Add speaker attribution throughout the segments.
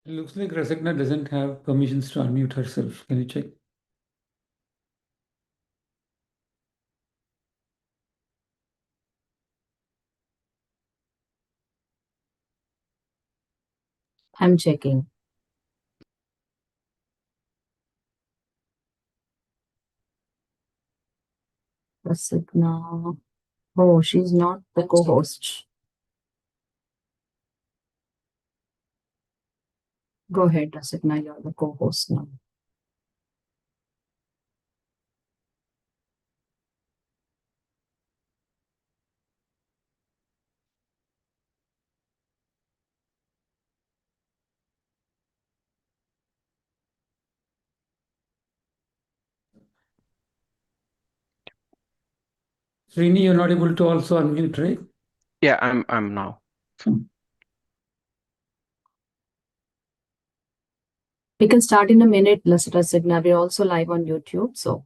Speaker 1: It looks like Rasagna doesn't have permissions to unmute herself. Can you check?
Speaker 2: I'm checking. Prasigna. Oh, she's not the co-host. Go ahead, Prasigna. You're the co-host now.
Speaker 1: Srini, you're not able to also unmute, right?
Speaker 3: Yeah, I'm now.
Speaker 2: We can start in a minute, Prasigna. We're also live on YouTube, so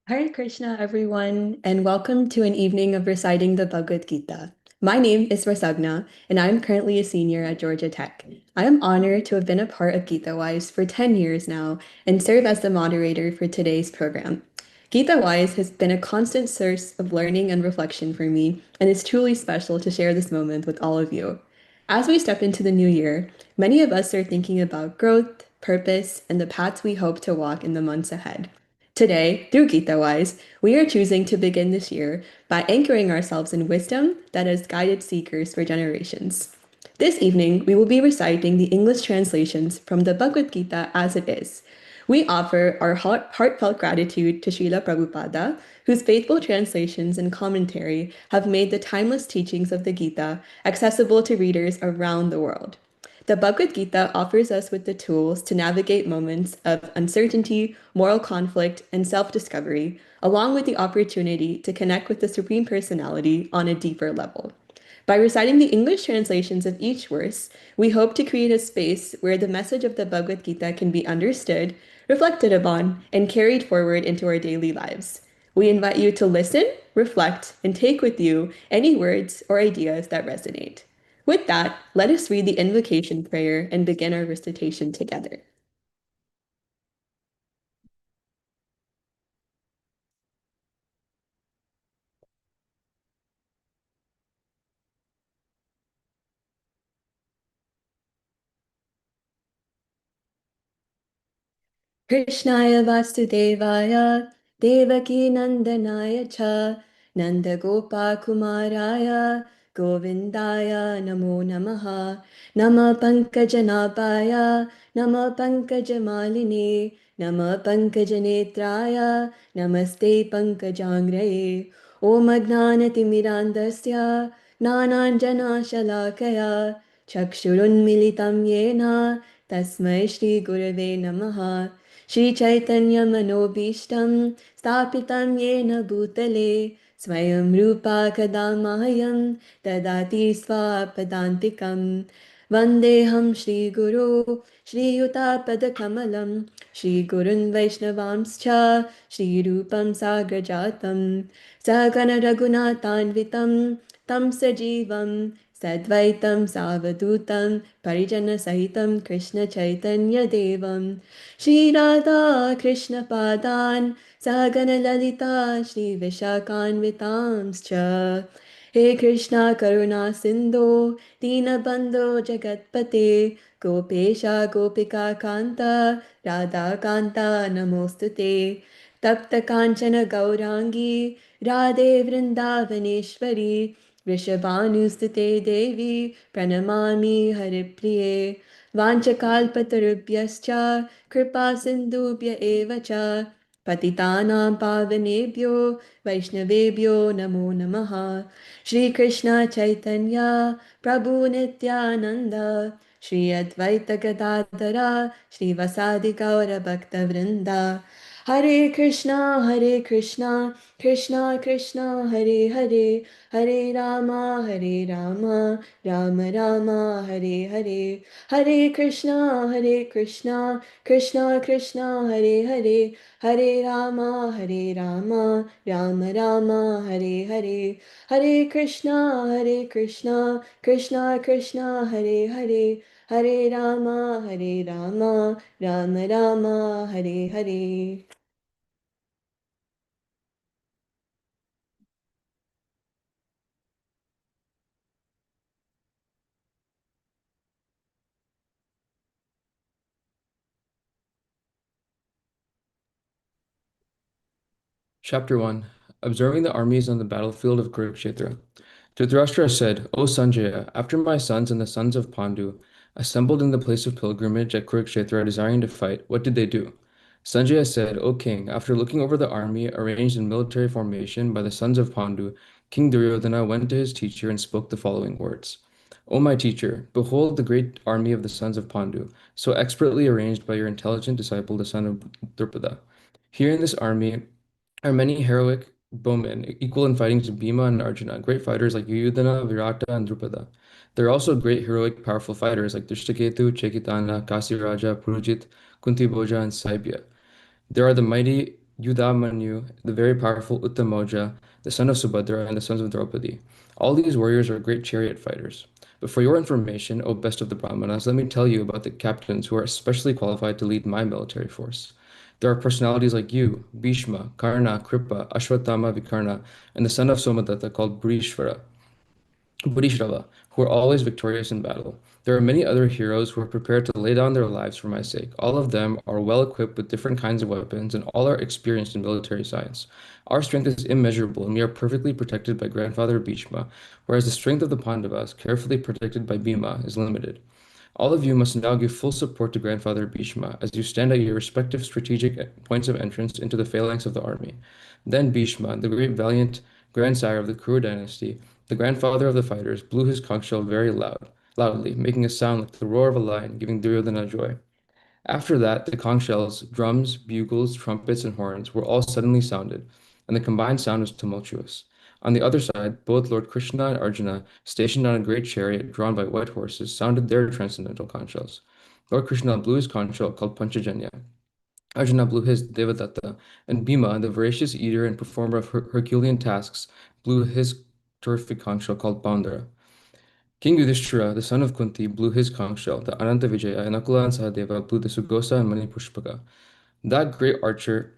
Speaker 4: Hare Krishna, everyone, and welcome to an evening of reciting the Bhagavad Gita. My name is Rasagna, and I'm currently a senior at Georgia Tech. I am honored to have been a part of GitaWise for 10 years now and serve as the moderator for today's program. GitaWise has been a constant source of learning and reflection for me, and it's truly special to share this moment with all of you. As we step into the new year, many of us are thinking about growth, purpose, and the paths we hope to walk in the months ahead. Today, through GitaWise, we are choosing to begin this year by anchoring ourselves in wisdom that has guided seekers for generations. This evening, we will be reciting the English translations from the Bhagavad Gita as it is. We offer our heartfelt gratitude to Srila Prabhupada, whose faithful translations and commentary have made the timeless teachings of the Gita accessible to readers around the world. The Bhagavad Gita offers us with the tools to navigate moments of uncertainty, moral conflict, and self discovery, along with the opportunity to connect with the Supreme Personality on a deeper level. By reciting the English translations of each verse, we hope to create a space where the message of the Bhagavad Gita can be understood, reflected upon, and carried forward into our daily lives. We invite you to listen, reflect, and take with you any words or ideas that resonate. With that, let us read the invocation prayer and begin our recitation together. Krishnaya Vasudevaya Devaki Nandanaya Cha Nandagopa Kumaraya Govindaya Namo Namaha Nama Pankajanabhaya Nama Pankajamalini Nama Pankajanetraya Namaste Pankajangraye Om Agnanatimirandasya Nananjana Shalakaya Chakshurunmilitam Yena Tasmai Shri Gurave Namaha Shri Chaitanya Manobishtam Stapitam Yena Bhutale Swayam Rupa Kadamahayam Tadati Swapadantikam Vandeham Shri Guru Shri Yuta Padakamalam Shri Gurun Vaishnavamscha Shri Rupam Sagrajatam Sagana Raghunathanvitam Tam Sajivam Sadvaitam Savadutam Parijana Sahitam Krishna Chaitanya Devam Shri Radha Krishna Padan Sagana Lalita Shri Vishakanvitamscha He Krishna Karuna Sindhu Dinabandhu Jagatpate Gopesha Gopika Kanta Radha Kanta Namostute Tapta Kanchana Gaurangi Radhe Vrindavaneshwari Vrishabhanustate Devi Pranamami Haripriye Vanchakalpatarubhyascha Kripa Sindhubhya Eva Cha Patitanam Pavanebhyo Vaishnavebhyo Namo Namaha Shri Krishna Chaitanya Prabhu Nityananda Shri Advaita Gadadhara Shri Vasadi Gaura Bhakta Vrinda Hare Krishna Hare Krishna Krishna Krishna Hare Hare Hare Rama Hare Rama Rama Rama Hare Hare Hare Krishna Hare Krishna Krishna Krishna Hare Hare Hare Rama Hare Rama Rama Rama Hare Hare Hare Krishna Krishna Krishna Hare Hare Hare Rama Hare Rama Rama Rama Hare Hare.
Speaker 5: Chapter 1 Observing the Armies on the Battlefield of Kurukshetra. Dhritarashtra said, O Sanjaya, after my sons and the sons of Pandu assembled in the place of pilgrimage at Kurukshetra desiring to fight, what did they do? Sanjaya said, O king, after looking over the army arranged in military formation by the sons of Pandu, King Duryodhana went to his teacher and spoke the following words. O my teacher, behold the great army of the sons of Pandu, so expertly arranged by your intelligent disciple, the son of Drupada. Here in this army are many heroic bowmen, equal in fighting to Bhima and Arjuna, great fighters like Yuyudhana, Virata, and Drupada. There are also great heroic, powerful fighters like Drishtaketu, Chekitana, Kasiraja, Purujit, Kuntiboja, and Saibya. There are the mighty Yudhamanyu, the very powerful Uttamoja, the son of Subhadra, and the sons of Draupadi. All these warriors are great chariot fighters. But for your information, O best of the Brahmanas, let me tell you about the captains who are especially qualified to lead my military force. There are personalities like you, Bhishma, Karna, Kripa, Ashwatthama, Vikarna, and the son of Somadatta called Bodhishrava, who are always victorious in battle. There are many other heroes who are prepared to lay down their lives for my sake. All of them are well equipped with different kinds of weapons, and all are experienced in military science. Our strength is immeasurable, and we are perfectly protected by grandfather Bhishma, whereas the strength of the Pandavas, carefully protected by Bhima, is limited. All of you must now give full support to Grandfather Bhishma as you stand at your respective strategic points of entrance into the phalanx of the army. Then Bhishma, the great valiant grandsire of the Kuru dynasty, the grandfather of the fighters, blew his conch shell very loudly, making a sound like the roar of a lion, giving Duryodhana joy. After that, the conch shells, drums, bugles, trumpets, and horns were all suddenly sounded, and the combined sound was tumultuous. On the other side, both Lord Krishna and Arjuna, stationed on a great chariot drawn by white horses, sounded their transcendental conch shells. Lord Krishna blew his conch shell called Panchajanya. Arjuna blew his Devadatta, and Bhima, the voracious eater and performer of Herculean tasks, blew his terrific conch shell called Bandara. King Yudhishthira, the son of Kunti, blew his conch shell, the Ananta Vijaya, and Nakula and Sahadeva blew the Sugosa and Manipushpaka. That great archer,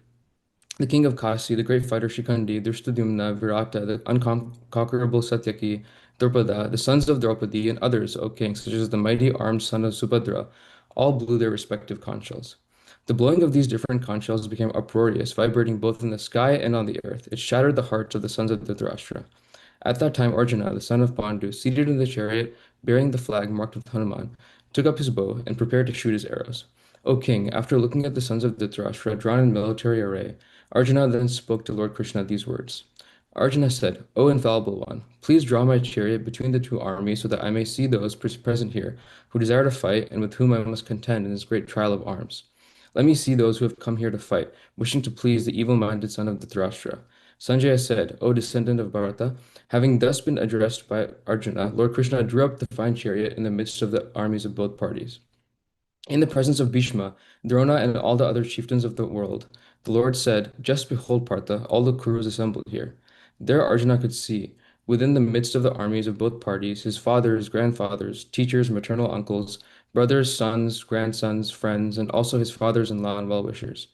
Speaker 5: the king of Kasi, the great fighter Shikandi, Drishtadyumna, Virata, the unconquerable Satyaki, Drupada, the sons of Draupadi, and others, O king, such as the mighty armed son of Subhadra, all blew their respective conch shells. The blowing of these different conch shells became uproarious, vibrating both in the sky and on the earth. It shattered the hearts of the sons of Dhritarashtra. At that time, Arjuna, the son of Pandu, seated in the chariot, bearing the flag marked with Hanuman, took up his bow and prepared to shoot his arrows. O king, after looking at the sons of Dhritarashtra drawn in military array, Arjuna then spoke to Lord Krishna these words. Arjuna said, O infallible one, please draw my chariot between the two armies so that I may see those present here who desire to fight and with whom I must contend in this great trial of arms. Let me see those who have come here to fight, wishing to please the evil-minded son of Dhritarashtra. Sanjaya said, O descendant of Bharata, having thus been addressed by Arjuna, Lord Krishna drew up the fine chariot in the midst of the armies of both parties. In the presence of Bhishma, Drona, and all the other chieftains of the world, the Lord said, Just behold, Partha, all the Kurus assembled here. There Arjuna could see, within the midst of the armies of both parties, his fathers, grandfathers, teachers, maternal uncles, brothers, sons, grandsons, friends, and also his fathers-in-law and well-wishers.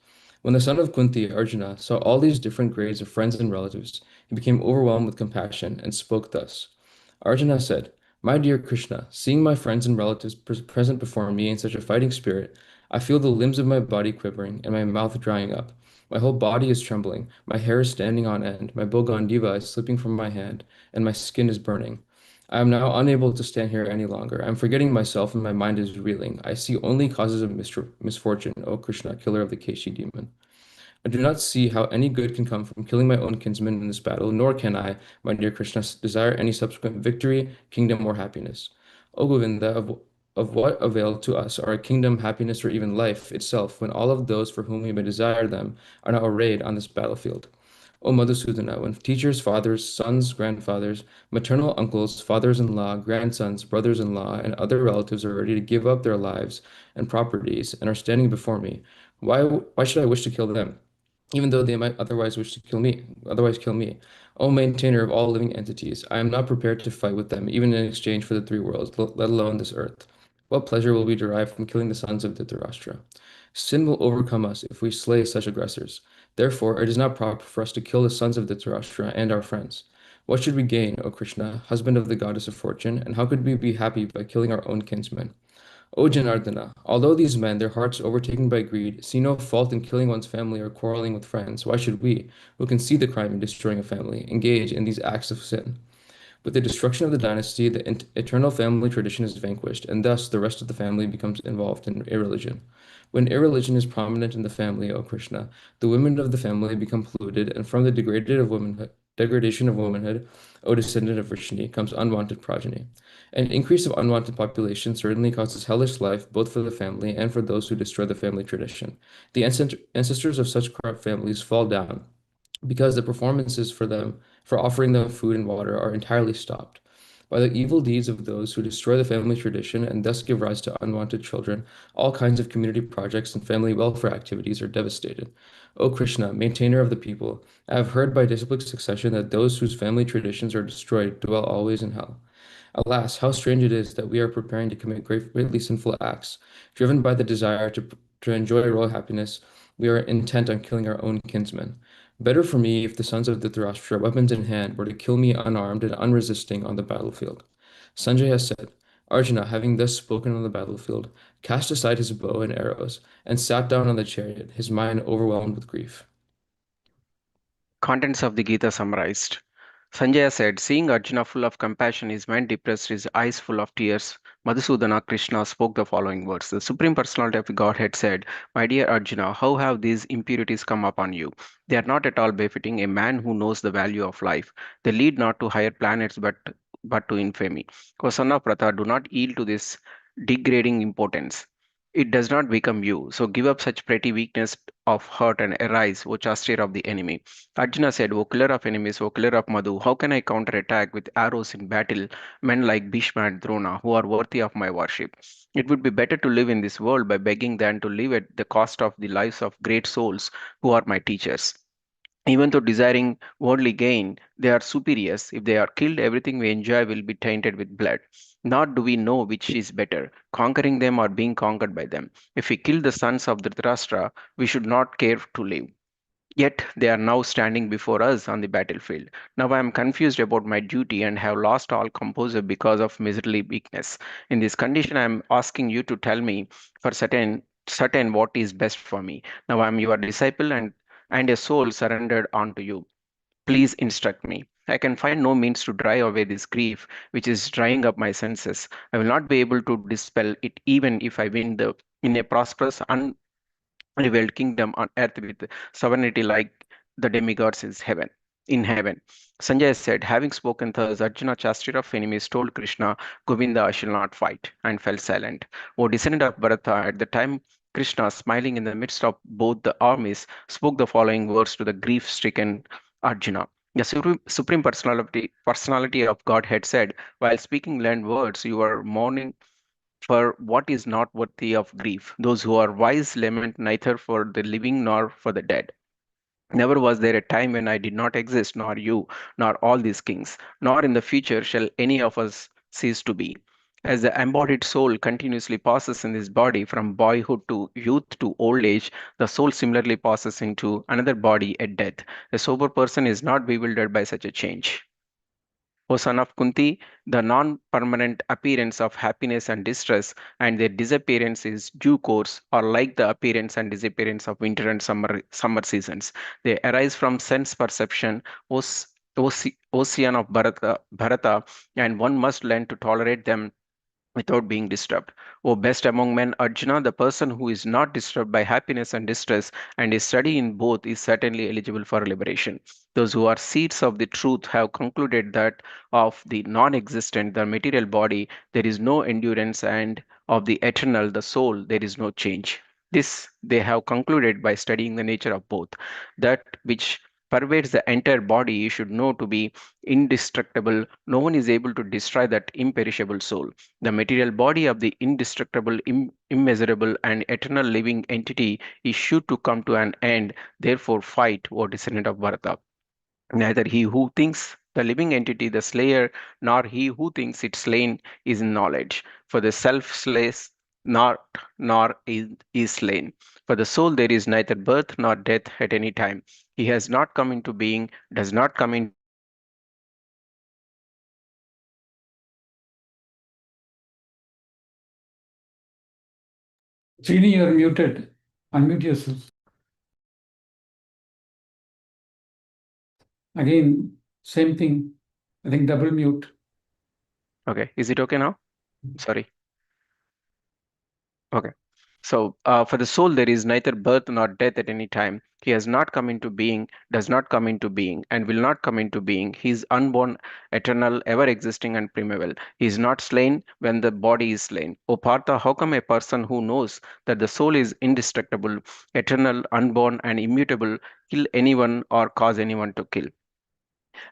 Speaker 5: When the son of Kunti, Arjuna, saw all these different grades of friends and relatives, he became overwhelmed with compassion and spoke thus. Arjuna said, My dear Krishna, seeing my friends and relatives present before me in such a fighting spirit, I feel the limbs of my body quivering and my mouth drying up. My whole body is trembling, my hair is standing on end, my bogandiva is slipping from my hand, and my skin is burning. I am now unable to stand here any longer. I am forgetting myself and my mind is reeling. I see only causes of misfortune, O Krishna, killer of the Keshi demon. I do not see how any good can come from killing my own kinsmen in this battle, nor can I, my dear Krishna, desire any subsequent victory, kingdom, or happiness. O Govinda, of what avail to us are a kingdom, happiness, or even life itself, when all of those for whom we may desire them are now arrayed on this battlefield? O Madhusudana, when teachers, fathers, sons, grandfathers, maternal uncles, fathers-in-law, grandsons, brothers-in-law, and other relatives are ready to give up their lives and properties and are standing before me, why should I wish to kill them? Even though they might otherwise wish to kill me. O maintainer of all living entities, I am not prepared to fight with them, even in exchange for the three worlds, let alone this earth. What pleasure will be derived from killing the sons of Dhritarashtra? Sin will overcome us if we slay such aggressors. Therefore, it is not proper for us to kill the sons of Dhritarashtra and our friends. What should we gain, O Krishna, husband of the goddess of fortune, and how could we be happy by killing our own kinsmen? O Janardana, although these men, their hearts overtaken by greed, see no fault in killing one's family or quarreling with friends, why should we, who can see the crime in destroying a family, engage in these acts of sin? With the destruction of the dynasty, the eternal family tradition is vanquished, and thus the rest of the family becomes involved in irreligion. When irreligion is prominent in the family, O Krishna, the women of the family become polluted, and from the degradation of womanhood, O descendant of Vrishni, comes unwanted progeny. An increase of unwanted population certainly causes hellish life both for the family and for those who destroy the family tradition. The ancestors of such corrupt families fall down because the performances for offering them food and water are entirely stopped. By the evil deeds of those who destroy the family tradition and thus give rise to unwanted children, all kinds of community projects and family welfare activities are devastated. O Krishna, maintainer of the people, I have heard by disciplic succession that those whose family traditions are destroyed dwell always in hell. Alas, how strange it is that we are preparing to commit greatly sinful acts. Driven by the desire to enjoy royal happiness, we are intent on killing our own kinsmen. Better for me if the sons of Dhritarashtra, weapons in hand, were to kill me unarmed and unresisting on the battlefield. Sanjaya said, Arjuna, having thus spoken on the battlefield, cast aside his bow and arrows and sat down on the chariot, his mind overwhelmed with grief.
Speaker 3: Contents of the Gita summarized. Sanjaya said, seeing Arjuna full of compassion, his mind depressed, his eyes full of tears, Madhusudana Krishna spoke the following words. The Supreme Personality of the Godhead said, My dear Arjuna, how have these impurities come upon you? They are not at all befitting a man who knows the value of life. They lead not to higher planets but to infamy. O son of Pratha, do not yield to this degrading importance. It does not become you. So give up such petty weakness of heart and arise, O chastier of the enemy. Arjuna said, O killer of enemies, O killer of Madhu, how can I counterattack with arrows in battle men like Bhishma and Drona who are worthy of my worship? It would be better to live in this world by begging than to live at the cost of the lives of great souls who are my teachers. Even though desiring worldly gain, they are superiors. If they are killed, everything we enjoy will be tainted with blood. Nor do we know which is better, conquering them or being conquered by them. If we kill the sons of Dhritarashtra, we should not care to live. Yet they are now standing before us on the battlefield. Now I am confused about my duty and have lost all composure because of miserly weakness. In this condition, I am asking you to tell me for certain what is best for me. Now I am your disciple and a soul surrendered unto you. Please instruct me. I can find no means to drive away this grief which is drying up my senses. I will not be able to dispel it even if I win the in a prosperous revealed kingdom on earth with sovereignty like the demigods in heaven. Sanjay said, having spoken thus, Arjuna, chastier of enemies, told Krishna, Govinda, I shall not fight, and fell silent. O descendant of Bharata, at the time Krishna, smiling in the midst of both the armies, spoke the following words to the grief-stricken Arjuna. The supreme personality of Godhead said, while speaking learned words, you are mourning for what is not worthy of grief. Those who are wise lament neither for the living nor for the dead. Never was there a time when I did not exist, nor you, nor all these kings, nor in the future shall any of us cease to be. As the embodied soul continuously passes in this body from boyhood to youth to old age, the soul similarly passes into another body at death. A sober person is not bewildered by such a change. O son of Kunti, the non permanent appearance of happiness and distress and their disappearance is due course, or like the appearance and disappearance of winter and summer seasons. They arise from sense perception, ocean of Bharata, and one must learn to tolerate them without being disturbed. O best among men, Arjuna, the person who is not disturbed by happiness and distress and is steady in both is certainly eligible for liberation. Those who are seeds of the truth have concluded that of the non existent, the material body, there is no endurance, and of the eternal, the soul, there is no change. This they have concluded by studying the nature of both. That which pervades the entire body you should know to be indestructible. No one is able to destroy that imperishable soul. The material body of the indestructible, immeasurable, and eternal living entity is sure to come to an end. Therefore, fight, O descendant of Bharata. Neither he who thinks the living entity the slayer, nor he who thinks it slain is in knowledge. For the self slays not, nor is slain. For the soul there is neither birth nor death at any time. He has not come into being, does not come into being, and will not come into being. He is unborn, eternal, immovable, and invincible.
Speaker 1: Srini, you're muted. Unmute yourself. Again, same thing. I think double mute.
Speaker 3: Okay, is it okay now? Sorry. Okay. So, for the soul, there is neither birth nor death at any time. He has not come into being, does not come into being, and will not come into being. He is unborn, eternal, ever existing, and primeval. He is not slain when the body is slain. O Partha, how come a person who knows that the soul is indestructible, eternal, unborn, and immutable kill anyone or cause anyone to kill?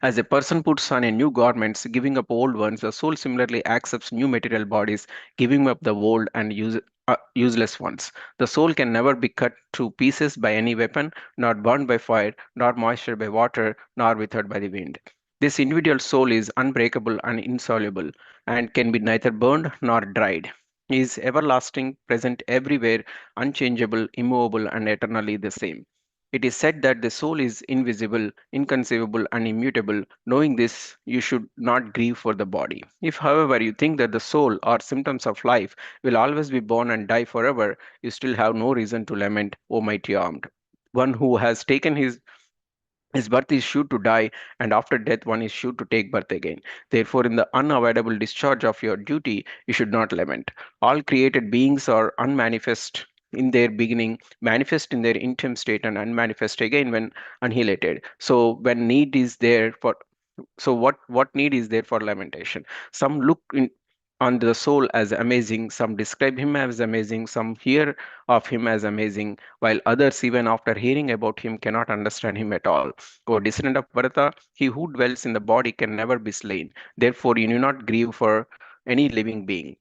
Speaker 3: As a person puts on a new garments, giving up old ones, the soul similarly accepts new material bodies, giving up the old and useless ones. The soul can never be cut to pieces by any weapon, nor burned by fire, nor moistured by water, nor withered by the wind. This individual soul is unbreakable and insoluble, and can be neither burned nor dried. He is everlasting, present everywhere, unchangeable, immovable, and eternally the same. It is said that the soul is invisible, inconceivable, and immutable. Knowing this, you should not grieve for the body. If, however, you think that the soul or symptoms of life will always be born and die forever, you still have no reason to lament, O mighty armed. One who has taken his birth is sure to die, and after death one is sure to take birth again. Therefore, in the unavoidable discharge of your duty, you should not lament. All created beings are unmanifest in their beginning, manifest in their interim state, and unmanifest again when annihilated. So, when need is there for so what need is there for lamentation? Some look on the soul as amazing, some describe him as amazing, some hear of him as amazing, while others, even after hearing about him, cannot understand him at all. O descendant of Bharata, he who dwells in the body can never be slain. Therefore, you need not grieve for any living being.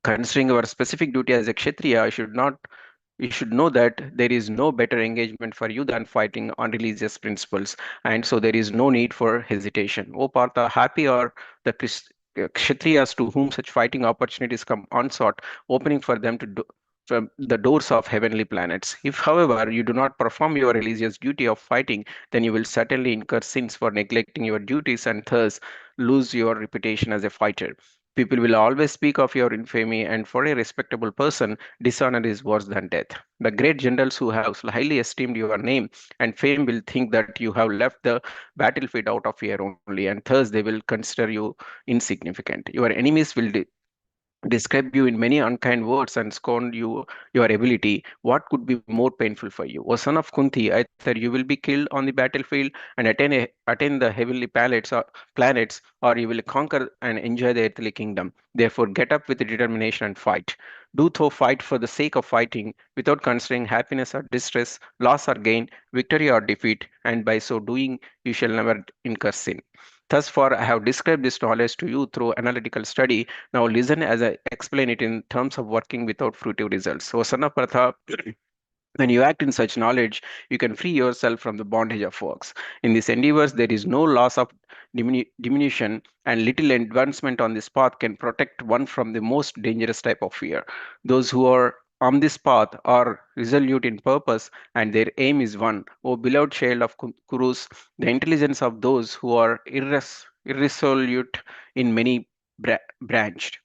Speaker 3: Considering our specific duty as a Kshatriya, you should know that there is no better engagement for you than fighting on religious principles, and so there is no need for hesitation. O Partha, happy are the Kshatriyas to whom such fighting opportunities come unsought, opening for them to do, from the doors of heavenly planets. If, however, you do not perform your religious duty of fighting, then you will certainly incur sins for neglecting your duties and thus lose your reputation as a fighter. People will always speak of your infamy, and for a respectable person, dishonor is worse than death. The great generals who have highly esteemed your name and fame will think that you have left the battlefield out of fear only, and thus they will consider you insignificant. Your enemies will describe you in many unkind words and scorn your ability. What could be more painful for you? O son of Kunti, either you will be killed on the battlefield and attain the heavenly planets, or you will conquer and enjoy the earthly kingdom. Therefore, get up with determination and fight. Do thou fight for the sake of fighting, without considering happiness or distress, loss or gain, victory or defeat, and by so doing, you shall never incur sin. Thus far, I have described this knowledge to you through analytical study. Now listen as I explain it in terms of working without fruitive results. So, son of Partha, When you act in such knowledge, you can free yourself from the bondage of works. In these endeavors, there is no loss of diminution, and little advancement on this path can protect one from the most dangerous type of fear. Those who are on this path are resolute in purpose, and their aim is one. O beloved child of Kurus, the intelligence of those who are irresolute in many branched.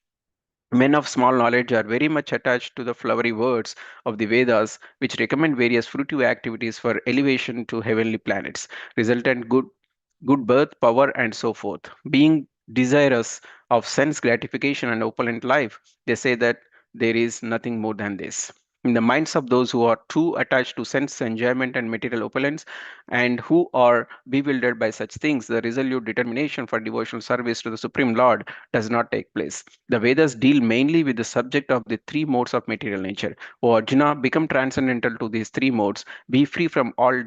Speaker 3: Men of small knowledge are very much attached to the flowery words of the Vedas, which recommend various fruitive activities for elevation to heavenly planets, resultant good birth, power, and so forth. Being desirous of sense gratification and opulent life, they say that there is nothing more than this. In the minds of those who are too attached to sense enjoyment and material opulence, and who are bewildered by such things, the resolute determination for devotional service to the Supreme Lord does not take place. The Vedas deal mainly with the subject of the three modes of material nature. O Arjuna, become transcendental to these three modes, be free from all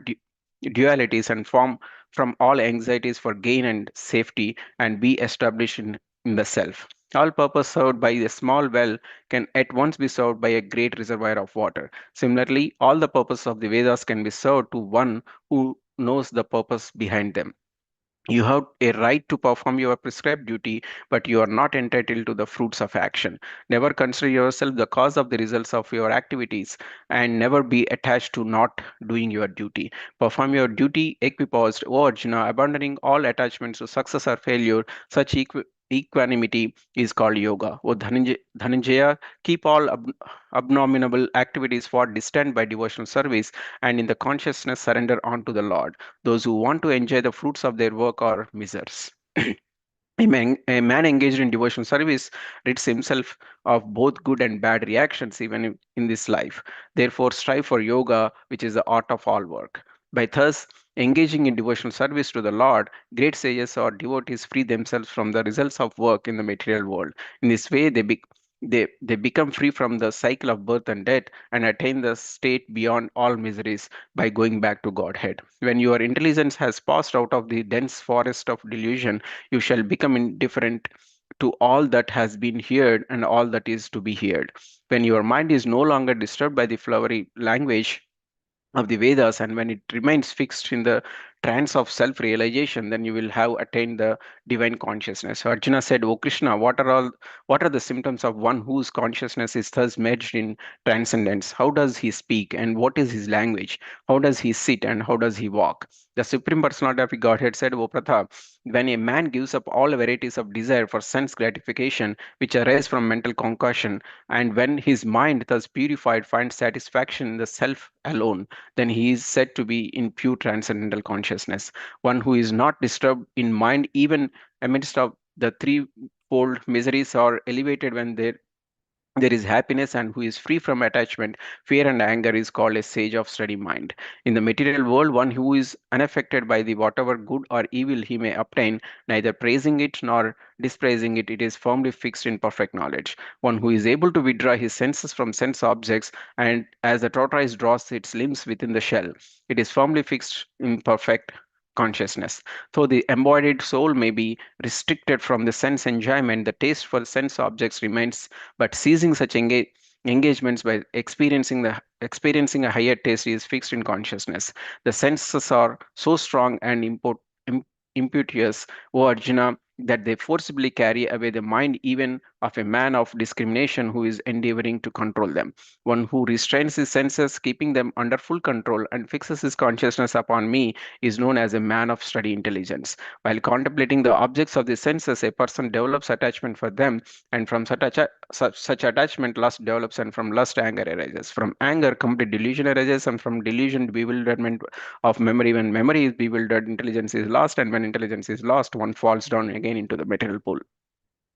Speaker 3: dualities and from all anxieties for gain and safety, and be established in the self. All purpose served by a small well can at once be served by a great reservoir of water. Similarly, all the purpose of the Vedas can be served to one who knows the purpose behind them. You have a right to perform your prescribed duty, but you are not entitled to the fruits of action. Never consider yourself the cause of the results of your activities, and never be attached to not doing your duty. Perform your duty equiposed, O Arjuna, abandoning all attachments to success or failure. Such equanimity is called yoga. O Dhananjaya, keep all abominable activities far distant by devotional service, and in the consciousness surrender unto the Lord. Those who want to enjoy the fruits of their work are misers. A man engaged in devotional service rids himself of both good and bad reactions even in this life. Therefore, strive for yoga, which is the art of all work. By thus engaging in devotional service to the Lord, great sages or devotees free themselves from the results of work in the material world. In this way, they become free from the cycle of birth and death, and attain the state beyond all miseries by going back to Godhead. When your intelligence has passed out of the dense forest of delusion, you shall become indifferent to all that has been heard and all that is to be heard. When your mind is no longer disturbed by the flowery language of the Vedas, and when it remains fixed in the trance of self realization, then you will have attained the divine consciousness. So Arjuna said, O Krishna, what are the symptoms of one whose consciousness is thus merged in transcendence? How does he speak, and what is his language? How does he sit, and how does he walk? The Supreme Personality of Godhead said, O Pratha, when a man gives up all varieties of desire for sense gratification which arise from mental concoction, and when his mind thus purified finds satisfaction in the self alone, then he is said to be in pure transcendental consciousness. One who is not disturbed in mind even amidst of the threefold miseries, are elevated when there is happiness, and who is free from attachment, fear, and anger is called a sage of steady mind. In the material world, one who is unaffected by the whatever good or evil he may obtain, neither praising it nor dispraising it, it is firmly fixed in perfect knowledge. One who is able to withdraw his senses from sense objects, and as the tortoise draws its limbs within the shell, it is firmly fixed in perfect consciousness. Though the embodied soul may be restricted from the sense enjoyment, the taste for sense objects remains, but ceasing such engagements by experiencing a higher taste is fixed in consciousness. The senses are so strong and im- impetuous, O Arjuna, that they forcibly carry away the mind even of a man of discrimination who is endeavoring to control them. One who restrains his senses, keeping them under full control, and fixes his consciousness upon me is known as a man of steady intelligence. While contemplating the objects of the senses, a person develops attachment for them, and from such attachment, lust develops, and from lust, anger arises. From anger, complete delusion arises, and from delusion, bewilderment of memory. When memory is bewildered, intelligence is lost, and when intelligence is lost, one falls down again into the material pool.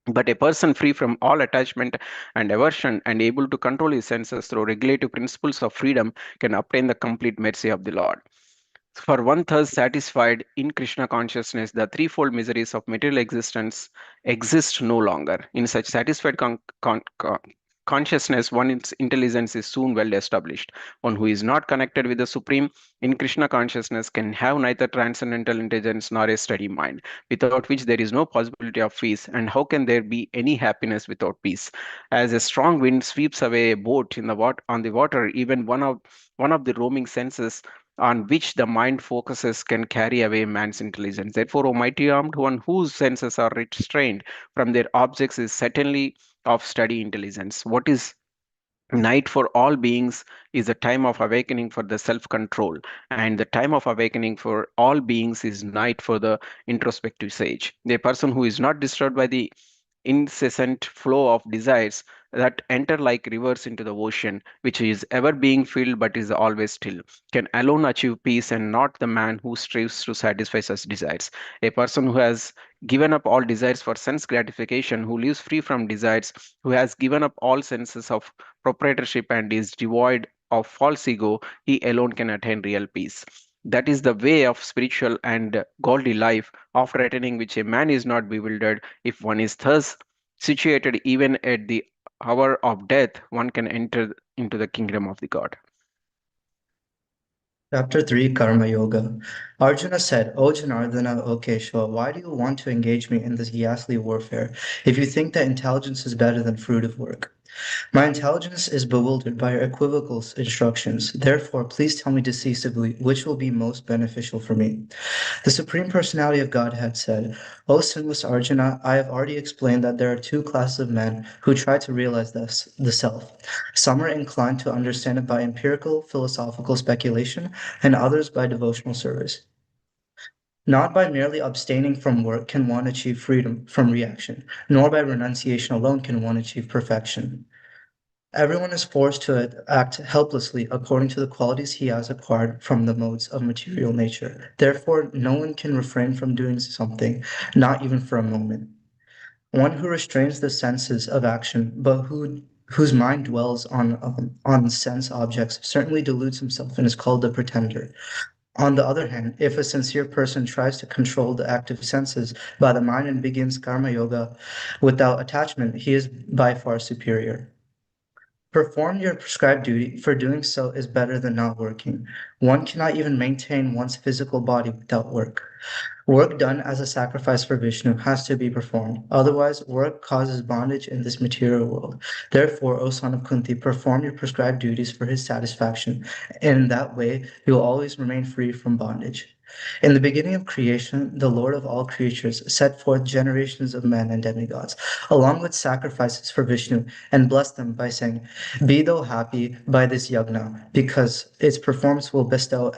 Speaker 3: But a person free from all attachment and aversion, and able to control his senses through regulative principles of freedom, can obtain the complete mercy of the Lord. For one thus satisfied in Krishna consciousness, the threefold miseries of material existence exist no longer. In such satisfied consciousness, one's intelligence is soon well established. One who is not connected with the Supreme in Krishna consciousness can have neither transcendental intelligence nor a steady mind, without which there is no possibility of peace. And how can there be any happiness without peace? As a strong wind sweeps away a boat in the on the water, even one of the roaming senses on which the mind focuses can carry away man's intelligence. Therefore, O mighty armed one whose senses are restrained from their objects is certainly of steady intelligence. What is night for all beings is a time of awakening for the self control, and the time of awakening for all beings is night for the introspective sage. The person who is not disturbed by the incessant flow of desires that enter like rivers into the ocean, which is ever being filled but is always still, can alone achieve peace, and not the man who strives to satisfy such desires. A person who has given up all desires for sense gratification, who lives free from desires, who has given up all senses of proprietorship and is devoid of false ego, he alone can attain real peace. That is the way of spiritual and godly life, after attaining which a man is not bewildered. If one is thus situated, even at the hour of death, one can enter into the kingdom of the God.
Speaker 6: Chapter 3 Karma Yoga. Arjuna said, O Janardana, O Keshava, why do you want to engage me in this ghastly warfare if you think that intelligence is better than fruit of work? My intelligence is bewildered by your equivocal instructions. Therefore, please tell me decisively which will be most beneficial for me. The Supreme Personality of Godhead said, O sinless Arjuna, I have already explained that there are two classes of men who try to realize the self. Some are inclined to understand it by empirical, philosophical speculation, and others by devotional service. Not by merely abstaining from work can one achieve freedom from reaction, nor by renunciation alone can one achieve perfection. Everyone is forced to act helplessly according to the qualities he has acquired from the modes of material nature. Therefore, no one can refrain from doing something, not even for a moment. One who restrains the senses of action, but whose mind dwells on sense objects, certainly deludes himself and is called a pretender. On the other hand, if a sincere person tries to control the active senses by the mind and begins karma yoga without attachment, he is by far superior. Perform your prescribed duty, for doing so is better than not working. One cannot even maintain one's physical body without work. Work done as a sacrifice for Vishnu has to be performed. Otherwise, work causes bondage in this material world. Therefore, O son of Kunti, perform your prescribed duties for his satisfaction. In that way, you will always remain free from bondage. In the beginning of creation, the Lord of all creatures set forth generations of men and demigods, along with sacrifices for Vishnu, and blessed them by saying, Be thou happy by this yagna, because its performance will bestow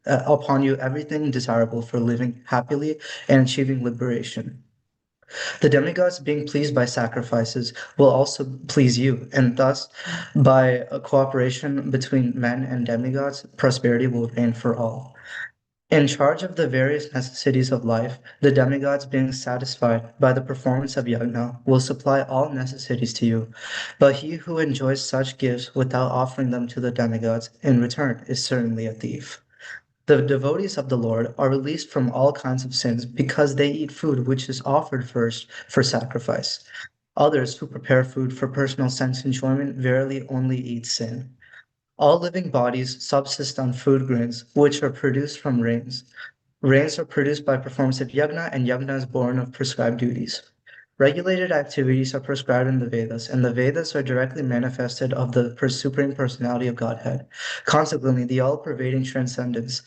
Speaker 6: upon you everything desirable for living happily and achieving liberation. The demigods, being pleased by sacrifices, will also please you, and thus, by a cooperation between men and demigods, prosperity will reign for all. In charge of the various necessities of life, the demigods, being satisfied by the performance of yagna, will supply all necessities to you. But he who enjoys such gifts without offering them to the demigods in return is certainly a thief. The devotees of the Lord are released from all kinds of sins because they eat food which is offered first for sacrifice. Others who prepare food for personal sense enjoyment verily only eat sin. All living bodies subsist on food grains, which are produced from rains. Rains are produced by performance of yagna, and yagna is born of prescribed duties. Regulated activities are prescribed in the Vedas, and the Vedas are directly manifested of the Supreme Personality of Godhead. Consequently, the all-pervading transcendence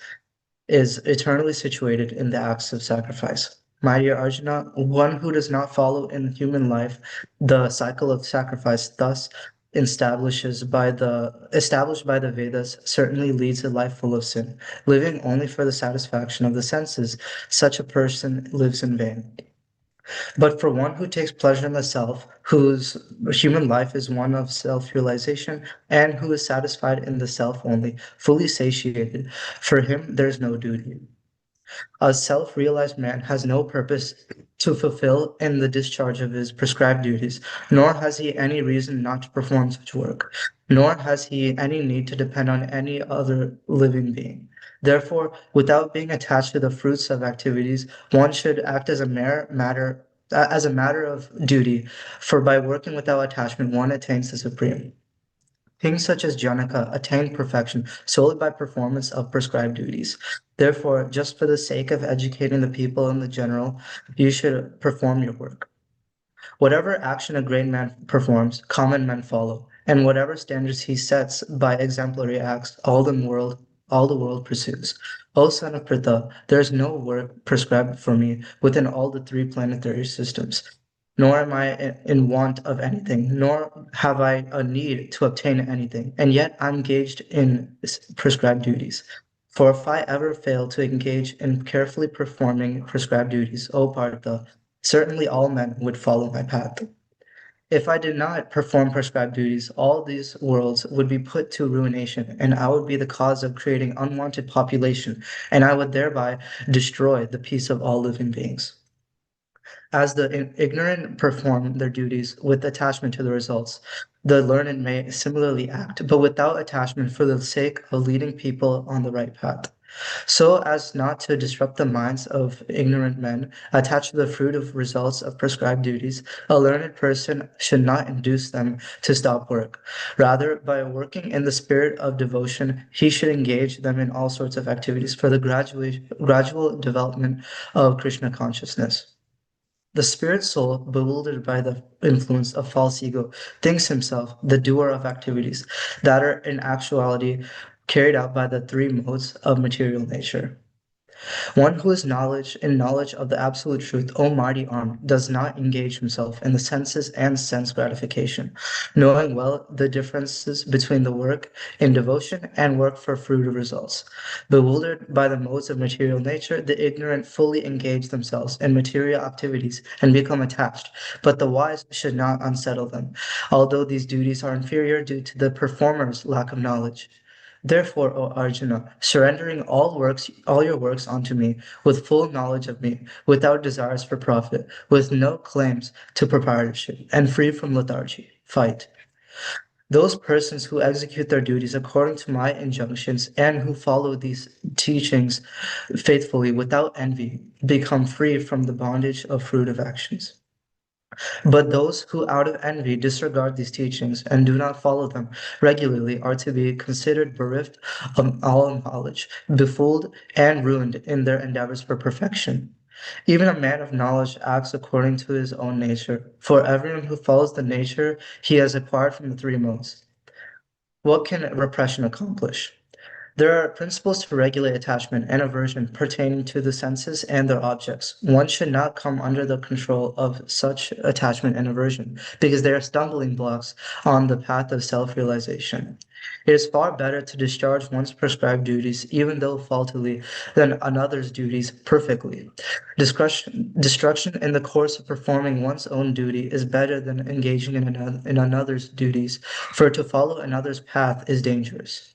Speaker 6: is eternally situated in the acts of sacrifice. My dear Arjuna, one who does not follow in human life the cycle of sacrifice thus established by the Vedas certainly leads a life full of sin. Living only for the satisfaction of the senses, such a person lives in vain. But for one who takes pleasure in the self, whose human life is one of self-realization, and who is satisfied in the self only, fully satiated, for him there is no duty. A self-realized man has no purpose to fulfill in the discharge of his prescribed duties, nor has he any reason not to perform such work, nor has he any need to depend on any other living being. Therefore, without being attached to the fruits of activities, one should act as a mere matter as a matter of duty, for by working without attachment, one attains the supreme. Kings such as Janaka attained perfection solely by performance of prescribed duties. Therefore, just for the sake of educating the people in the general, you should perform your work. Whatever action a great man performs, common men follow, and whatever standards he sets by exemplary acts, all the world pursues. O son of Pritha, there is no work prescribed for me within all the three planetary systems, nor am I in want of anything, nor have I a need to obtain anything, and yet I'm engaged in prescribed duties. For if I ever fail to engage in carefully performing prescribed duties, O Partha, certainly all men would follow my path. If I did not perform prescribed duties, all these worlds would be put to ruination, and I would be the cause of creating unwanted population, and I would thereby destroy the peace of all living beings. As the ignorant perform their duties with attachment to the results, the learned may similarly act, but without attachment for the sake of leading people on the right path. So as not to disrupt the minds of ignorant men attached to the fruit of results of prescribed duties, a learned person should not induce them to stop work. Rather, by working in the spirit of devotion, he should engage them in all sorts of activities for the gradual development of Krishna consciousness. The spirit soul, bewildered by the influence of false ego, thinks himself the doer of activities that are in actuality carried out by the three modes of material nature. One who is knowledge of the absolute truth, O mighty arm, does not engage himself in the senses and sense gratification, knowing well the differences between the work in devotion and work for fruit of results. Bewildered by the modes of material nature, the ignorant fully engage themselves in material activities and become attached, but the wise should not unsettle them, although these duties are inferior due to the performer's lack of knowledge. Therefore, O Arjuna, surrendering all your works unto me, with full knowledge of me, without desires for profit, with no claims to proprietorship, and free from lethargy, fight. Those persons who execute their duties according to my injunctions and who follow these teachings faithfully without envy become free from the bondage of fruit of actions. But those who out of envy disregard these teachings and do not follow them regularly are to be considered bereft of all knowledge, befooled, and ruined in their endeavors for perfection. Even a man of knowledge acts according to his own nature, for everyone who follows the nature he has acquired from the three modes. What can repression accomplish? There are principles to regulate attachment and aversion pertaining to the senses and their objects. One should not come under the control of such attachment and aversion because they are stumbling blocks on the path of self-realization. It is far better to discharge one's prescribed duties, even though faultily, than another's duties perfectly. Destruction in the course of performing one's own duty is better than engaging in another's duties, for to follow another's path is dangerous.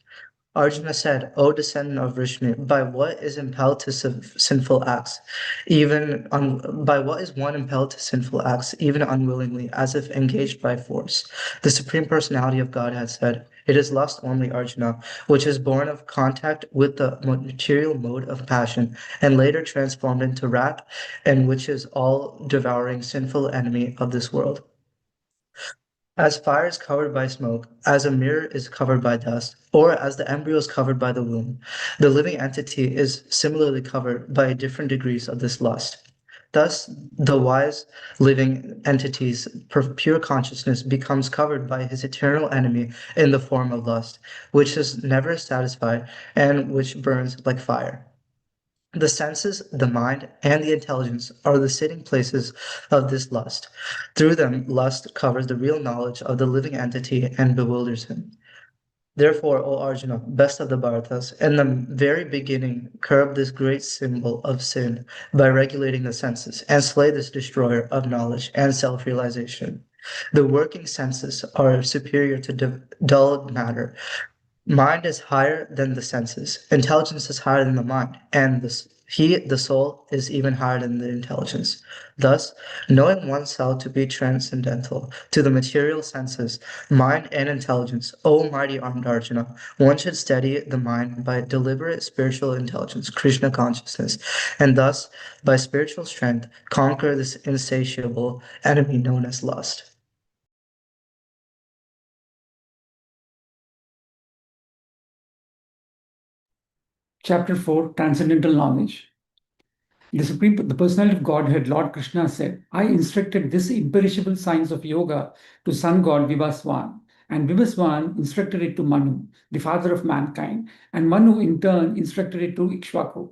Speaker 6: Arjuna said, O descendant of Vishnu, by what is impelled to sinful acts, by what is one impelled to sinful acts, even unwillingly, as if engaged by force? The Supreme Personality of God had said, it is lust only, Arjuna, which is born of contact with the material mode of passion, and later transformed into wrath, and which is all devouring sinful enemy of this world. As fire is covered by smoke, as a mirror is covered by dust, or as the embryo is covered by the womb, the living entity is similarly covered by different degrees of this lust. Thus, the wise living entity's pure consciousness becomes covered by his eternal enemy in the form of lust, which is never satisfied and which burns like fire. The senses, the mind, and the intelligence are the sitting places of this lust. Through them, lust covers the real knowledge of the living entity and bewilders him. Therefore, O Arjuna, best of the Bharatas, in the very beginning, curb this great symbol of sin by regulating the senses, and slay this destroyer of knowledge and self-realization. The working senses are superior to dull matter. Mind is higher than the senses. Intelligence is higher than the mind, and the He, the soul, is even higher than the intelligence. Thus, knowing oneself to be transcendental to the material senses, mind, and intelligence, O mighty armed Arjuna, one should steady the mind by deliberate spiritual intelligence, Krishna consciousness, and thus, by spiritual strength, conquer this insatiable enemy known as lust.
Speaker 1: Chapter 4, Transcendental Knowledge. The personality of Godhead, Lord Krishna said, I instructed this imperishable science of yoga to sun god Vivaswan, and Vivaswan instructed it to Manu, the father of mankind, and Manu in turn instructed it to Ikshvaku.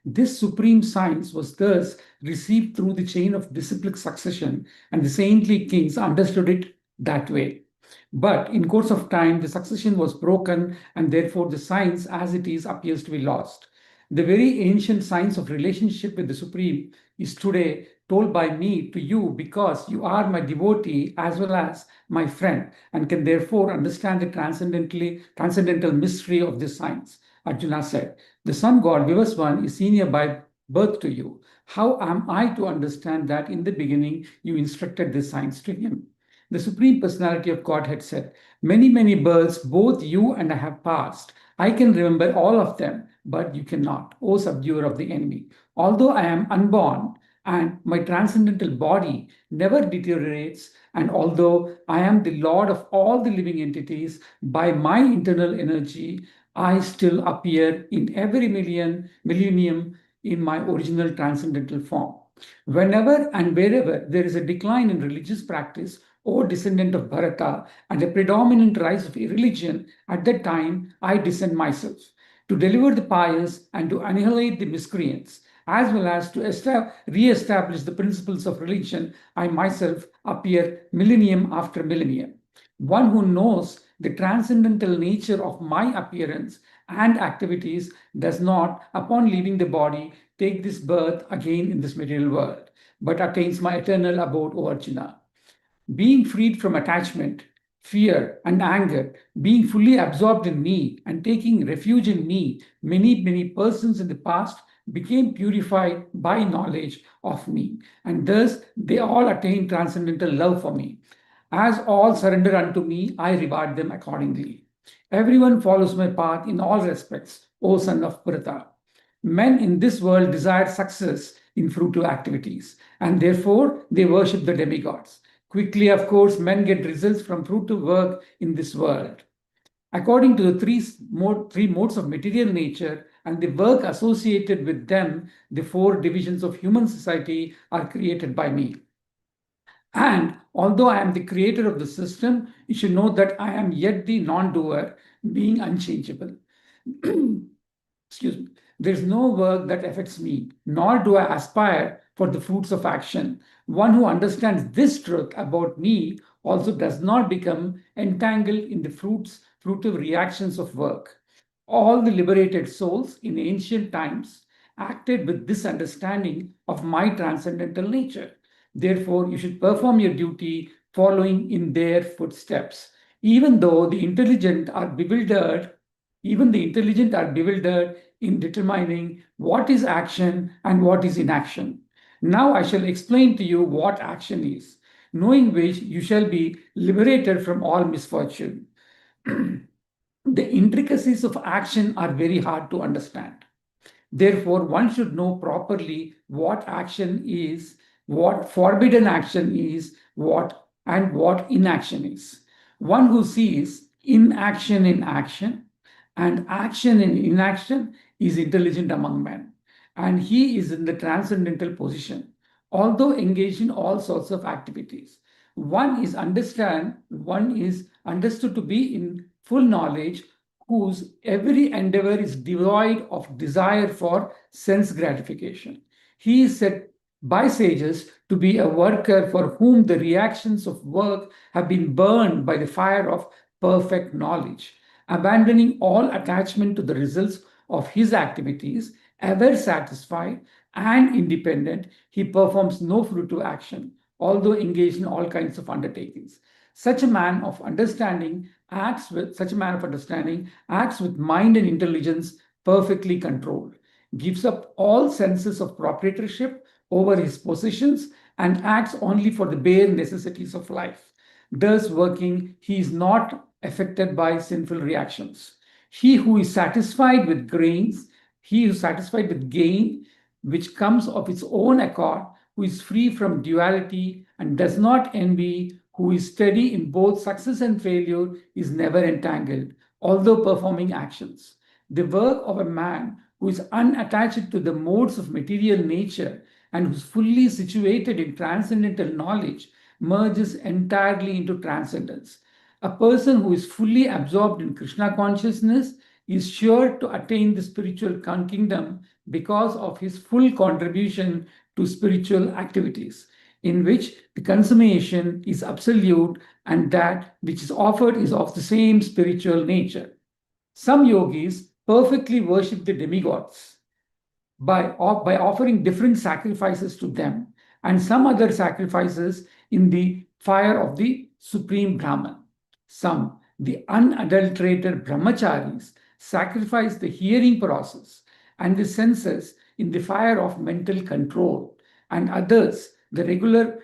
Speaker 1: This supreme science was thus received through the chain of disciplic succession, and the saintly kings understood it that way. But in course of time, the succession was broken, and therefore the science as it is appears to be lost. The very ancient science of relationship with the Supreme is today told by me to you because you are my devotee as well as my friend and can therefore understand the transcendental mystery of this science. Arjuna said, the sun god Vivaswan is senior by birth to you. How am I to understand that in the beginning you instructed this science to him? The Supreme Personality of Godhead said, many, many births both you and I have passed. I can remember all of them, but you cannot, O subduer of the enemy. Although I am unborn and my transcendental body never deteriorates, and although I am the Lord of all the living entities, by my internal energy, I still appear in every millennium in my original transcendental form. Whenever and wherever there is a decline in religious practice, O descendant of Bharata, and a predominant rise of religion, at that time I descend myself to deliver the pious and to annihilate the miscreants, as well as to re-establish the principles of religion. I myself appear millennium after millennium. One who knows the transcendental nature of my appearance and activities does not, upon leaving the body, take this birth again in this material world, but attains my eternal abode, O Arjuna. Being freed from attachment, fear, and anger, being fully absorbed in me and taking refuge in me, many, many persons in the past became purified by knowledge of me, and thus they all attained transcendental love for me. As all surrender unto me, I reward them accordingly. Everyone follows my path in all respects, O son of Purata. Men in this world desire success in fruitful activities, and therefore they worship the demigods. Quickly, of course, men get results from fruitful work in this world. According to the three modes of material nature and the work associated with them, the four divisions of human society are created by me. And although I am the creator of the system, you should know that I am yet the non-doer, being unchangeable. Excuse me. There's no work that affects me, nor do I aspire for the fruits of action. One who understands this truth about me also does not become entangled in the fruitive reactions of work. All the liberated souls in ancient times acted with this understanding of my transcendental nature. Therefore, you should perform your duty following in their footsteps. Even the intelligent are bewildered in determining what is action and what is inaction. Now I shall explain to you what action is, knowing which you shall be liberated from all misfortune. The intricacies of action are very hard to understand. Therefore, one should know properly what action is, what forbidden action is, what inaction is. One who sees inaction in action and action in inaction is intelligent among men, and he is in the transcendental position, although engaged in all sorts of activities. One is understood to be in full knowledge, whose every endeavor is devoid of desire for sense gratification. He is said by sages to be a worker for whom the reactions of work have been burned by the fire of perfect knowledge. Abandoning all attachment to the results of his activities, ever satisfied and independent, he performs no fruitive action, although engaged in all kinds of undertakings. Such a man of understanding acts with mind and intelligence perfectly controlled. gives up all senses of proprietorship over his possessions, and acts only for the bare necessities of life. Thus working, he is not affected by sinful reactions. He who is satisfied with grains, he who is satisfied with gain, which comes of its own accord, who is free from duality and does not envy, who is steady in both success and failure, is never entangled, although performing actions. The work of a man who is unattached to the modes of material nature and who is fully situated in transcendental knowledge merges entirely into transcendence. A person who is fully absorbed in Krishna consciousness is sure to attain the spiritual kingdom because of his full contribution to spiritual activities, in which the consummation is absolute and that which is offered is of the same spiritual nature. Some yogis perfectly worship the demigods by offering different sacrifices to them, and some other sacrifices in the fire of the Supreme Brahman. Some, the unadulterated brahmacharis, sacrifice the hearing process and the senses in the fire of mental control, and others, the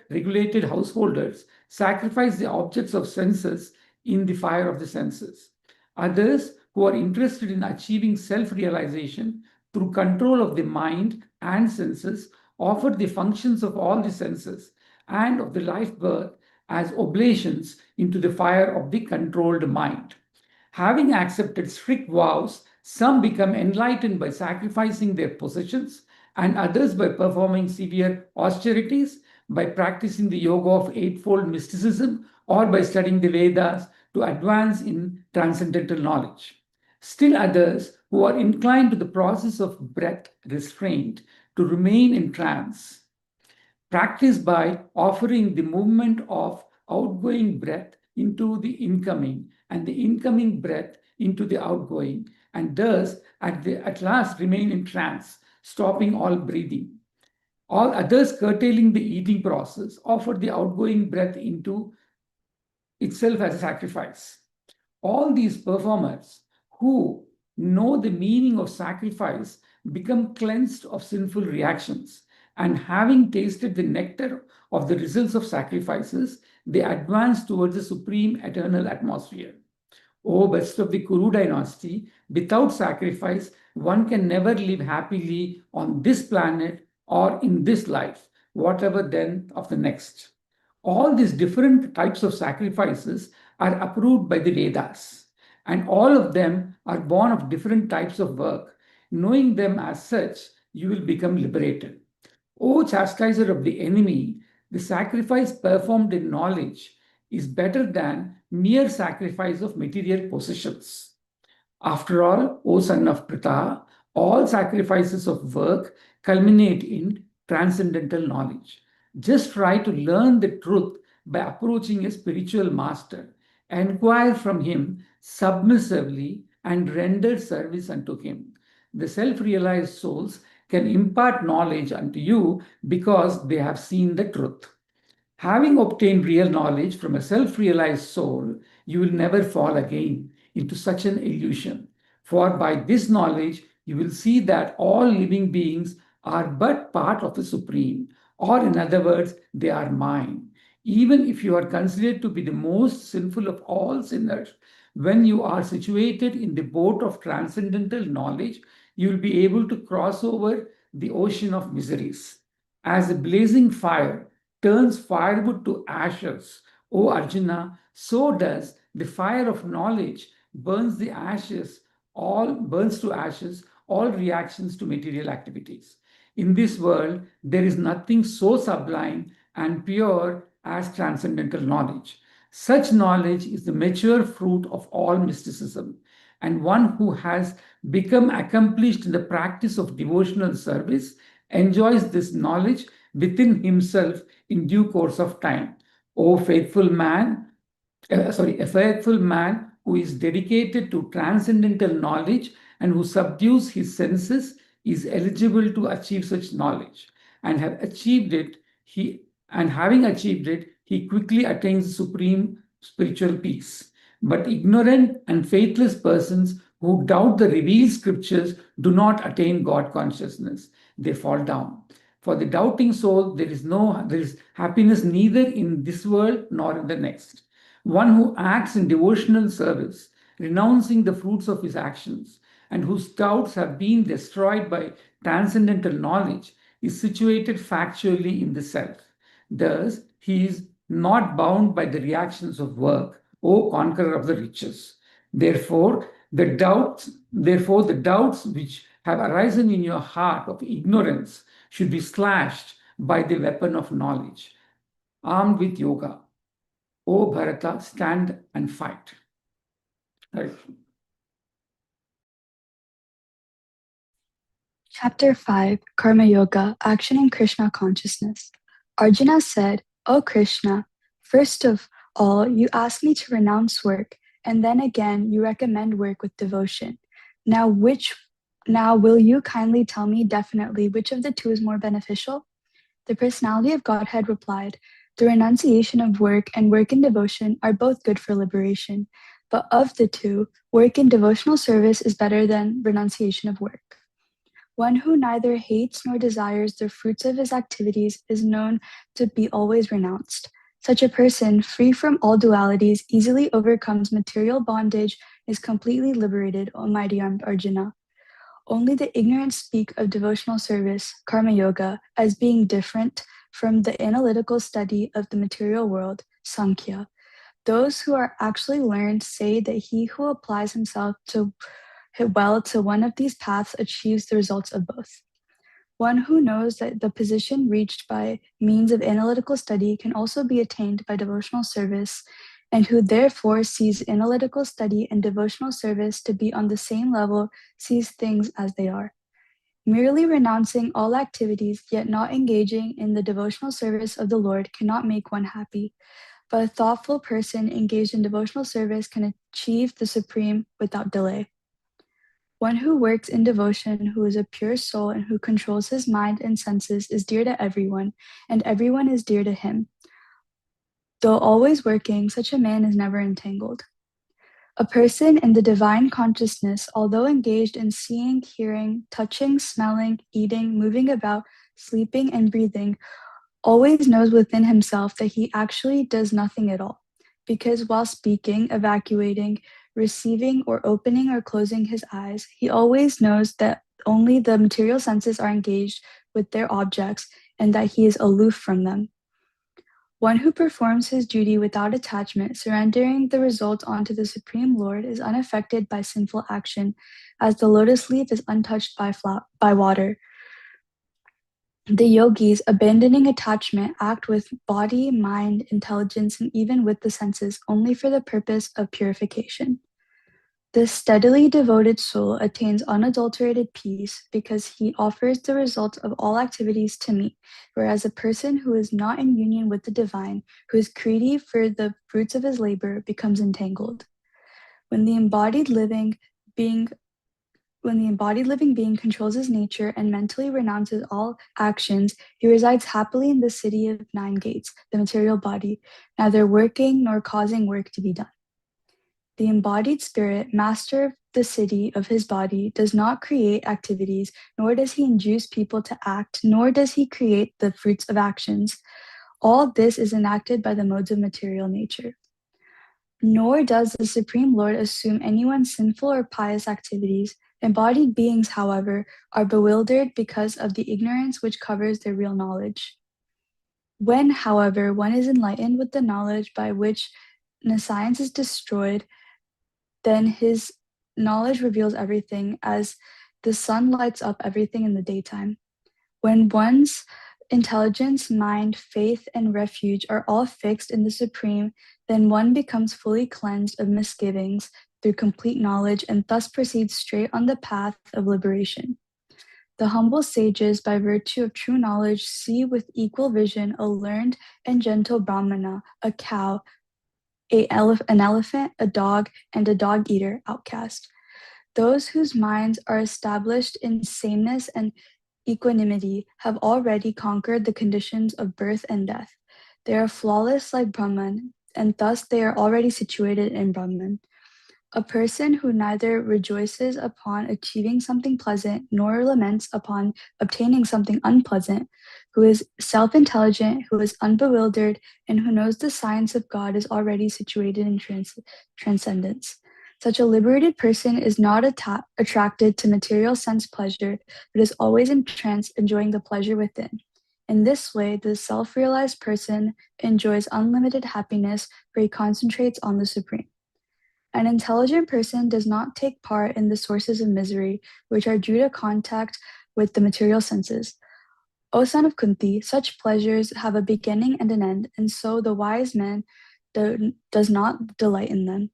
Speaker 1: regulated householders, sacrifice the objects of senses in the fire of the senses. Others, who are interested in achieving self-realization through control of the mind and senses, offer the functions of all the senses and of the life birth as oblations into the fire of the controlled mind. Having accepted strict vows, some become enlightened by sacrificing their possessions, and others by performing severe austerities, by practicing the yoga of eightfold mysticism, or by studying the Vedas to advance in transcendental knowledge. Still others, who are inclined to the process of breath restraint to remain in trance, practice by offering the movement of outgoing breath into the incoming and the incoming breath into the outgoing, and thus at last remain in trance, stopping all breathing. All others, curtailing the eating process, offer the outgoing breath into itself as a sacrifice. All these performers who know the meaning of sacrifice become cleansed of sinful reactions, and having tasted the nectar of the results of sacrifices, they advance towards the supreme eternal atmosphere. O best of the Kuru dynasty, without sacrifice, one can never live happily on this planet or in this life, whatever then of the next. All these different types of sacrifices are approved by the Vedas, and all of them are born of different types of work. Knowing them as such, you will become liberated. O chastiser of the enemy, the sacrifice performed in knowledge is better than mere sacrifice of material possessions. After all, O son of Pritha, all sacrifices of work culminate in transcendental knowledge. Just try to learn the truth by approaching a spiritual master. Enquire from him submissively and render service unto him. The self-realized souls can impart knowledge unto you because they have seen the truth. Having obtained real knowledge from a self-realized soul, you will never fall again into such an illusion. For by this knowledge, you will see that all living beings are but part of the Supreme, or in other words, they are mine. Even if you are considered to be the most sinful of all sinners, when you are situated in the boat of transcendental knowledge, you will be able to cross over the ocean of miseries. As a blazing fire turns firewood to ashes, O Arjuna, so does the fire of knowledge burns to ashes all reactions to material activities. In this world, there is nothing so sublime and pure as transcendental knowledge. Such knowledge is the mature fruit of all mysticism, and one who has become accomplished in the practice of devotional service enjoys this knowledge within himself in due course of time. O faithful man, a faithful man who is dedicated to transcendental knowledge and who subdues his senses is eligible to achieve such knowledge, and having achieved it, he quickly attains supreme spiritual peace. But ignorant and faithless persons who doubt the revealed scriptures do not attain God consciousness. They fall down. For the doubting soul, there is happiness neither in this world nor in the next. One who acts in devotional service, renouncing the fruits of his actions, and whose doubts have been destroyed by transcendental knowledge, is situated factually in the self. Thus, he is not bound by the reactions of work, O conqueror of the riches. Therefore, the doubts which have arisen in your heart of ignorance should be slashed by the weapon of knowledge. Armed with yoga, O Bharata, stand and fight. Right.
Speaker 7: Chapter 5, Karma Yoga, Action in Krishna Consciousness. Arjuna said, O Krishna, first of all, you ask me to renounce work, and then again you recommend work with devotion. Now will you kindly tell me definitely which of the two is more beneficial? The personality of Godhead replied, the renunciation of work and work in devotion are both good for liberation, but of the two, work in devotional service is better than renunciation of work. One who neither hates nor desires the fruits of his activities is known to be always renounced. Such a person, free from all dualities, easily overcomes material bondage, is completely liberated, O mighty armed Arjuna. Only the ignorant speak of devotional service, karma yoga, as being different from the analytical study of the material world, Sankhya. Those who are actually learned say that he who applies himself well to one of these paths achieves the results of both. One who knows that the position reached by means of analytical study can also be attained by devotional service, and who therefore sees analytical study and devotional service to be on the same level, sees things as they are. Merely renouncing all activities, yet not engaging in the devotional service of the Lord, cannot make one happy. But a thoughtful person engaged in devotional service can achieve the supreme without delay. One who works in devotion, who is a pure soul and who controls his mind and senses, is dear to everyone, and everyone is dear to him. Though always working, such a man is never entangled. A person in the divine consciousness, although engaged in seeing, hearing, touching, smelling, eating, moving about, sleeping, and breathing, always knows within himself that he actually does nothing at all, because while speaking, evacuating, receiving, or opening or closing his eyes, he always knows that only the material senses are engaged with their objects and that he is aloof from them. One who performs his duty without attachment, surrendering the result onto the Supreme Lord, is unaffected by sinful action, as the lotus leaf is untouched by water. The yogis, abandoning attachment, act with body, mind, intelligence, and even with the senses only for the purpose of purification. The steadily devoted soul attains unadulterated peace because he offers the results of all activities to me, whereas a person who is not in union with the divine, who is greedy for the fruits of his labor, becomes entangled. When the embodied living being controls his nature and mentally renounces all actions, he resides happily in the city of 9 gates, the material body, neither working nor causing work to be done. The embodied spirit, master of the city of his body, does not create activities, nor does he induce people to act, nor does he create the fruits of actions. All this is enacted by the modes of material nature. Nor does the Supreme Lord assume anyone's sinful or pious activities. Embodied beings, however, are bewildered because of the ignorance which covers their real knowledge. When, however, one is enlightened with the knowledge by which science is destroyed, then his knowledge reveals everything as the sun lights up everything in the daytime. When one's intelligence, mind, faith, and refuge are all fixed in the Supreme, then one becomes fully cleansed of misgivings through complete knowledge and thus proceeds straight on the path of liberation. The humble sages, by virtue of true knowledge, see with equal vision a learned and gentle Brahmana, a cow, an elephant, a dog, and a dog-eater outcast. Those whose minds are established in sameness and equanimity have already conquered the conditions of birth and death. They are flawless like Brahman, and thus they are already situated in Brahman. A person who neither rejoices upon achieving something pleasant nor laments upon obtaining something unpleasant, who is self-intelligent, who is unbewildered, and who knows the science of God is already situated in transcendence. Such a liberated person is not attracted to material sense pleasure, but is always in trance, enjoying the pleasure within. In this way, the self-realized person enjoys unlimited happiness, for he concentrates on the Supreme. An intelligent person does not take part in the sources of misery, which are due to contact with the material senses. O son of Kunti, such pleasures have a beginning and an end, and so the wise man does not delight in them.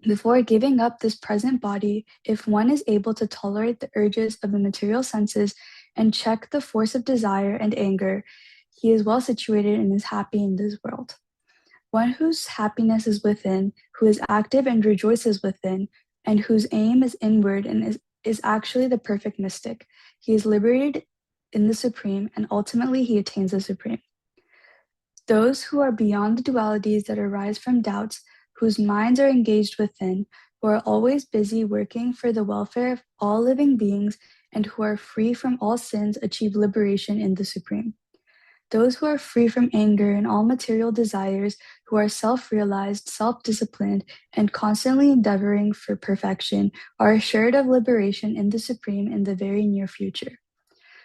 Speaker 7: Before giving up this present body, if one is able to tolerate the urges of the material senses and check the force of desire and anger, he is well situated and is happy in this world. One whose happiness is within, who is active and rejoices within, and whose aim is inward and is actually the perfect mystic. He is liberated in the Supreme, and ultimately he attains the Supreme. Those who are beyond the dualities that arise from doubts, whose minds are engaged within, who are always busy working for the welfare of all living beings, and who are free from all sins, achieve liberation in the Supreme. Those who are free from anger and all material desires, who are self-realized, self-disciplined, and constantly endeavoring for perfection, are assured of liberation in the Supreme in the very near future.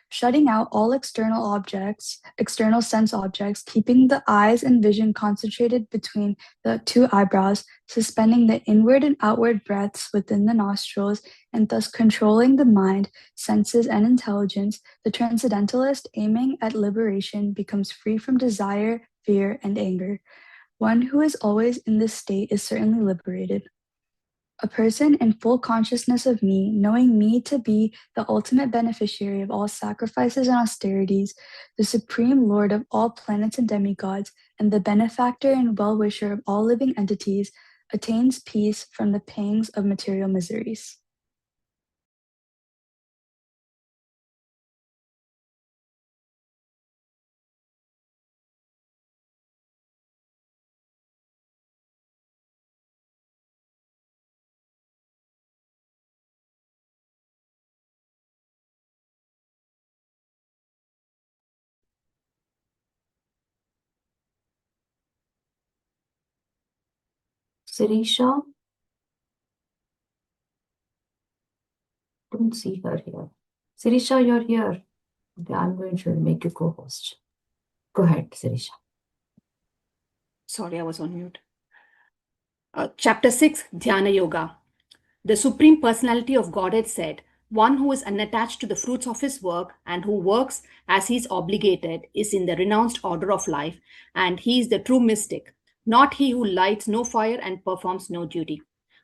Speaker 7: Shutting out all external sense objects, keeping the eyes and vision concentrated between the two eyebrows, suspending the inward and outward breaths within the nostrils, and thus controlling the mind, senses, and intelligence, the transcendentalist aiming at liberation becomes free from desire, fear, and anger. One who is always in this state is certainly liberated. A person in full consciousness of me, knowing me to be the ultimate beneficiary of all sacrifices and austerities, the supreme lord of all planets and demigods, and the benefactor and well-wisher of all living entities, attains peace from the pangs of material miseries.
Speaker 2: Sirisha? Don't see her here. Sirisha, you're here. Okay, I'm going to make you co-host. Go ahead, Sirisha.
Speaker 8: Sorry, I was on mute. Chapter 6, Dhyana Yoga. The Supreme Personality of Godhead said, one who is unattached to the fruits of his work and who works as he is obligated is in the renounced order of life, and he is the true mystic, not he who lights no fire and performs no duty.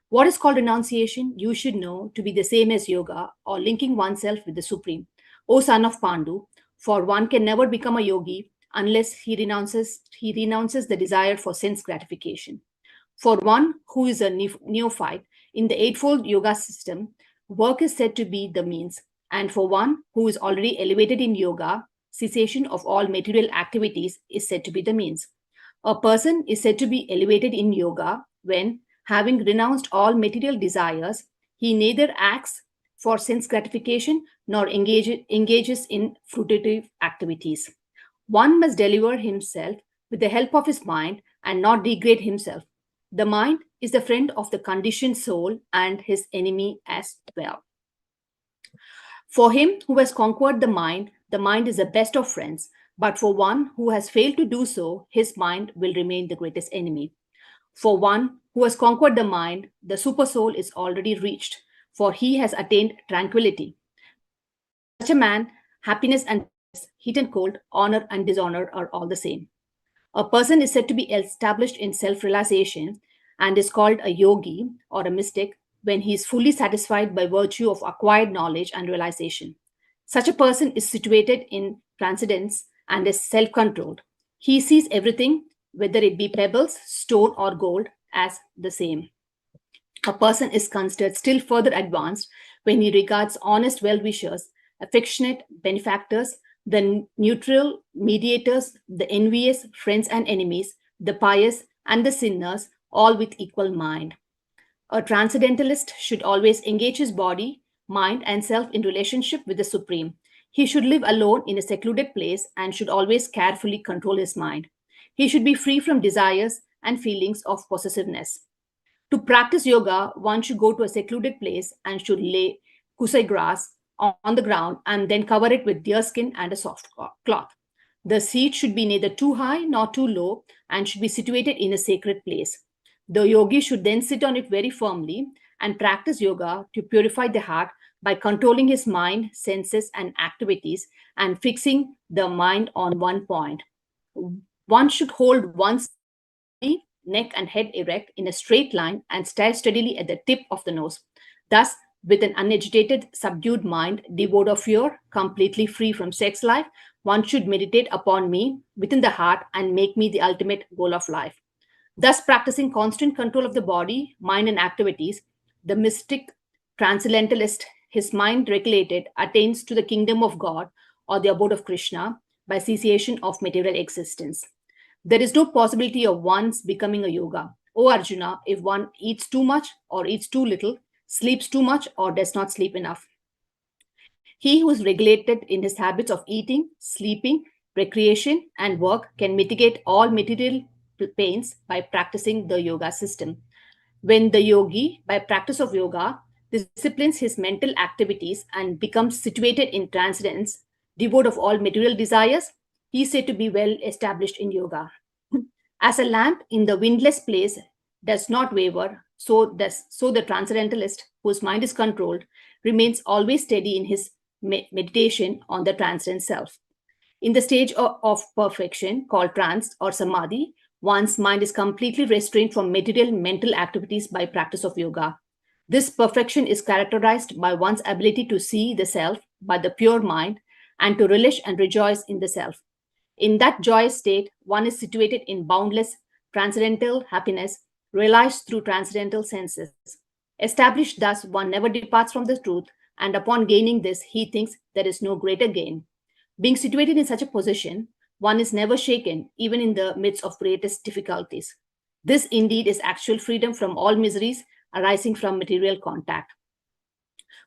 Speaker 8: What is called renunciation, you should know to be the same as yoga or linking oneself with the Supreme. O son of Pandu, for one can never become a yogi unless he renounces the desire for sense gratification. For one who is a neophyte in the Eightfold Yoga system, work is said to be the means, and for one who is already elevated in yoga, cessation of all material activities is said to be the means. A person is said to be elevated in yoga when, having renounced all material desires, he neither acts for sense gratification nor engages in fruitive activities. One must deliver himself with the help of his mind and not degrade himself. The mind is the friend of the conditioned soul and his enemy as well. For him who has conquered the mind is the best of friends. But for one who has failed to do so, his mind will remain the greatest enemy. For one who has conquered the mind, the super soul is already reached, for he has attained tranquility. Such a man, happiness and heat and cold, honor and dishonor are all the same. A person is said to be established in self-realization and is called a yogi or a mystic when he is fully satisfied by virtue of acquired knowledge and realization. Such a person is situated in transcendence and is self-controlled. He sees everything, whether it be pebbles, stone, or gold, as the same. A person is considered still further advanced when he regards honest well-wishers, affectionate benefactors, the neutral mediators, the envious friends and enemies, the pious and the sinners, all with equal mind. A transcendentalist should always engage his body, mind, and self in relationship with the Supreme. He should live alone in a secluded place and should always carefully control his mind. He should be free from desires and feelings of possessiveness. To practice yoga, one should go to a secluded place and should lay kusai grass on the ground and then cover it with deerskin and a soft cloth. The seat should be neither too high nor too low and should be situated in a sacred place. The yogi should then sit on it very firmly and practice yoga to purify the heart by controlling his mind, senses, and activities and fixing the mind on one point. One should hold one's body, neck, and head erect in a straight line and stare steadily at the tip of the nose. Thus, with an unagitated, subdued mind, devoid of fear, completely free from sex life, one should meditate upon me within the heart and make me the ultimate goal of life. Thus, practicing constant control of the body, mind, and activities, the mystic transcendentalist, his mind regulated, attains to the kingdom of God or the abode of Krishna by cessation of material existence. There is no possibility of one's becoming a yoga. O Arjuna, if one eats too much or eats too little, sleeps too much or does not sleep enough. He who is regulated in his habits of eating, sleeping, recreation, and work can mitigate all material pains by practicing the yoga system. When the yogi, by practice of yoga, disciplines his mental activities and becomes situated in transcendence, devoid of all material desires, he is said to be well established in yoga. As a lamp in the windless place does not waver, so the transcendentalist, whose mind is controlled, remains always steady in his meditation on the transcendent self. In the stage of perfection, called trance or samadhi, one's mind is completely restrained from material mental activities by practice of yoga. This perfection is characterized by one's ability to see the self by the pure mind and to relish and rejoice in the self. In that joyous state, one is situated in boundless transcendental happiness, realized through transcendental senses. Established thus, one never departs from the truth, and upon gaining this, he thinks there is no greater gain. Being situated in such a position, one is never shaken, even in the midst of greatest difficulties. This indeed is actual freedom from all miseries arising from material contact.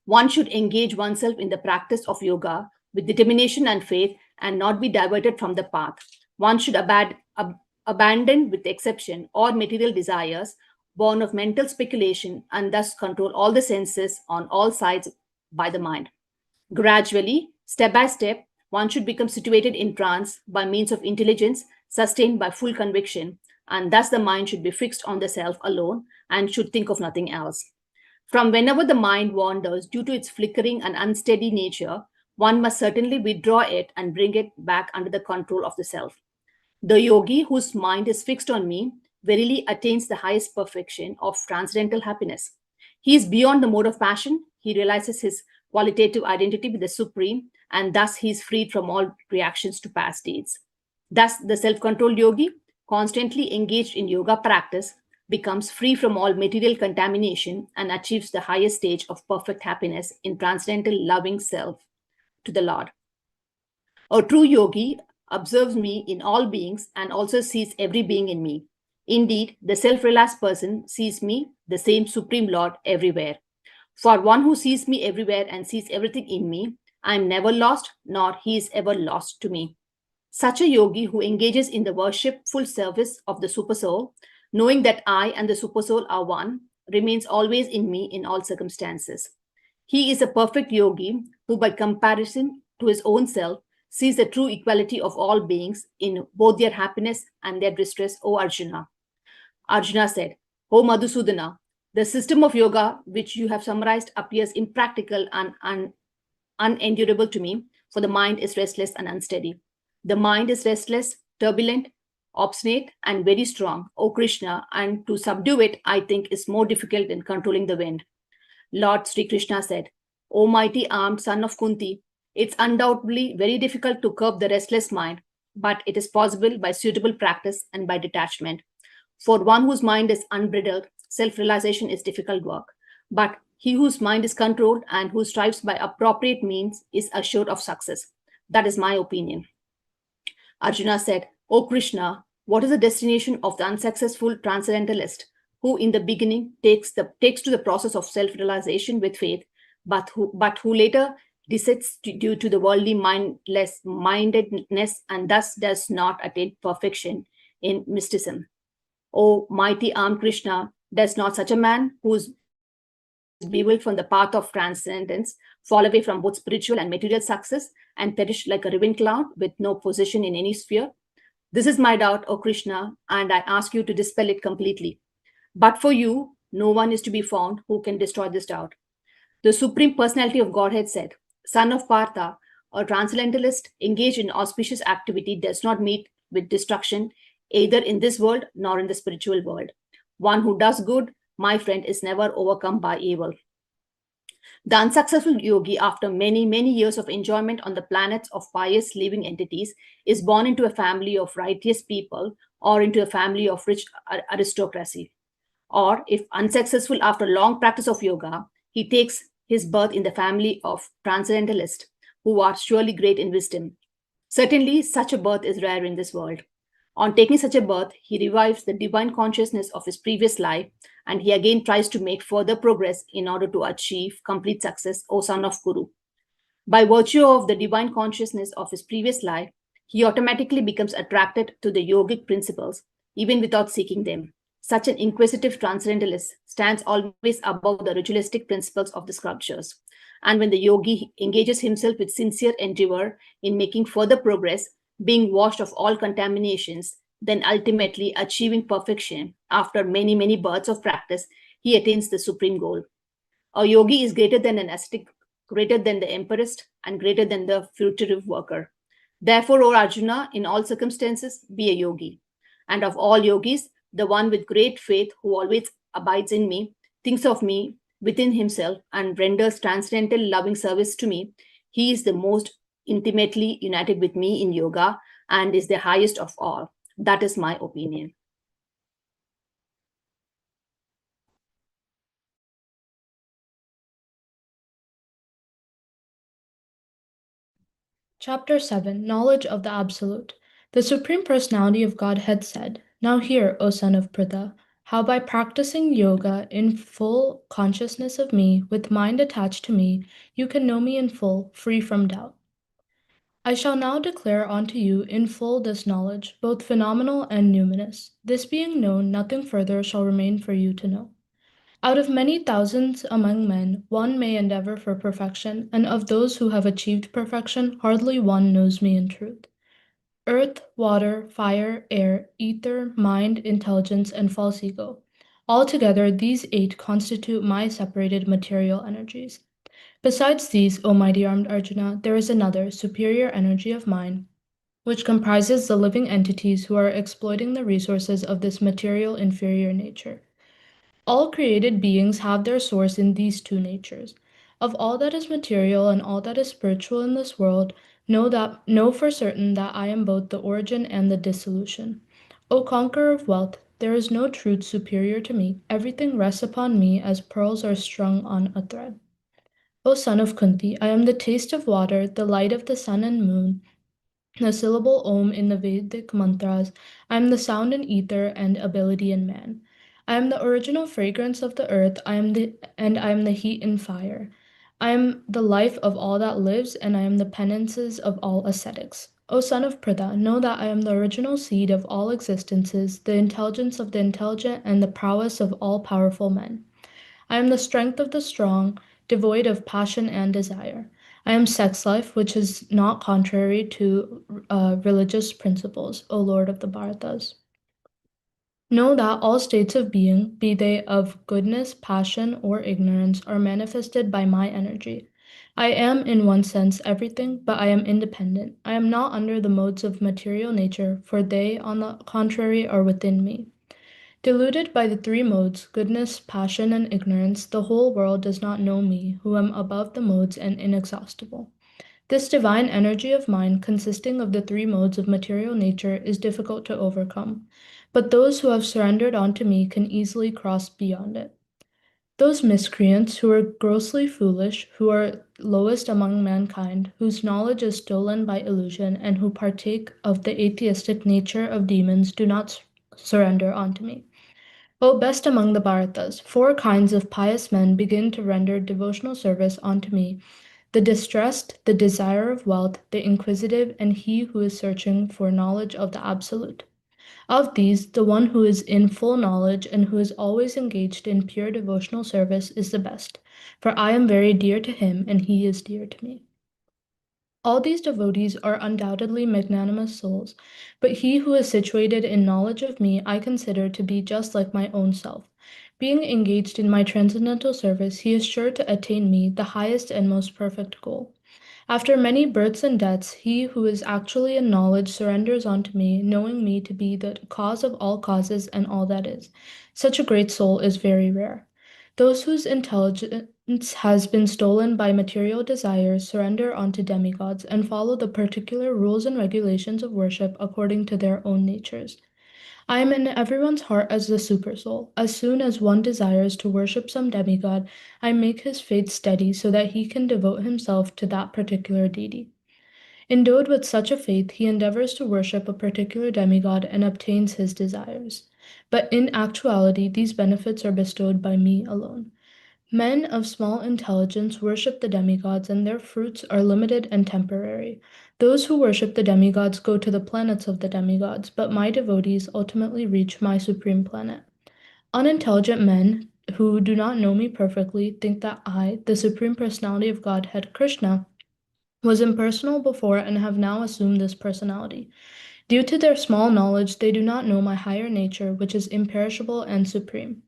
Speaker 8: One should engage oneself in the practice of yoga with determination and faith and not be diverted from the path. One should abandon, with exception, all material desires born of mental speculation and thus control all the senses on all sides by the mind. Gradually, step by step, one should become situated in trance by means of intelligence sustained by full conviction, and thus the mind should be fixed on the self alone and should think of nothing else. From whenever the mind wanders due to its flickering and unsteady nature, one must certainly withdraw it and bring it back under the control of the self. The yogi whose mind is fixed on me verily attains the highest perfection of transcendental happiness. He is beyond the mode of passion. He realizes his qualitative identity with the Supreme, and thus he is freed from all reactions to past deeds. Thus, the self-controlled yogi, constantly engaged in yoga practice, becomes free from all material contamination and achieves the highest stage of perfect happiness in transcendental loving self to the Lord. A true yogi observes me in all beings and also sees every being in me. Indeed, the self-realized person sees me, the same Supreme Lord, everywhere. For one who sees me everywhere and sees everything in me, I am never lost, nor he is ever lost to me. Such a yogi who engages in the worshipful service of the Supersoul, knowing that I and the Supersoul are one, remains always in me in all circumstances. He is a perfect yogi who, by comparison to his own self, sees the true equality of all beings in both their happiness and their distress, O Arjuna. Arjuna said, O Madhusudana, the system of yoga which you have summarized appears impractical and unendurable to me, for the mind is restless and unsteady. The mind is restless, turbulent, obstinate, and very strong, O Krishna, and to subdue it, I think, is more difficult than controlling the wind. Lord Sri Krishna said, O mighty armed son of Kunti, it's undoubtedly very difficult to curb the restless mind, but it is possible by suitable practice and by detachment. For one whose mind is unbridled, self-realization is difficult work. But he whose mind is controlled and who strives by appropriate means is assured of success. That is my opinion. Arjuna said, O Krishna, what is the destination of the unsuccessful transcendentalist? who in the beginning takes to the process of self-realization with faith, but who later descends due to the worldly mindedness and thus does not attain perfection in mysticism. O mighty armed Krishna, does not such a man who is bewildered from the path of transcendence fall away from both spiritual and material success and perish like a ruined cloud with no position in any sphere? This is my doubt, O Krishna, and I ask you to dispel it completely. But for you, no one is to be found who can destroy this doubt. The Supreme Personality of Godhead said, Son of Partha, a transcendentalist engaged in auspicious activity does not meet with destruction either in this world nor in the spiritual world. One who does good, my friend, is never overcome by evil. The unsuccessful yogi, after many, many years of enjoyment on the planets of pious living entities, is born into a family of righteous people or into a family of rich aristocracy. Or, if unsuccessful after long practice of yoga, he takes his birth in the family of transcendentalists who are surely great in wisdom. Certainly, such a birth is rare in this world. On taking such a birth, he revives the divine consciousness of his previous life and he again tries to make further progress in order to achieve complete success, O son of Kuru. By virtue of the divine consciousness of his previous life, he automatically becomes attracted to the yogic principles, even without seeking them. Such an inquisitive transcendentalist stands always above the ritualistic principles of the sculptures. And when the yogi engages himself with sincere endeavor in making further progress, being washed of all contaminations, then ultimately achieving perfection after many, many births of practice, he attains the supreme goal. A yogi is greater than an ascetic, greater than the emperorist, and greater than the fruitive worker. Therefore, O Arjuna, in all circumstances, be a yogi. And of all yogis, the one with great faith who always abides in me, thinks of me within himself, and renders transcendental loving service to me, he is the most intimately united with me in yoga and is the highest of all. That is my opinion.
Speaker 9: Chapter 7 Knowledge of the Absolute. The Supreme Personality of Godhead said, Now hear, O son of Pritha, how by practicing yoga in full consciousness of me, with mind attached to me, you can know me in full, free from doubt. I shall now declare unto you in full this knowledge, both phenomenal and numinous. This being known, nothing further shall remain for you to know. Out of many thousands among men, one may endeavor for perfection, and of those who have achieved perfection, hardly one knows me in truth. Earth, water, fire, air, ether, mind, intelligence, and false ego. Altogether, these 8 constitute my separated material energies. Besides these, O mighty armed Arjuna, there is another, superior energy of mine, which comprises the living entities who are exploiting the resources of this material inferior nature. All created beings have their source in these 2 natures. Of all that is material and all that is spiritual in this world, know for certain that I am both the origin and the dissolution. O conqueror of wealth, there is no truth superior to me. Everything rests upon me as pearls are strung on a thread. O son of Kunti, I am the taste of water, the light of the sun and moon, the syllable Om in the Vedic mantras. I am the sound in ether and ability in man. I am the original fragrance of the earth, I am the heat in fire. I am the life of all that lives, and I am the penances of all ascetics. O son of Pritha, know that I am the original seed of all existences, the intelligence of the intelligent, and the prowess of all powerful men. I am the strength of the strong, devoid of passion and desire. I am sex life, which is not contrary to religious principles, O Lord of the Bharatas. Know that all states of being, be they of goodness, passion, or ignorance, are manifested by my energy. I am, in one sense, everything, but I am independent. I am not under the modes of material nature, for they, on the contrary, are within me. Deluded by the 3 modes, goodness, passion, and ignorance, the whole world does not know me, who am above the modes and inexhaustible. This divine energy of mine, consisting of the 3 modes of material nature, is difficult to overcome, but those who have surrendered unto me can easily cross beyond it. Those miscreants who are grossly foolish, who are lowest among mankind, whose knowledge is stolen by illusion, and who partake of the atheistic nature of demons, do not surrender unto me. O best among the Bharatas, 4 kinds of pious men begin to render devotional service unto me: the distressed, the desire of wealth, the inquisitive, and he who is searching for knowledge of the Absolute. Of these, the one who is in full knowledge and who is always engaged in pure devotional service is the best, for I am very dear to him and he is dear to me. All these devotees are undoubtedly magnanimous souls, but he who is situated in knowledge of me I consider to be just like my own self. Being engaged in my transcendental service, he is sure to attain me, the highest and most perfect goal. After many births and deaths, he who is actually in knowledge surrenders unto me, knowing me to be the cause of all causes and all that is. Such a great soul is very rare. Those whose intelligence has been stolen by material desires surrender unto demigods and follow the particular rules and regulations of worship according to their own natures. I am in everyone's heart as the supersoul. As soon as one desires to worship some demigod, I make his faith steady so that he can devote himself to that particular deity. Endowed with such a faith, he endeavors to worship a particular demigod and obtains his desires. But in actuality, these benefits are bestowed by me alone. Men of small intelligence worship the demigods, and their fruits are limited and temporary. Those who worship the demigods go to the planets of the demigods, but my devotees ultimately reach my supreme planet. Unintelligent men who do not know me perfectly think that I, the Supreme Personality of Godhead, Krishna, was impersonal before and have now assumed this personality. Due to their small knowledge, they do not know my higher nature, which is imperishable and supreme.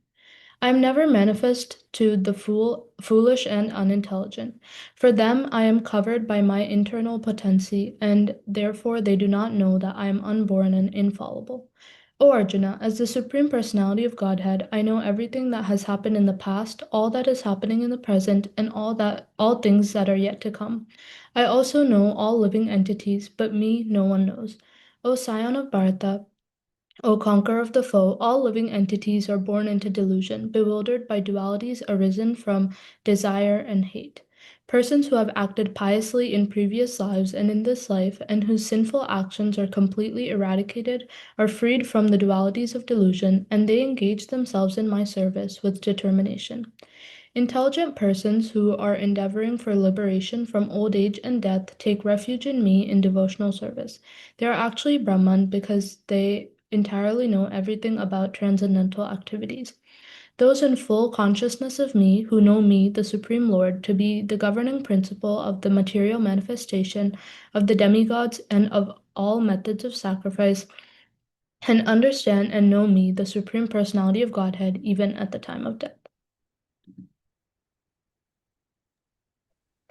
Speaker 9: I am never manifest to the foolish and unintelligent. For them I am covered by my internal potency, and therefore they do not know that I am unborn and infallible. O Arjuna, as the Supreme Personality of Godhead, I know everything that has happened in the past, all that is happening in the present, and all things that are yet to come. I also know all living entities, but me no one knows. O Scion of Bharata, O conqueror of the foe, all living entities are born into delusion, bewildered by dualities arisen from desire and hate. Persons who have acted piously in previous lives and in this life, and whose sinful actions are completely eradicated, are freed from the dualities of delusion, and they engage themselves in my service with determination. Intelligent persons who are endeavoring for liberation from old age and death take refuge in me in devotional service. They are actually Brahman because they entirely know everything about transcendental activities. Those in full consciousness of me, who know me, the Supreme Lord, to be the governing principle of the material manifestation of the demigods and of all methods of sacrifice, can understand and know me, the Supreme Personality of Godhead, even at the time of death.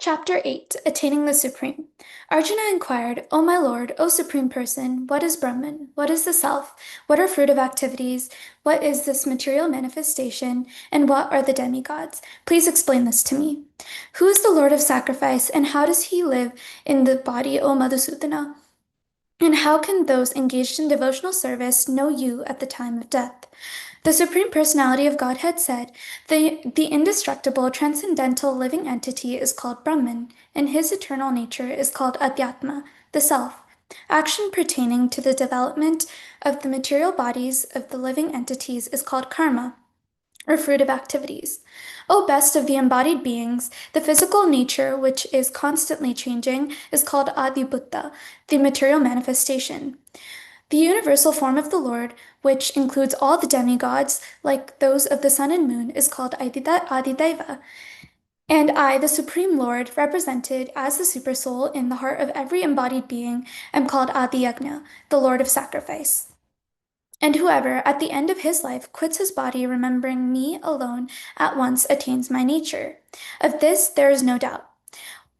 Speaker 10: Chapter 8 Attaining the Supreme. Arjuna inquired, O my Lord, O Supreme Person, what is Brahman? What is the Self? What are fruit of activities? What is this material manifestation? And what are the demigods? Please explain this to me. Who is the Lord of sacrifice, and how does he live in the body, O Madhusudana? And how can those engaged in devotional service know you at the time of death? The Supreme Personality of Godhead said, the indestructible, transcendental living entity is called Brahman, and his eternal nature is called Adhyatma, the Self. Action pertaining to the development of the material bodies of the living entities is called karma, or fruit of activities. O best of the embodied beings, the physical nature, which is constantly changing, is called Adibhuta, the material manifestation. The universal form of the Lord, which includes all the demigods, like those of the sun and moon, is called Adideva. And I, the Supreme Lord, represented as the Supersoul in the heart of every embodied being, am called Adiyagna, the Lord of Sacrifice. And whoever, at the end of his life, quits his body remembering me alone, at once attains my nature. Of this there is no doubt.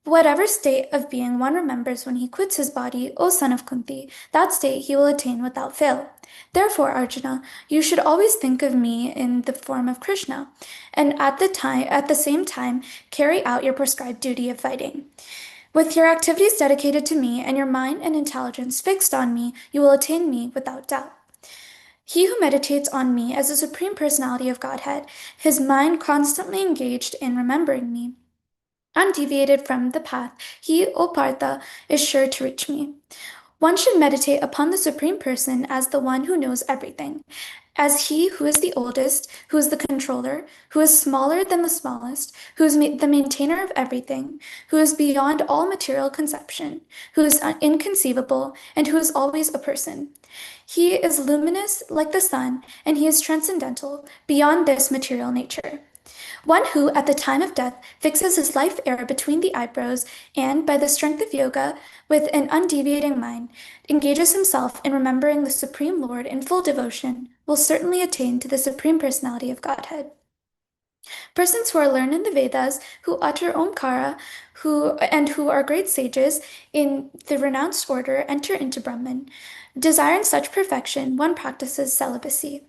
Speaker 10: Whatever state of being one remembers when he quits his body, O son of Kunti, that state he will attain without fail. Therefore, Arjuna, you should always think of me in the form of Krishna, and at the same time, carry out your prescribed duty of fighting. With your activities dedicated to me and your mind and intelligence fixed on me, you will attain me without doubt. He who meditates on me as the Supreme Personality of Godhead, his mind constantly engaged in remembering me, undeviated from the path, he, O Partha, is sure to reach me. One should meditate upon the Supreme Person as the one who knows everything, as he who is the oldest, who is the controller, who is smaller than the smallest, who is the maintainer of everything, who is beyond all material conception, who is inconceivable, and who is always a person. He is luminous like the sun, and he is transcendental, beyond this material nature. One who, at the time of death, fixes his life air between the eyebrows and, by the strength of yoga, with an undeviating mind, engages himself in remembering the Supreme Lord in full devotion, will certainly attain to the Supreme Personality of Godhead. Persons who are learned in the Vedas, who utter Omkara, who are great sages in the renounced order, enter into Brahman. Desiring such perfection, one practices celibacy.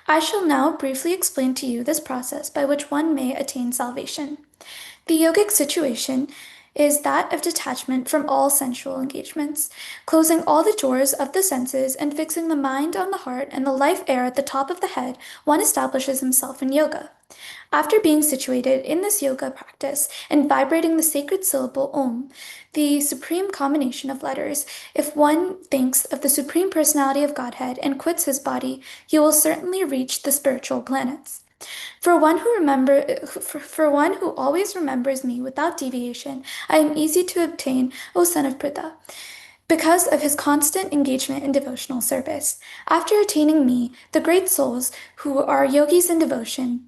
Speaker 10: I shall now briefly explain to you this process by which one may attain salvation. The yogic situation is that of detachment from all sensual engagements, closing all the doors of the senses and fixing the mind on the heart and the life air at the top of the head. One establishes himself in yoga. After being situated in this yoga practice and vibrating the sacred syllable Om, the supreme combination of letters, if one thinks of the Supreme Personality of Godhead and quits his body, he will certainly reach the spiritual planets. For one who always remembers me without deviation, I am easy to obtain, O son of Pritha, because of his constant engagement in devotional service. After attaining me, the great souls who are yogis in devotion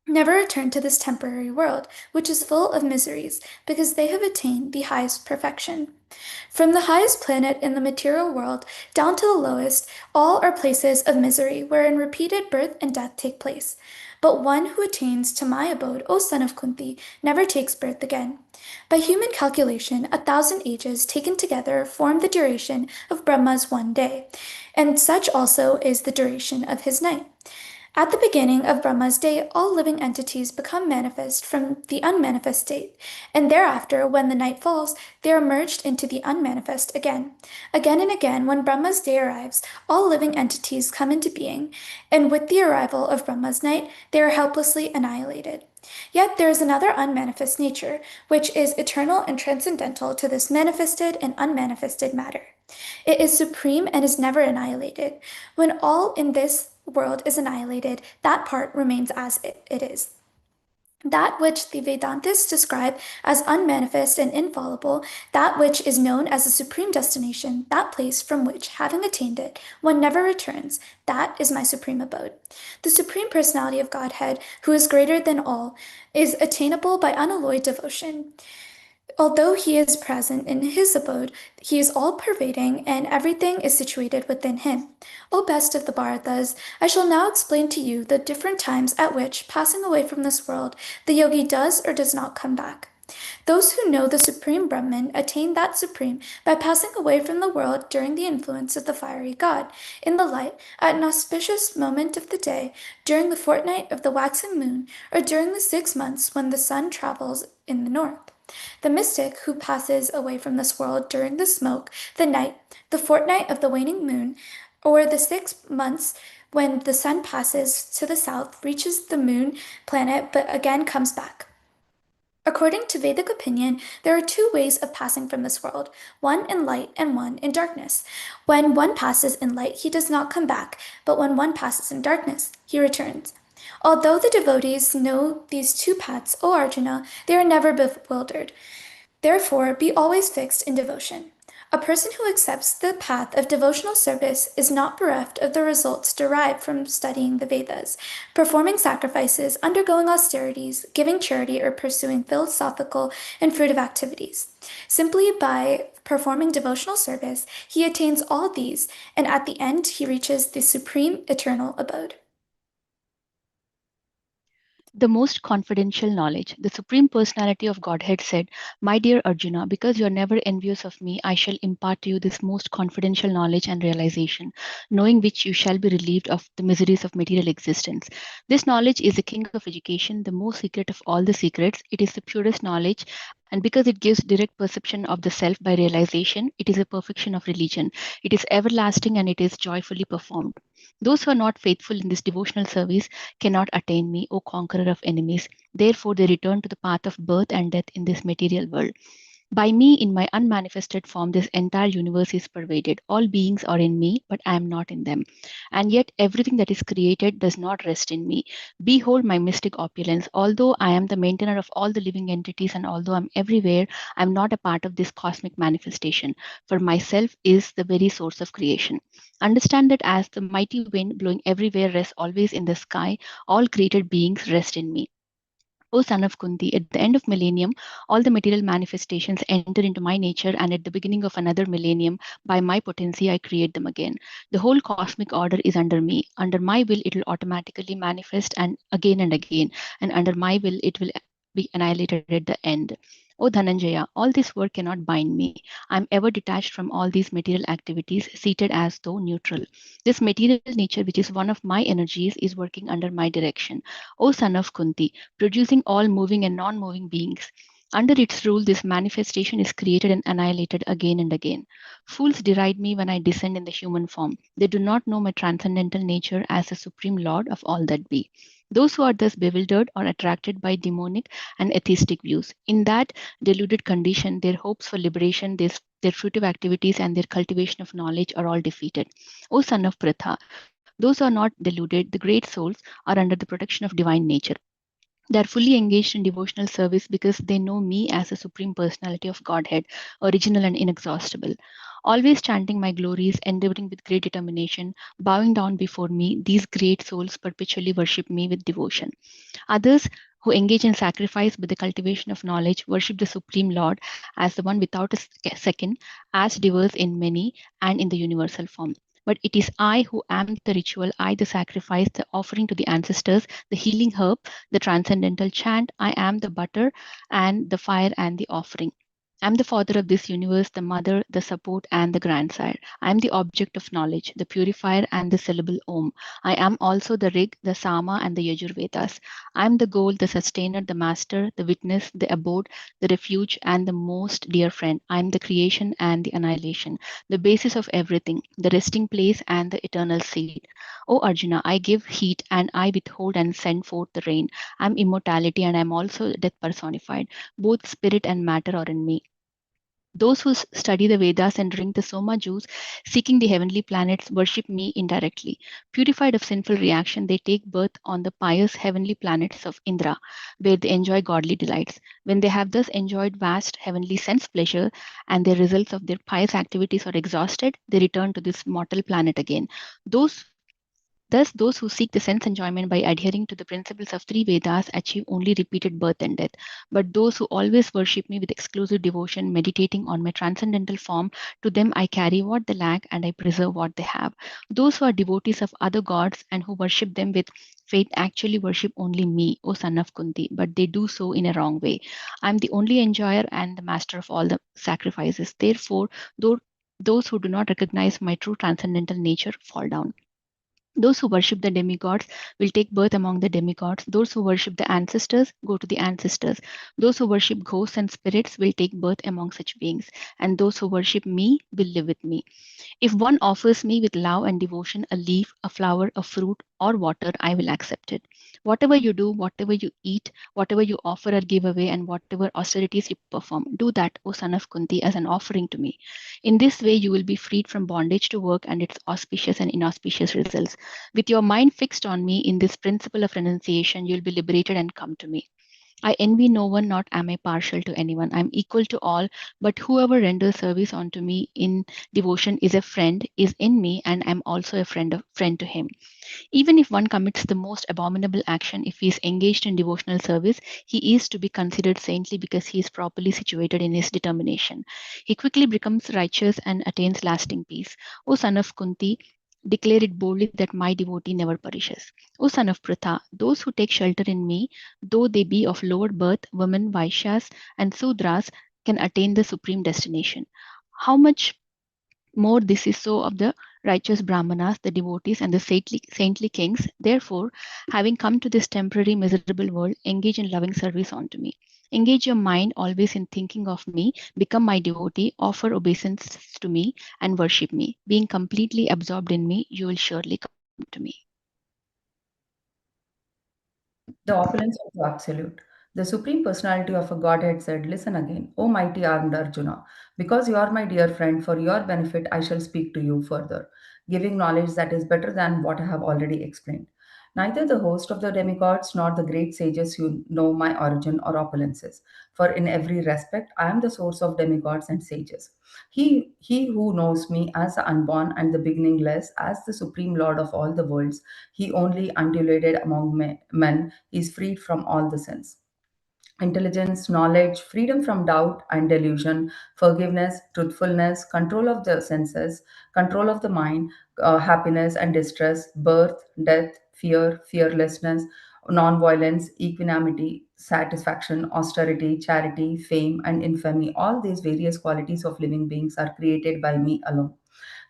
Speaker 10: never return to this temporary world, which is full of miseries, because they have attained the highest perfection. From the highest planet in the material world down to the lowest, all are places of misery, wherein repeated birth and death take place. But one who attains to my abode, O son of Kunti, never takes birth again. By human calculation, 1,000 ages taken together form the duration of Brahma's one day, and such also is the duration of his night. At the beginning of Brahma's day, all living entities become manifest from the unmanifest state, and thereafter, when the night falls, they are merged into the unmanifest again. Again and again, when Brahma's day arrives, all living entities come into being, and with the arrival of Brahma's night, they are helplessly annihilated. Yet there is another unmanifest nature, which is eternal and transcendental to this manifested and unmanifested matter. It is supreme and is never annihilated. When all in this world is annihilated, that part remains as it is. That which the Vedantists describe as unmanifest and infallible, that which is known as the supreme destination, that place from which, having attained it, one never returns, that is my supreme abode. The Supreme Personality of Godhead, who is greater than all, is attainable by unalloyed devotion. Although he is present in his abode, he is all-pervading, and everything is situated within him. O best of the Bharatas, I shall now explain to you the different times at which, passing away from this world, the yogi does or does not come back. Those who know the Supreme Brahman attain that Supreme by passing away from the world during the influence of the fiery god, in the light, at an auspicious moment of the day, during the fortnight of the waxing moon, or during the 6 months when the sun travels in the north. The mystic who passes away from this world during the smoke, the night, the fortnight of the waning moon, or the 6 months when the sun passes to the south, reaches the moon planet but again comes back. According to Vedic opinion, there are 2 ways of passing from this world, one in light and one in darkness. When one passes in light, he does not come back, but when one passes in darkness, he returns. Although the devotees know these 2 paths, O Arjuna, they are never bewildered. Therefore, be always fixed in devotion. A person who accepts the path of devotional service is not bereft of the results derived from studying the Vedas, performing sacrifices, undergoing austerities, giving charity, or pursuing philosophical and fruitive activities. Simply by performing devotional service, he attains all these, and at the end he reaches the supreme eternal abode.
Speaker 11: The most confidential knowledge. The Supreme Personality of Godhead said, My dear Arjuna, because you are never envious of me, I shall impart to you this most confidential knowledge and realization, knowing which you shall be relieved of the miseries of material existence. This knowledge is the king of education, the most secret of all the secrets. It is the purest knowledge, and because it gives direct perception of the self by realization, it is a perfection of religion. It is everlasting and it is joyfully performed. Those who are not faithful in this devotional service cannot attain me, O conqueror of enemies. Therefore, they return to the path of birth and death in this material world. By me, in my unmanifested form, this entire universe is pervaded. All beings are in me, but I am not in them. And yet, everything that is created does not rest in me. Behold my mystic opulence. Although I am the maintainer of all the living entities, and although I'm everywhere, I'm not a part of this cosmic manifestation. For myself is the very source of creation. Understand that as the mighty wind blowing everywhere rests always in the sky, all created beings rest in me. O son of Kunti, at the end of millennium, all the material manifestations enter into my nature, and at the beginning of another millennium, by my potency, I create them again. The whole cosmic order is under me. Under my will, it will automatically manifest and again, and under my will, it will be annihilated at the end. O Dhananjaya, all this work cannot bind me. I am ever detached from all these material activities, seated as though neutral. This material nature, which is one of my energies, is working under my direction. O son of Kunti, producing all moving and non moving beings. Under its rule, this manifestation is created and annihilated again and again. Fools deride me when I descend in the human form. They do not know my transcendental nature as the supreme lord of all that be. Those who are thus bewildered or attracted by demonic and atheistic views. In that deluded condition, their hopes for liberation, their fruitive activities, and their cultivation of knowledge are all defeated. O son of Pratha, those who are not deluded, the great souls, are under the protection of divine nature. They are fully engaged in devotional service because they know me as a supreme personality of Godhead, original and inexhaustible. Always chanting my glories, endeavoring with great determination, bowing down before me, these great souls perpetually worship me with devotion. Others who engage in sacrifice with the cultivation of knowledge worship the Supreme Lord as the one without a second, as diverse in many and in the universal form. But it is I who am the ritual, I the sacrifice, the offering to the ancestors, the healing herb, the transcendental chant. I am the butter and the fire and the offering. I am the father of this universe, the mother, the support, and the grandsire. I am the object of knowledge, the purifier, and the syllable Om. I am also the Rig, the Sama, and the Yajurvedas. I am the goal, the sustainer, the master, the witness, the abode, the refuge, and the most dear friend. I am the creation and the annihilation, the basis of everything, the resting place, and the eternal seed. O Arjuna, I give heat and I withhold and send forth the rain. I am immortality and I am also death personified. Both spirit and matter are in me. Those who study the Vedas and drink the Soma juice, seeking the heavenly planets, worship me indirectly. Purified of sinful reaction, they take birth on the pious heavenly planets of Indra, where they enjoy godly delights. When they have thus enjoyed vast heavenly sense pleasure and the results of their pious activities are exhausted, they return to this mortal planet again. Thus, those who seek the sense enjoyment by adhering to the principles of three Vedas achieve only repeated birth and death. But those who always worship me with exclusive devotion, meditating on my transcendental form, to them I carry what they lack and I preserve what they have. Those who are devotees of other gods and who worship them with faith actually worship only me, O son of Kunti, but they do so in a wrong way. I am the only enjoyer and the master of all the sacrifices. Therefore, those who do not recognize my true transcendental nature fall down. Those who worship the demigods will take birth among the demigods. Those who worship the ancestors go to the ancestors. Those who worship ghosts and spirits will take birth among such beings. And those who worship me will live with me. If one offers me with love and devotion a leaf, a flower, a fruit, or water, I will accept it. Whatever you do, whatever you eat, whatever you offer or give away, and whatever austerities you perform, do that, O son of Kunti, as an offering to me. In this way, you will be freed from bondage to work and its auspicious and inauspicious results. With your mind fixed on me in this principle of renunciation, you'll be liberated and come to me. I envy no one, not am I partial to anyone. I am equal to all, but whoever renders service unto me in devotion is a friend, is in me, and I am also a friend to him. Even if one commits the most abominable action, if he is engaged in devotional service, he is to be considered saintly because he is properly situated in his determination. He quickly becomes righteous and attains lasting peace. O son of Kunti, declare it boldly that my devotee never perishes. O son of Pratha, those who take shelter in me, though they be of lower birth, women, Vaishyas, and Sudras, can attain the supreme destination. How much more this is so of the righteous Brahmanas, the devotees, and the saintly kings. Therefore, having come to this temporary miserable world, engage in loving service unto me. Engage your mind always in thinking of me, become my devotee, offer obeisance to me, and worship me. Being completely absorbed in me, you will surely come to me.
Speaker 2: The opulence of the Absolute.
Speaker 12: The Supreme Personality of a Godhead said, "Listen again, O mighty armed Arjuna, because you are my dear friend, for your benefit I shall speak to you further, giving knowledge that is better than what I have already explained. Neither the host of the demigods nor the great sages who know my origin or opulences, for in every respect I am the source of demigods and sages. He who knows me as the unborn and the beginningless, as the supreme lord of all the worlds, he only undulated among men, is freed from all the sins. Intelligence, knowledge, freedom from doubt and delusion, forgiveness, truthfulness, control of the senses, control of the mind, happiness and distress, birth, death, fear, fearlessness, non-violence, equanimity, satisfaction, austerity, charity, fame, and infamy. All these various qualities of living beings are created by me alone.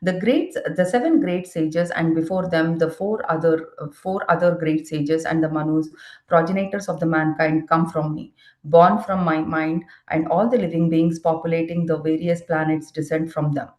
Speaker 12: The seven great sages, and before them the four other great sages and the Manus, progenitors of the mankind, come from me, born from my mind, and all the living beings populating the various planets descend from them.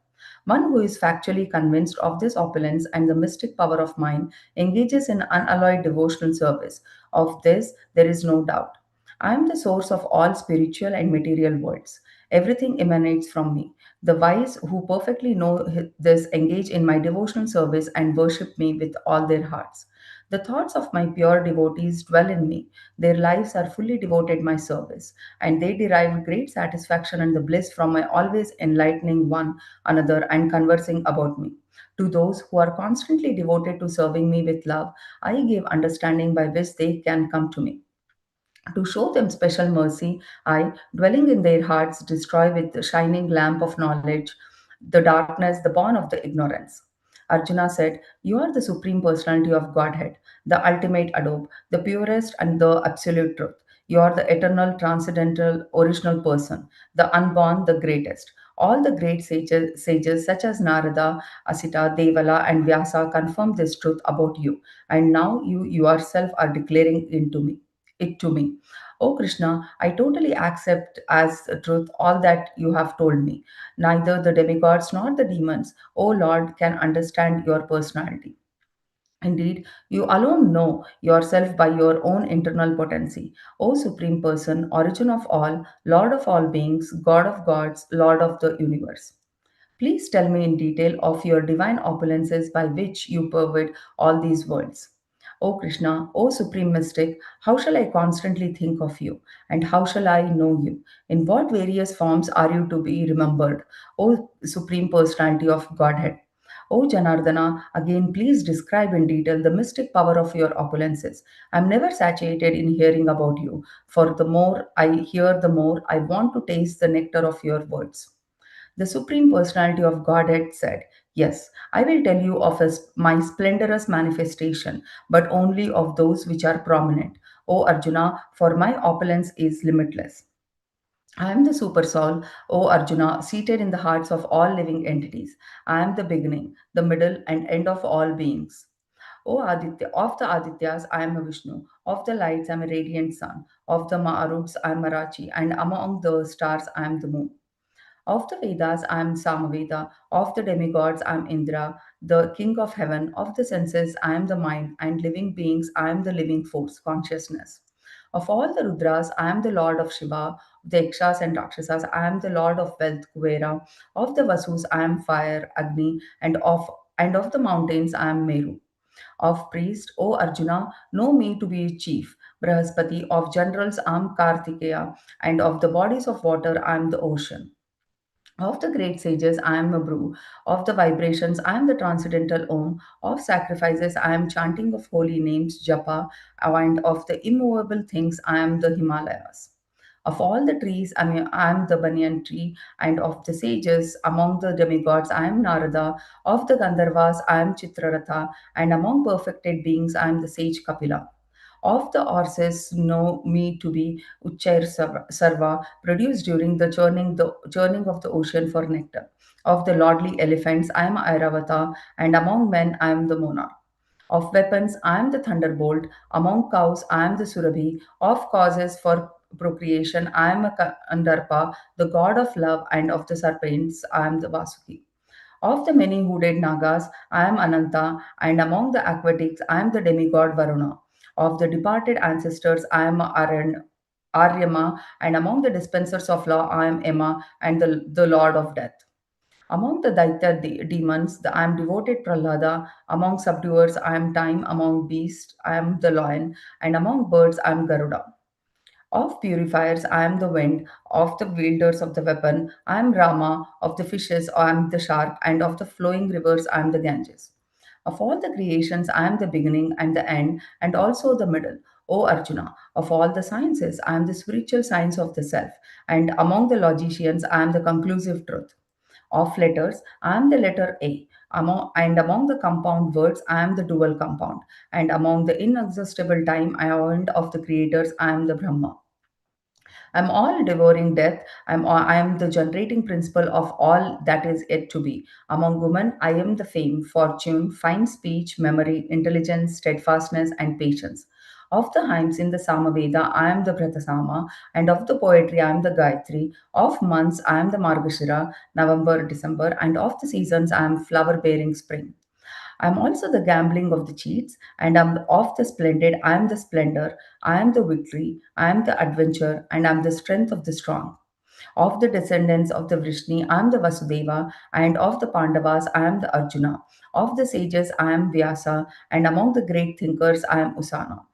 Speaker 12: One who is factually convinced of this opulence and the mystic power of mine engages in unalloyed devotional service. Of this there is no doubt. I am the source of all spiritual and material worlds. Everything emanates from me. The wise who perfectly know this engage in my devotional service and worship me with all their hearts. The thoughts of my pure devotees dwell in me. Their lives are fully devoted my service, and they derive great satisfaction and the bliss from my always enlightening one another and conversing about me. To those who are constantly devoted to serving me with love, I give understanding by which they can come to me. To show them special mercy, I, dwelling in their hearts, destroy with the shining lamp of knowledge the darkness, the born of the ignorance. Arjuna said, "You are the Supreme Personality of Godhead, the ultimate Adobe, the purest and the absolute truth. You are the eternal, transcendental, original person, the unborn, the greatest. All the great sages such as Narada, Asita, Devala, and Vyasa confirm this truth about you, and now you yourself are declaring it to me. O Krishna, I totally accept as truth all that you have told me. Neither the demigods nor the demons, O Lord, can understand your personality. Indeed, you alone know yourself by your own internal potency. O Supreme Person, origin of all, Lord of all beings, God of gods, Lord of the universe. Please tell me in detail of your divine opulences by which you pervade all these worlds. O Krishna, O Supreme Mystic, how shall I constantly think of you? And how shall I know you? In what various forms are you to be remembered? O Supreme Personality of Godhead. O Janardana, again please describe in detail the mystic power of your opulences. I am never satiated in hearing about you, for the more I hear, the more I want to taste the nectar of your words. The Supreme Personality of Godhead said, "Yes, I will tell you of my splendorous manifestation, but only of those which are prominent. O Arjuna, for my opulence is limitless. I am the super soul, O Arjuna, seated in the hearts of all living entities. I am the beginning, the middle, and end of all beings. O Aditya, of the Adityas, I am a Vishnu. Of the lights, I am a radiant sun. Of the Maruts, I am Marachi. And among the stars, I am the moon. Of the Vedas, I am Samaveda. Of the demigods, I am Indra, the king of heaven. Of the senses, I am the mind. And living beings, I am the living force, consciousness. Of all the Rudras, I am the lord of Shiva. Of the Ikshas and Rakshasas, I am the lord of wealth, Kuvera. Of the Vasus, I am fire, Agni. And of the mountains, I am Meru. Of priest, O Arjuna, know me to be chief. Brahaspati, of generals, I am Kartikeya. And of the bodies of water, I am the ocean. Of the great sages, I am a brew. Of the vibrations, I am the transcendental Om. Of sacrifices, I am chanting of holy names, Japa. And of the immovable things, I am the Himalayas. Of all the trees, I am the banyan tree. And of the sages, among the demigods, I am Narada. Of the Gandharvas, I am Chitraratha. And among perfected beings, I am the sage Kapila. Of the horses know me to be Uchair Sarva, produced during the churning of the ocean for nectar. Of the lordly elephants, I am Airavata, and among men I am the monarch. Of weapons, I am the thunderbolt. Among cows, I am the Surabhi. Of causes for procreation, I am a Kandarpa, the god of love, and of the serpents, I am the Vasuki. Of the many hooded Nagas, I am Ananta, and among the aquatics, I am the demigod Varuna. Of the departed ancestors, I am Aran. Aryama, and among the dispensers of law, I am Emma, and the Lord of Death. Among the Daitya demons, I am devoted Prahlada. Among subduers, I am Time. Among beasts, I am the lion. And among birds, I am Garuda. Of purifiers, I am the wind. Of the wielders of the weapon, I am Rama. Of the fishes, I am the shark. And of the flowing rivers, I am the Ganges. Of all the creations, I am the beginning and the end, and also the middle. O Arjuna, of all the sciences, I am the spiritual science of the self, and among the logicians, I am the conclusive truth. Of letters, I am the letter A. Among the compound words, I am the dual compound. And among the inexhaustible time I of the creators, I am the Brahma. I'm all devouring death. I am the generating principle of all that is yet to be. Among women, I am the fame, fortune, fine speech, memory, intelligence, steadfastness, and patience. Of the hymns in the Samaveda, I am the Pratasama, and of the poetry, I am the Gayatri. Of months, I am the Margashira, November, December, and of the seasons, I am flower bearing spring. I'm also the gambling of the cheats, and I'm of the splendid. I am the splendor. I am the victory. I am the adventure, and I'm the strength of the strong. Of the descendants of the Vrishni, I am the Vasudeva, and of the Pandavas, I am the Arjuna. Of the sages, I am Vyasa, and among the great thinkers, I am Usana.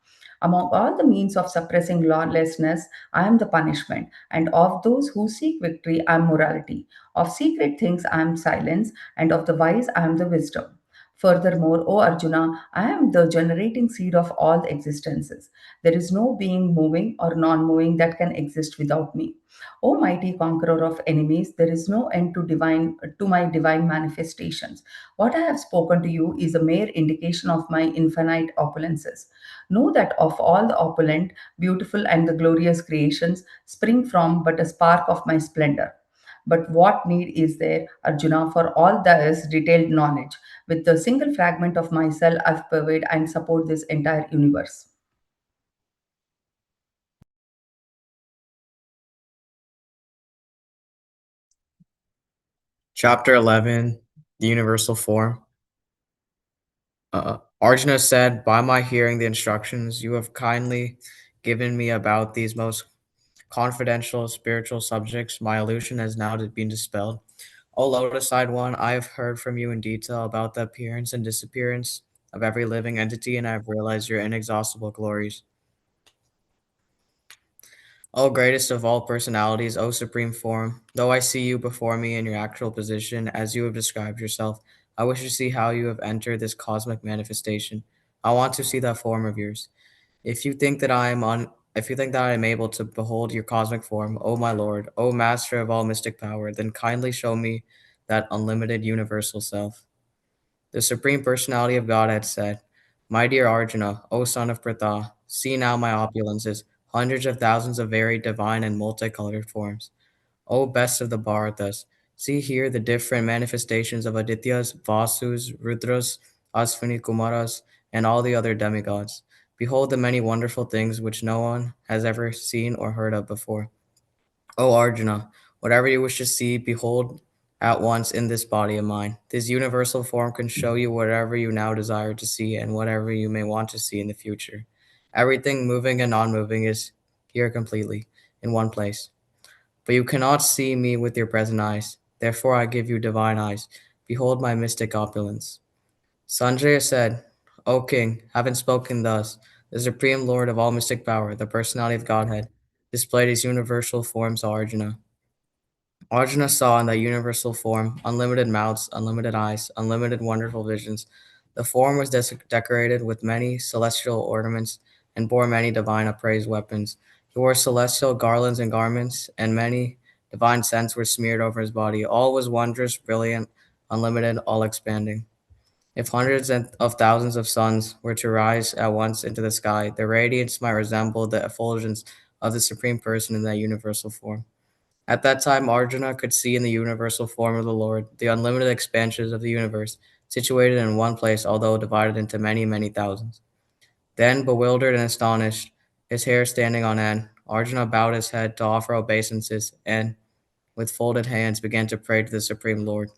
Speaker 12: Among all the means of suppressing lawlessness, I am the punishment, and of those who seek victory, I am morality. Of secret things, I am silence, and of the wise, I am the wisdom. Furthermore, O Arjuna, I am the generating seed of all the existences. There is no being moving or non moving that can exist without me. O mighty conqueror of enemies, there is no end to my divine manifestations. What I have spoken to you is a mere indication of my infinite opulences. Know that of all the opulent, beautiful, and the glorious creations spring from but a spark of my splendor. But what need is there, Arjuna, for all this detailed knowledge? With the single fragment of myself, I've pervade and support this entire universe.
Speaker 13: Chapter 11, the Universal Form. Arjuna said, by my hearing the instructions you have kindly given me about these most confidential spiritual subjects, my illusion has now been dispelled. O lotus-eyed one, I have heard from you in detail about the appearance and disappearance of every living entity, and I have realized your inexhaustible glories. O greatest of all personalities, O supreme form, though I see you before me in your actual position as you have described yourself, I wish to see how you have entered this cosmic manifestation. I want to see that form of yours. If you think that if you think that I am able to behold your cosmic form, O my Lord, O Master of all mystic power, then kindly show me that unlimited universal self. The Supreme Personality of Godhead said, my dear Arjuna, O son of Pritha, see now my opulences, hundreds of thousands of varied divine and multicolored forms. O best of the Bharatas, see here the different manifestations of Adityas, Vasus, Rudras, Aswini Kumaras, and all the other demigods. Behold the many wonderful things which no one has ever seen or heard of before. O Arjuna, whatever you wish to see, behold at once in this body of mine. This universal form can show you whatever you now desire to see and whatever you may want to see in the future. Everything moving and non-moving is here completely, in one place. But you cannot see me with your present eyes. Therefore I give you divine eyes. Behold my mystic opulence. Sanjaya said, O king, having spoken thus, the supreme lord of all mystic power, the personality of Godhead, displayed his universal forms to Arjuna. Arjuna saw in that universal form unlimited mouths, unlimited eyes, unlimited wonderful visions. The form was decorated with many celestial ornaments and bore many divine upraised weapons. He wore celestial garlands and garments, and many divine scents were smeared over his body. All was wondrous, brilliant, unlimited, all expanding. If hundreds of thousands of suns were to rise at once into the sky, their radiance might resemble the effulgence of the Supreme Person in that universal form. At that time, Arjuna could see in the universal form of the Lord the unlimited expansions of the universe, situated in one place, although divided into many, many thousands. Then, bewildered and astonished, his hair standing on end, Arjuna bowed his head to offer obeisances and, with folded hands, began to pray to the Supreme Lord.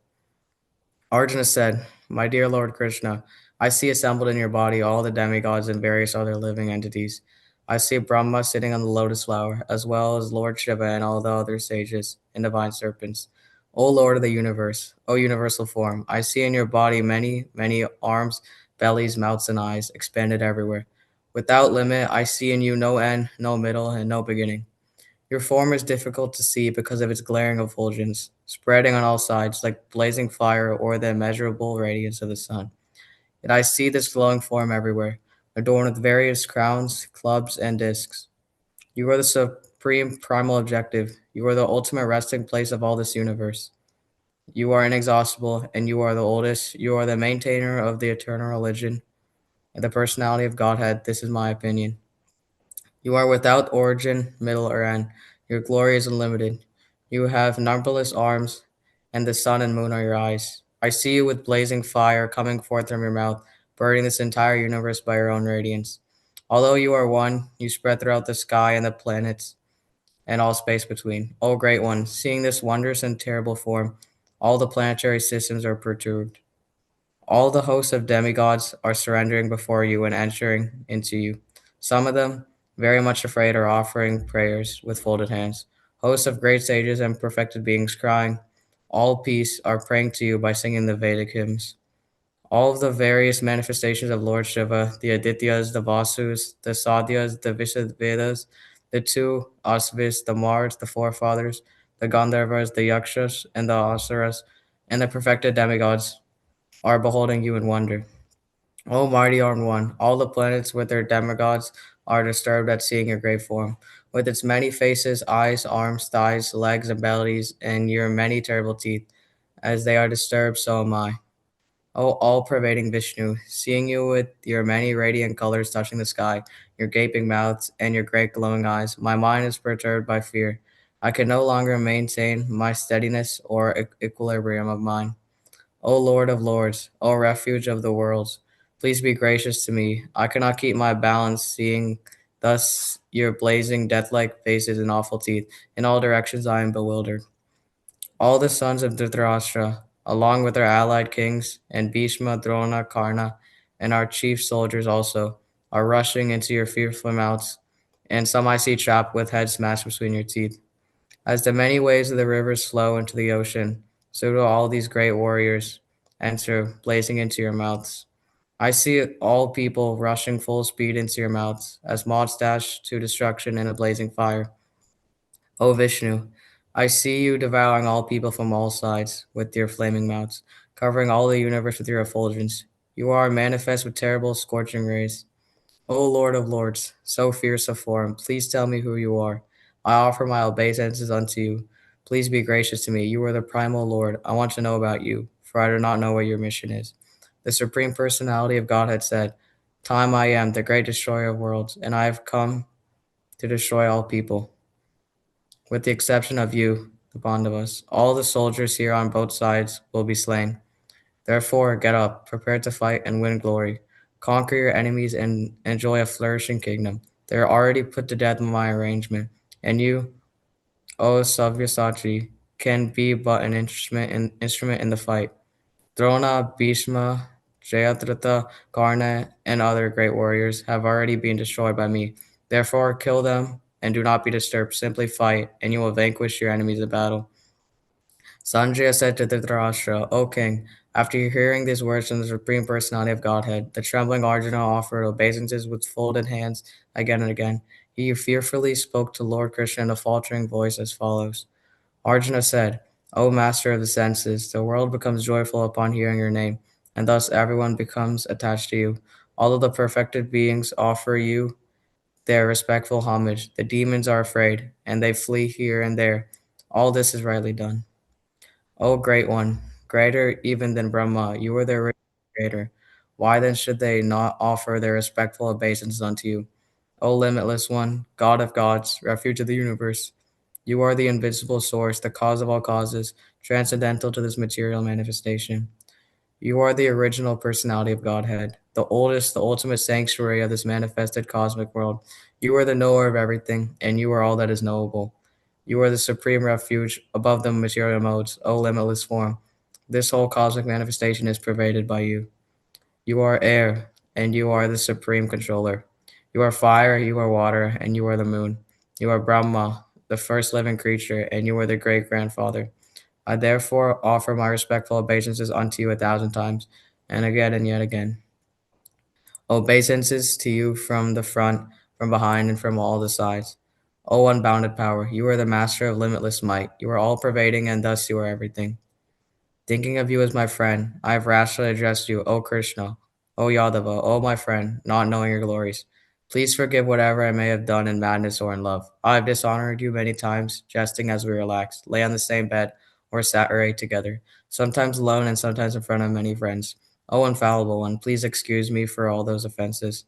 Speaker 13: Arjuna said, my dear Lord Krishna, I see assembled in your body all the demigods and various other living entities. I see Brahma sitting on the lotus flower, as well as Lord Shiva and all the other sages and divine serpents. O Lord of the universe, O universal form, I see in your body many, many arms, bellies, mouths, and eyes, expanded everywhere. Without limit, I see in you no end, no middle, and no beginning. Your form is difficult to see because of its glaring effulgence, spreading on all sides like blazing fire or the immeasurable radiance of the sun. Yet I see this glowing form everywhere, adorned with various crowns, clubs, and discs. You are the supreme primal objective. You are the ultimate resting place of all this universe. You are inexhaustible, and you are the oldest. You are the maintainer of the eternal religion and the personality of Godhead. This is my opinion. You are without origin, middle, or end. Your glory is unlimited. You have numberless arms, and the sun and moon are your eyes. I see you with blazing fire coming forth from your mouth, burning this entire universe by your own radiance. Although you are one, you spread throughout the sky and the planets and all space between. O Great One, seeing this wondrous and terrible form, all the planetary systems are perturbed. All the hosts of demigods are surrendering before you and entering into you. Some of them, very much afraid, are offering prayers with folded hands. Hosts of great sages and perfected beings crying, all peace, are praying to you by singing the Vedic hymns. All of the various manifestations of Lord Shiva, the Adityas, the Vasus, the Sadhyas, the Vishadvedas, the two Asvis, the Mars, the forefathers, the Gandharvas, the Yakshas, and the Asuras, and the perfected demigods are beholding you in wonder. O mighty armed one, all the planets with their demigods are disturbed at seeing your great form, with its many faces, eyes, arms, thighs, legs, and bellies, and your many terrible teeth. As they are disturbed, so am I. O all-pervading Vishnu, seeing you with your many radiant colors touching the sky, your gaping mouths, and your great glowing eyes, my mind is perturbed by fear. I can no longer maintain my steadiness or equilibrium of mind. O Lord of lords, O refuge of the worlds, please be gracious to me. I cannot keep my balance, seeing thus your blazing death-like faces and awful teeth. In all directions I am bewildered. All the sons of Dhritarashtra, along with their allied kings, and Bhishma, Drona, Karna, and our chief soldiers also, are rushing into your fearful mouths, and some I see trapped with heads smashed between your teeth. As the many waves of the rivers flow into the ocean, so do all these great warriors enter, blazing into your mouths. I see all people rushing full speed into your mouths, as moths dash to destruction in a blazing fire. O Vishnu, I see you devouring all people from all sides with your flaming mouths, covering all the universe with your effulgence. You are manifest with terrible scorching rays. O Lord of lords, so fierce of form, please tell me who you are. I offer my obeisances unto you. Please be gracious to me. You are the primal Lord. I want to know about you, for I do not know what your mission is. The Supreme Personality of Godhead said, Time I am, the great destroyer of worlds, and I have come to destroy all people, with the exception of you, the Pandavas. All the soldiers here on both sides will be slain. Therefore, get up, prepare to fight and win glory. Conquer your enemies and enjoy a flourishing kingdom. They are already put to death in my arrangement, and you, O Sabyasachi, can be but an instrument in the fight. Drona, Bhishma, Jayadratha, Karna, and other great warriors have already been destroyed by me. Therefore, kill them and do not be disturbed. Simply fight, and you will vanquish your enemies in battle. Sanjaya said to Dhritarashtra, O king, after hearing these words from the Supreme Personality of Godhead, the trembling Arjuna offered obeisances with folded hands again and again. He fearfully spoke to Lord Krishna in a faltering voice as follows. Arjuna said, O master of the senses, the world becomes joyful upon hearing your name, and thus everyone becomes attached to you. All of the perfected beings offer you their respectful homage. The demons are afraid, and they flee here and there. All this is rightly done. O great one, greater even than Brahma, you are the original creator. Why then should they not offer their respectful obeisances unto you? O limitless one, God of gods, refuge of the universe, you are the invincible source, the cause of all causes, transcendental to this material manifestation. You are the original personality of Godhead, the oldest, the ultimate sanctuary of this manifested cosmic world. You are the knower of everything, and you are all that is knowable. You are the supreme refuge above the material modes, O limitless form. This whole cosmic manifestation is pervaded by you. You are air, and you are the supreme controller. You are fire, you are water, and you are the moon. You are Brahma, the first living creature, and you are the great grandfather. I therefore offer my respectful obeisances unto you 1,000 times, and again and yet again. Obeisances to you from the front, from behind, and from all the sides. O unbounded power, you are the master of limitless might. You are all pervading, and thus you are everything. Thinking of you as my friend, I have rashly addressed you, O Krishna, O Yadava, O my friend, not knowing your glories. Please forgive whatever I may have done in madness or in love. I have dishonored you many times, jesting as we relaxed, lay on the same bed, or sat or ate together, sometimes alone and sometimes in front of many friends. O infallible one, please excuse me for all those offenses.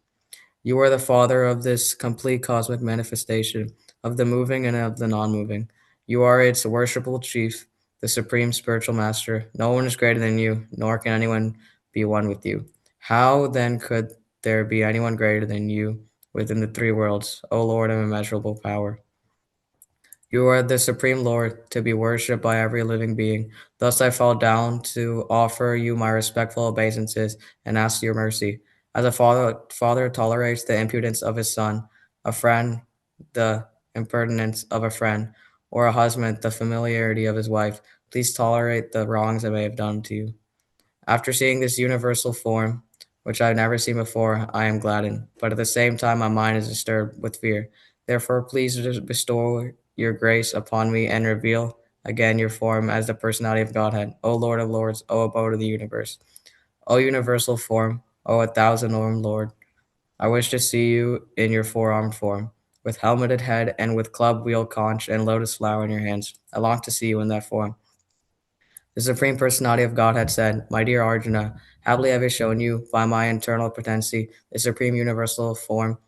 Speaker 13: You are the Father of this complete cosmic manifestation, of the moving and of the non moving. You are its worshipful chief, the supreme spiritual master. No one is greater than you, nor can anyone be one with you. How then could there be anyone greater than you within the three worlds, O Lord of immeasurable power? You are the supreme Lord, to be worshipped by every living being. Thus I fall down to offer you my respectful obeisances and ask your mercy. As a father tolerates the impudence of his son, a friend the impertinence of a friend, or a husband the familiarity of his wife, please tolerate the wrongs I may have done to you. After seeing this universal form, which I have never seen before, I am gladdened, but at the same time my mind is disturbed with fear. Therefore, please bestow your grace upon me and reveal again your form as the personality of Godhead, O Lord of Lords, O abode of the universe, O universal form, O 1,000-armed Lord. I wish to see you in your four-armed form, with helmeted head and with club wheel conch and lotus flower in your hands. I long to see you in that form. The Supreme Personality of Godhead said, My dear Arjuna, happily have I shown you, by my internal potency, the Supreme Universal Form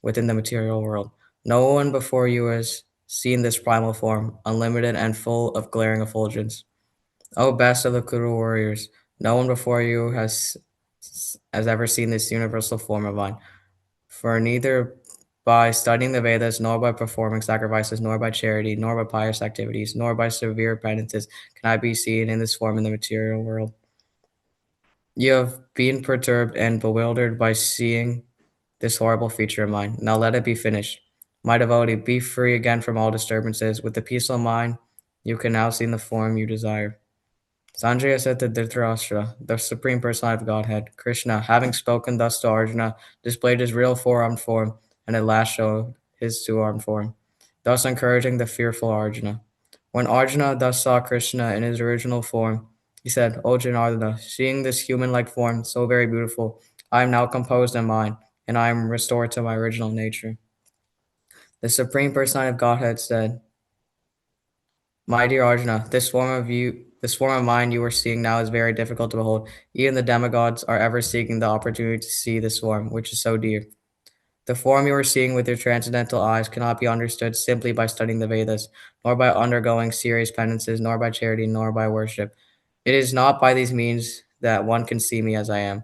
Speaker 13: within the material world. No one before you has seen this primal form, unlimited and full of glaring effulgence. O best of the Kuru warriors, no one before you has ever seen this universal form of mine. For neither by studying the Vedas, nor by performing sacrifices, nor by charity, nor by pious activities, nor by severe penances can I be seen in this form in the material world. You have been perturbed and bewildered by seeing this horrible feature of mine. Now let it be finished. My devotee, be free again from all disturbances. With the peaceful mind, you can now see in the form you desire. Sanjaya said to Dhritarashtra, the Supreme Personality of Godhead, Krishna, having spoken thus to Arjuna, displayed his real four-armed form, and at last showed his two-armed form, thus encouraging the fearful Arjuna. When Arjuna thus saw Krishna in his original form, he said, O Janardana, seeing this human-like form so very beautiful, I am now composed in mind, and I am restored to my original nature. The Supreme Personality of Godhead said, My dear Arjuna, this form of mind you are seeing now is very difficult to behold. Even the demigods are ever seeking the opportunity to see this form, which is so dear. The form you are seeing with your transcendental eyes cannot be understood simply by studying the Vedas, nor by undergoing serious penances, nor by charity, nor by worship. It is not by these means that one can see me as I am.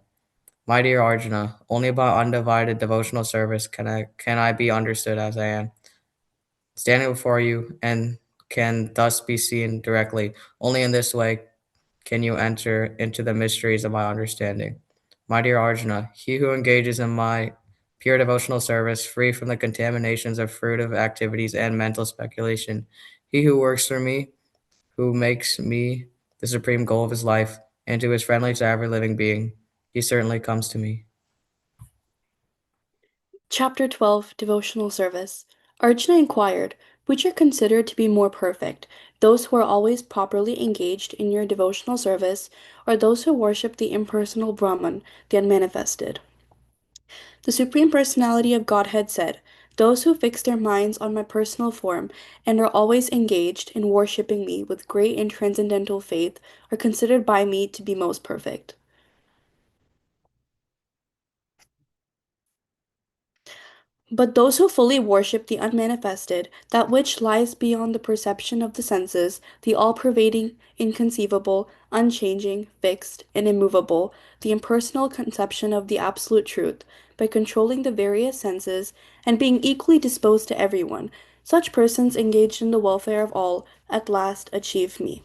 Speaker 13: My dear Arjuna, only by undivided devotional service can I be understood as I am, standing before you, and can thus be seen directly. Only in this way can you enter into the mysteries of my understanding. My dear Arjuna, he who engages in my pure devotional service, free from the contaminations of fruitive activities and mental speculation, he who works for me, who makes me the supreme goal of his life, and who is friendly to every living being, he certainly comes to me.
Speaker 14: Chapter 12, Devotional Service. Arjuna inquired, which are considered to be more perfect, those who are always properly engaged in your devotional service, or those who worship the impersonal Brahman, the unmanifested? The Supreme Personality of Godhead said, Those who fix their minds on my personal form and are always engaged in worshipping me with great and transcendental faith are considered by me to be most perfect. But those who fully worship the unmanifested, that which lies beyond the perception of the senses, the all-pervading, inconceivable, unchanging, fixed, and immovable, the impersonal conception of the absolute truth, by controlling the various senses and being equally disposed to everyone, such persons engaged in the welfare of all at last achieve me.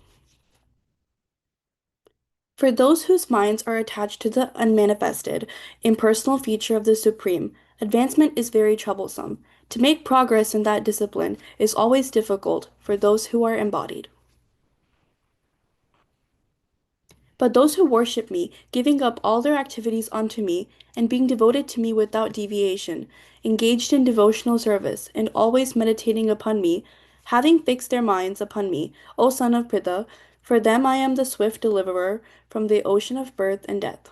Speaker 14: For those whose minds are attached to the unmanifested, impersonal feature of the Supreme, Advancement is very troublesome. To make progress in that discipline is always difficult for those who are embodied. But those who worship me, giving up all their activities unto me, and being devoted to me without deviation, engaged in devotional service, and always meditating upon me, having fixed their minds upon me, O son of Pritha, for them I am the swift deliverer from the ocean of birth and death.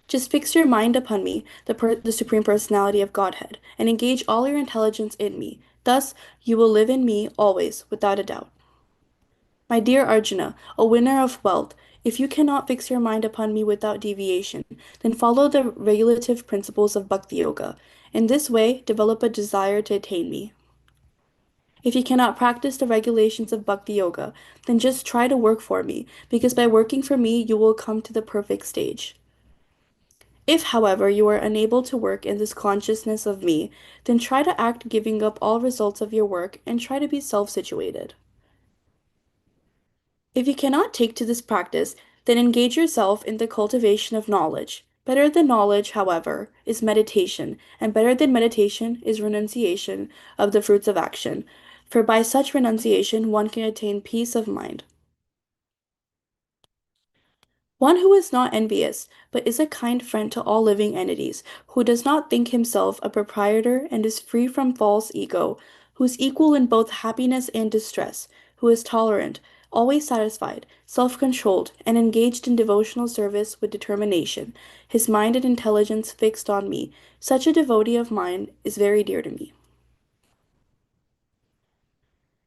Speaker 14: Just fix your mind upon me, the Supreme Personality of Godhead, and engage all your intelligence in me. Thus, you will live in me always, without a doubt. My dear Arjuna, a winner of wealth, if you cannot fix your mind upon me without deviation, then follow the regulative principles of Bhakti Yoga. In this way, develop a desire to attain me. If you cannot practice the regulations of Bhakti Yoga, then just try to work for me, because by working for me, you will come to the perfect stage. If, however, you are unable to work in this consciousness of me, then try to act giving up all results of your work and try to be self-situated. If you cannot take to this practice, then engage yourself in the cultivation of knowledge. Better than knowledge, however, is meditation, and better than meditation is renunciation of the fruits of action, for by such renunciation one can attain peace of mind. One who is not envious, but is a kind friend to all living entities, who does not think himself a proprietor and is free from false ego, who is equal in both happiness and distress, who is tolerant, always satisfied, self-controlled, and engaged in devotional service with determination, his mind and intelligence fixed on me, such a devotee of mine is very dear to me.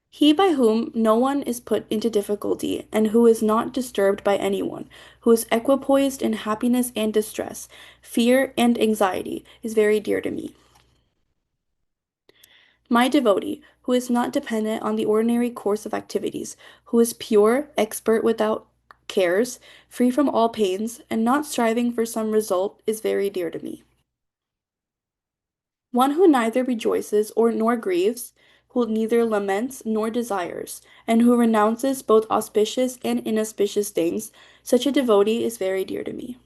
Speaker 14: He by whom no one is put into difficulty, and who is not disturbed by anyone, who is equipoised in happiness and distress, fear and anxiety, is very dear to me. My devotee, who is not dependent on the ordinary course of activities, who is pure, expert without cares, free from all pains, and not striving for some result, is very dear to me. One who neither rejoices nor grieves, who neither laments nor desires, and who renounces both auspicious and inauspicious things, such a devotee is very dear to me.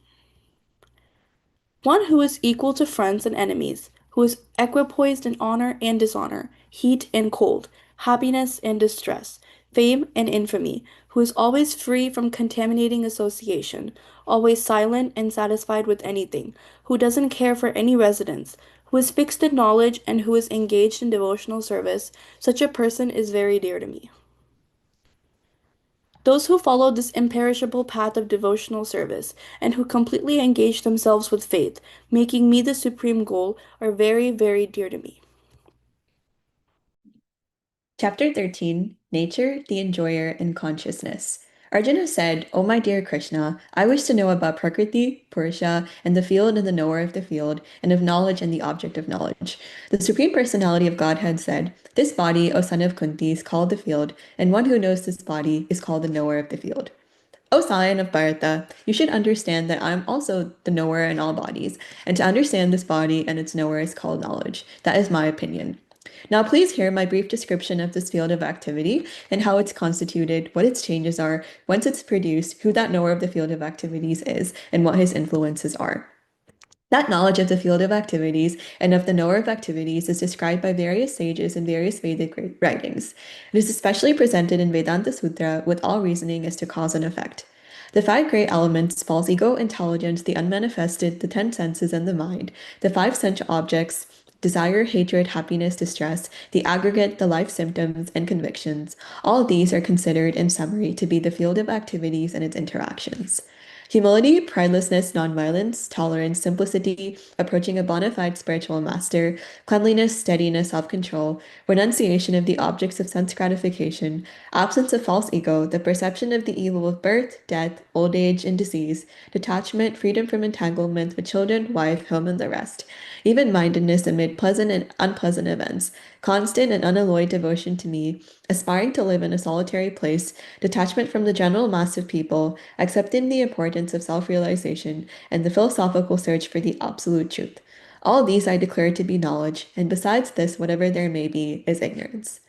Speaker 14: One who is equal to friends and enemies, who is equipoised in honor and dishonor, heat and cold, happiness and distress, fame and infamy, who is always free from contaminating association, always silent and satisfied with anything, who doesn't care for any residence, who is fixed in knowledge and who is engaged in devotional service, such a person is very dear to me. Those who follow this imperishable path of devotional service, and who completely engage themselves with faith, making me the supreme goal, are very, very dear to me.
Speaker 4: Chapter 13, Nature, the Enjoyer, and Consciousness. Arjuna said, O my dear Krishna, I wish to know about Prakriti, Purusha, and the field and the knower of the field, and of knowledge and the object of knowledge. The Supreme Personality of Godhead said, This body, O son of Kunti, is called the field, and one who knows this body is called the knower of the field. O scion of Bharata, you should understand that I am also the knower in all bodies, and to understand this body and its knower is called knowledge. That is my opinion. Now please hear my brief description of this field of activity and how it's constituted, what its changes are, whence it's produced, who that knower of the field of activities is, and what his influences are. That knowledge of the field of activities and of the knower of activities is described by various sages in various Vedic writings. It is especially presented in Vedanta Sutra with all reasoning as to cause and effect. The five great elements, false ego, intelligence, the unmanifested, the 10 senses, and the mind, the five sensual objects, desire, hatred, happiness, distress, the aggregate, the life symptoms, and convictions, all these are considered in summary to be the field of activities and its interactions. Humility, pridelessness, nonviolence, tolerance, simplicity, approaching a bona fide spiritual master, cleanliness, steadiness, self-control, renunciation of the objects of sense gratification, absence of false ego, the perception of the evil of birth, death, old age, and disease, detachment, freedom from entanglement with children, wife, home, and the rest, even-mindedness amid pleasant and unpleasant events, constant and unalloyed devotion to me, aspiring to live in a solitary place, detachment from the general mass of people, accepting the importance of self-realization, and the philosophical search for the absolute truth. All these I declare to be knowledge, and besides this, whatever there may be, is ignorance.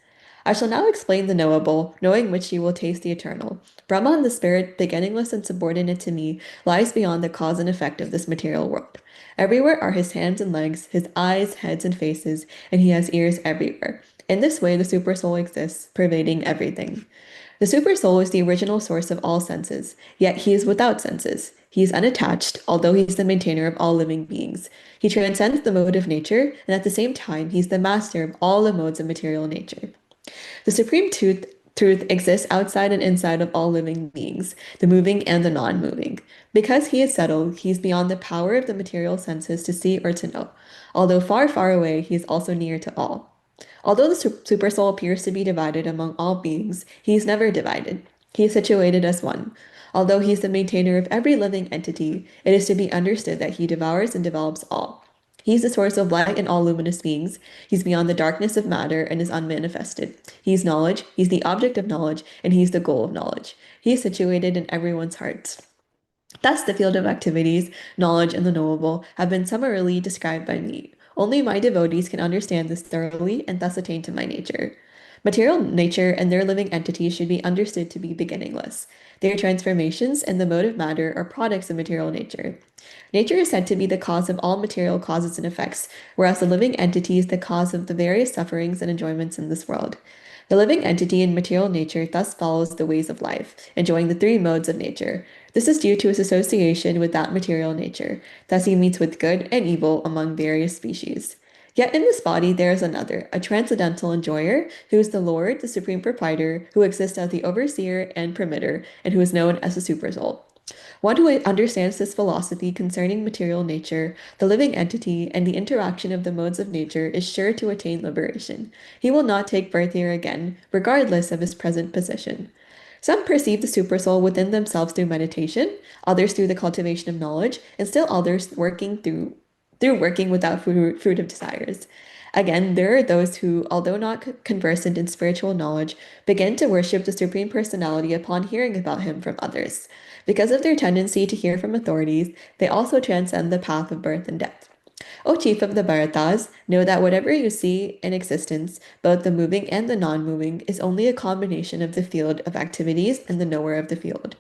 Speaker 4: I shall now explain the knowable, knowing which you will taste the eternal. Brahman, the spirit, beginningless and subordinate to me, lies beyond the cause and effect of this material world. Everywhere are his hands and legs, his eyes, heads, and faces, and he has ears everywhere. In this way, the supersoul exists, pervading everything. The supersoul is the original source of all senses, yet he is without senses. He is unattached, although he is the maintainer of all living beings. He transcends the mode of nature, and at the same time, he is the master of all the modes of material nature. The supreme truth exists outside and inside of all living beings, the moving and the non-moving. Because he is settled, he is beyond the power of the material senses to see or to know. Although far, far away, he is also near to all. Although the supersoul appears to be divided among all beings, he is never divided. He is situated as one. Although he is the maintainer of every living entity, it is to be understood that he devours and develops all. He is the source of light in all luminous beings. He's beyond the darkness of matter and is unmanifested. He's knowledge, he's the object of knowledge, and he's the goal of knowledge. He is situated in everyone's hearts. Thus, the field of activities, knowledge, and the knowable have been summarily described by me. Only my devotees can understand this thoroughly and thus attain to my nature. Material nature and their living entities should be understood to be beginningless. Their transformations and the mode of matter are products of material nature. Nature is said to be the cause of all material causes and effects, whereas the living entity is the cause of the various sufferings and enjoyments in this world. The living entity in material nature thus follows the ways of life, enjoying the three modes of nature. This is due to his association with that material nature. Thus he meets with good and evil among various species. Yet in this body there is another, a transcendental enjoyer, who is the Lord, the supreme proprietor, who exists as the overseer and permitter, and who is known as the supersoul. One who understands this philosophy concerning material nature, the living entity, and the interaction of the modes of nature is sure to attain liberation. He will not take birth here again, regardless of his present position. Some perceive the supersoul within themselves through meditation, others through the cultivation of knowledge, and still others working without fruit of desires. Again, there are those who, although not conversant in spiritual knowledge, begin to worship the Supreme Personality upon hearing about him from others. Because of their tendency to hear from authorities, they also transcend the path of birth and death. O chief of the Bharatas, know that whatever you see in existence, both the moving and the non-moving, is only a combination of the field of activities and the knower of the field.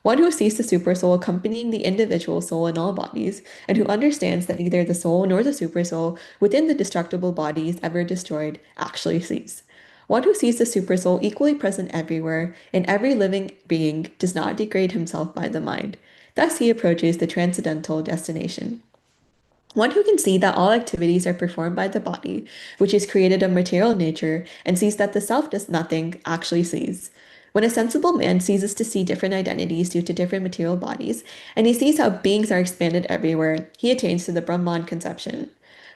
Speaker 4: One who sees the supersoul accompanying the individual soul in all bodies, and who understands that neither the soul nor the supersoul within the destructible body is ever destroyed, actually sees. One who sees the supersoul equally present everywhere, in every living being, does not degrade himself by the mind. Thus he approaches the transcendental destination. One who can see that all activities are performed by the body, which is created of material nature, and sees that the self does nothing, actually sees. When a sensible man ceases to see different identities due to different material bodies, and he sees how beings are expanded everywhere, he attains to the Brahman conception.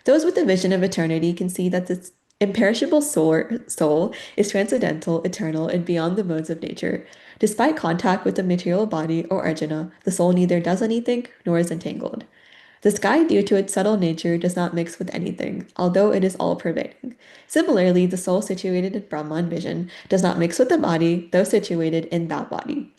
Speaker 4: Those with the vision of eternity can see that this imperishable soul is transcendental, eternal, and beyond the modes of nature. Despite contact with the material body or Arjuna, the soul neither does anything nor is entangled. The sky, due to its subtle nature, does not mix with anything, although it is all-pervading. Similarly, the soul situated in Brahman vision does not mix with the body, though situated in that body.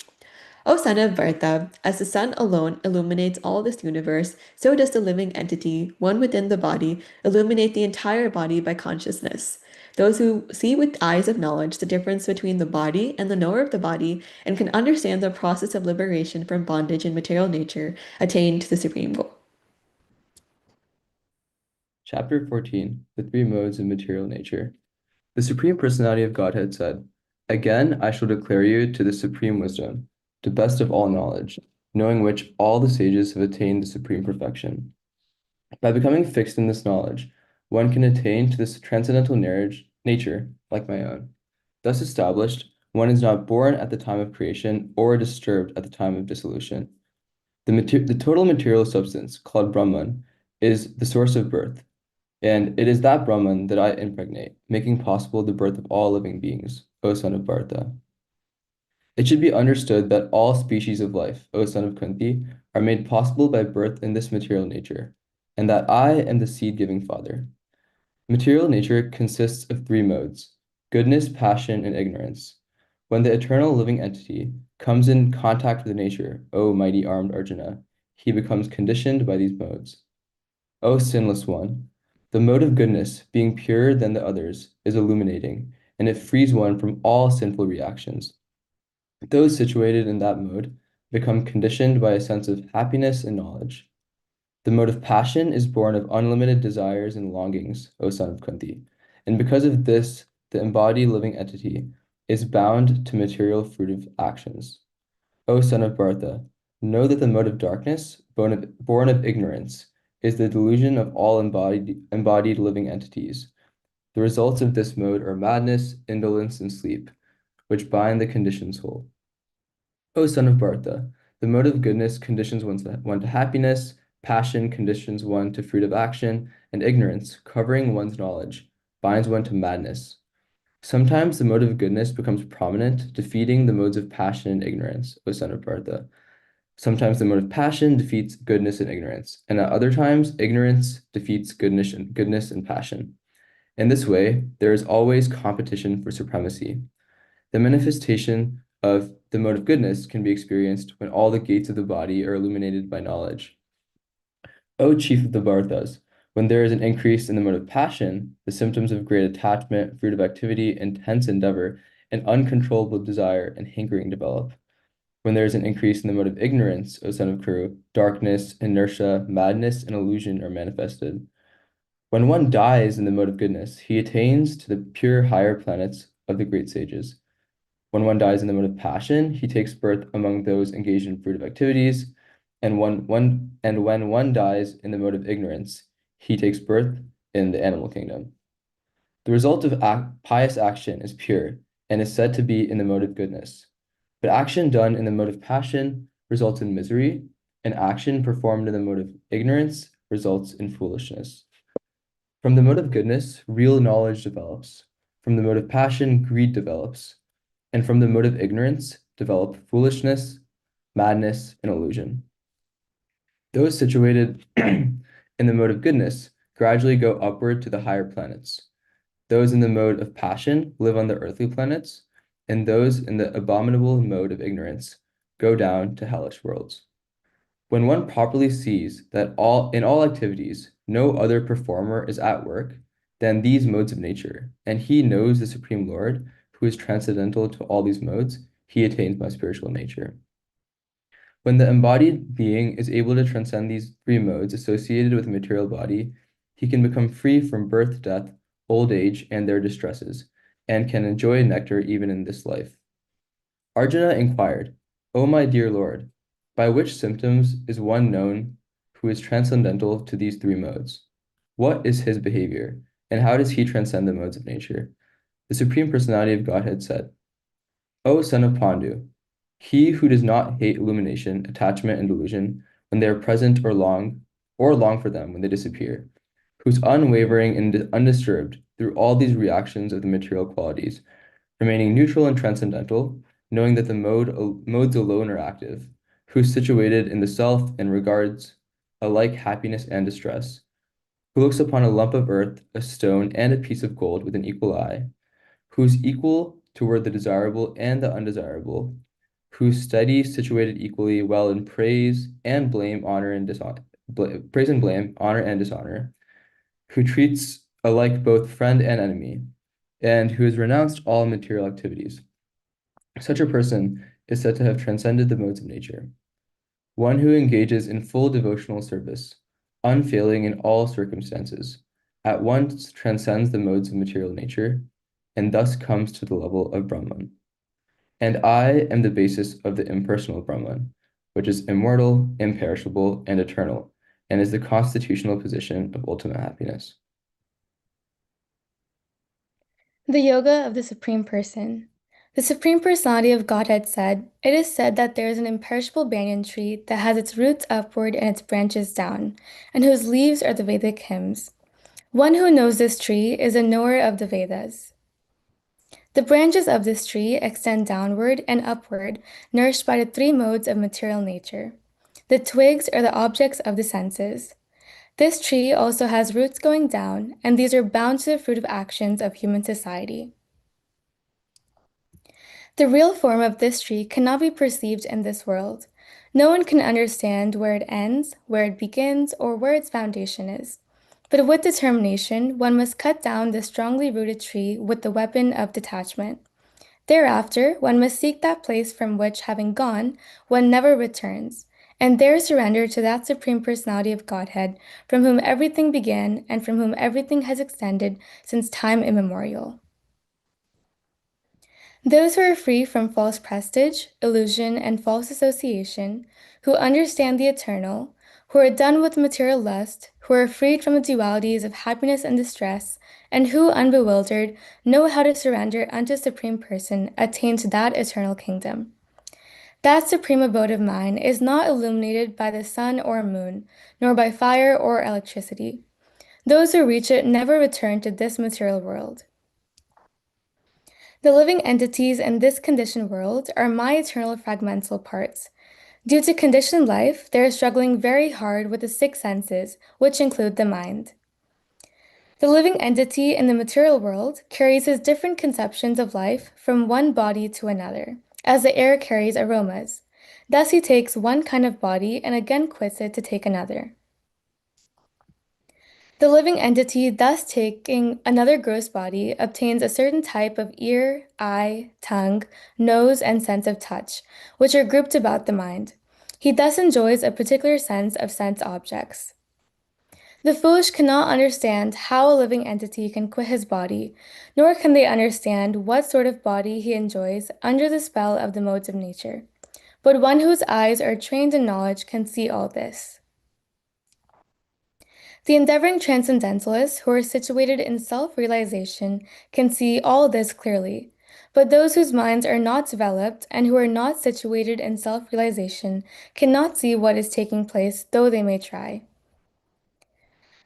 Speaker 4: O son of Bharata, as the sun alone illuminates all this universe, so does the living entity, one within the body, illuminate the entire body by consciousness. Those who see with eyes of knowledge the difference between the body and the knower of the body and can understand the process of liberation from bondage in material nature attain to the supreme goal.
Speaker 5: Chapter 14, The Three Modes of Material Nature. The Supreme Personality of Godhead said, "Again I shall declare you to the supreme wisdom, the best of all knowledge, knowing which all the sages have attained the supreme perfection. By becoming fixed in this knowledge, one can attain to this transcendental nature like my own. Thus established, one is not born at the time of creation or disturbed at the time of dissolution. The total material substance, called Brahman, is the source of birth. And it is that Brahman that I impregnate, making possible the birth of all living beings, O son of Bharata. It should be understood that all species of life, O son of Kunti, are made possible by birth in this material nature, and that I am the seed-giving father. Material nature consists of three modes: goodness, passion, and ignorance. When the eternal living entity comes in contact with nature, O mighty armed Arjuna, he becomes conditioned by these modes. O sinless one, the mode of goodness, being purer than the others, is illuminating, and it frees one from all sinful reactions. Those situated in that mode become conditioned by a sense of happiness and knowledge. The mode of passion is born of unlimited desires and longings, O son of Kunti, and because of this, the embodied living entity is bound to material fruitive actions. O son of Bharata, know that the mode of darkness, born of ignorance, is the delusion of all embodied living entities. The results of this mode are madness, indolence, and sleep, which bind the conditioned soul. O son of Bharata, the mode of goodness conditions one to happiness, passion conditions one to fruit of action, and ignorance, covering one's knowledge, binds one to madness. Sometimes the mode of goodness becomes prominent, defeating the modes of passion and ignorance, O son of Bharata. Sometimes the mode of passion defeats goodness and ignorance, and at other times, ignorance defeats goodness and passion. In this way, there is always competition for supremacy. The manifestation of the mode of goodness can be experienced when all the gates of the body are illuminated by knowledge. O chief of the Bhartas, when there is an increase in the mode of passion, the symptoms of great attachment, fruit of activity, intense endeavor, and uncontrollable desire and hankering develop. When there is an increase in the mode of ignorance, O son of Kuru, darkness, inertia, madness, and illusion are manifested. When one dies in the mode of goodness, he attains to the pure higher planets of the great sages. When one dies in the mode of passion, he takes birth among those engaged in fruitive activities, and when one dies in the mode of ignorance, he takes birth in the animal kingdom. The result of pious action is pure and is said to be in the mode of goodness. But action done in the mode of passion results in misery, and action performed in the mode of ignorance results in foolishness. From the mode of goodness, real knowledge develops. From the mode of passion, greed develops. And from the mode of ignorance, develop foolishness, madness, and illusion. Those situated in the mode of goodness gradually go upward to the higher planets. Those in the mode of passion live on the earthly planets, and those in the abominable mode of ignorance go down to hellish worlds. When one properly sees that in all activities no other performer is at work than these modes of nature, and he knows the Supreme Lord, who is transcendental to all these modes, he attains my spiritual nature. When the embodied being is able to transcend these three modes associated with the material body, he can become free from birth, death, old age, and their distresses, and can enjoy nectar even in this life. Arjuna inquired, O my dear Lord, by which symptoms is one known who is transcendental to these three modes? What is his behavior, and how does he transcend the modes of nature? The Supreme Personality of Godhead said, O son of Pandu, he who does not hate illumination, attachment, and delusion when they are present or long for them when they disappear, who's unwavering and undisturbed through all these reactions of the material qualities, remaining neutral and transcendental, knowing that the modes alone are active, who's situated in the self and regards alike happiness and distress, who looks upon a lump of earth, a stone, and a piece of gold with an equal eye, who's equal toward the desirable and the undesirable, whose study situated equally well in praise and blame, honor and dishonor, praise and blame, honor and dishonor, who treats alike both friend and enemy, and who has renounced all material activities. Such a person is said to have transcended the modes of nature. One who engages in full devotional service, unfailing in all circumstances, at once transcends the modes of material nature, and thus comes to the level of Brahman. And I am the basis of the impersonal Brahman, which is immortal, imperishable, and eternal, and is the constitutional position of ultimate happiness.
Speaker 15: The Yoga of the Supreme Person. The Supreme Personality of Godhead said, It is said that there is an imperishable banyan tree that has its roots upward and its branches down, and whose leaves are the Vedic hymns. One who knows this tree is a knower of the Vedas. The branches of this tree extend downward and upward, nourished by the three modes of material nature. The twigs are the objects of the senses. This tree also has roots going down, and these are bound to the fruit of actions of human society. The real form of this tree cannot be perceived in this world. No one can understand where it ends, where it begins, or where its foundation is. But with determination, one must cut down the strongly rooted tree with the weapon of detachment. Thereafter, one must seek that place from which, having gone, one never returns, and there surrender to that Supreme Personality of Godhead, from whom everything began and from whom everything has extended since time immemorial. Those who are free from false prestige, illusion, and false association, who understand the eternal, who are done with material lust, who are freed from the dualities of happiness and distress, and who, unbewildered, know how to surrender unto Supreme Person, attain to that eternal kingdom. That supreme abode of mine is not illuminated by the sun or moon, nor by fire or electricity. Those who reach it never return to this material world. The living entities in this conditioned world are my eternal fragmental parts. Due to conditioned life, they are struggling very hard with the six senses, which include the mind. The living entity in the material world carries his different conceptions of life from one body to another, as the air carries aromas. Thus he takes one kind of body and again quits it to take another. The living entity, thus taking another gross body, obtains a certain type of ear, eye, tongue, nose, and sense of touch, which are grouped about the mind. He thus enjoys a particular sense of sense objects. The foolish cannot understand how a living entity can quit his body, nor can they understand what sort of body he enjoys under the spell of the modes of nature. But one whose eyes are trained in knowledge can see all this. The endeavoring transcendentalists who are situated in self-realization can see all this clearly, but those whose minds are not developed and who are not situated in self-realization cannot see what is taking place, though they may try.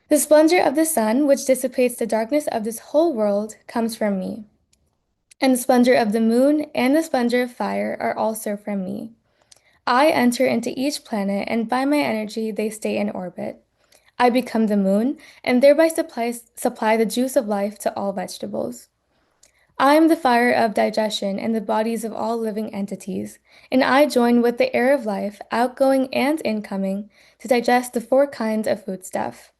Speaker 15: The splendor of the sun, which dissipates the darkness of this whole world, comes from me. And the splendor of the moon and the splendor of fire are also from me. I enter into each planet, and by my energy they stay in orbit. I become the moon, and thereby supply the juice of life to all vegetables. I am the fire of digestion in the bodies of all living entities, and I join with the air of life, outgoing and incoming, to digest the four kinds of foodstuff.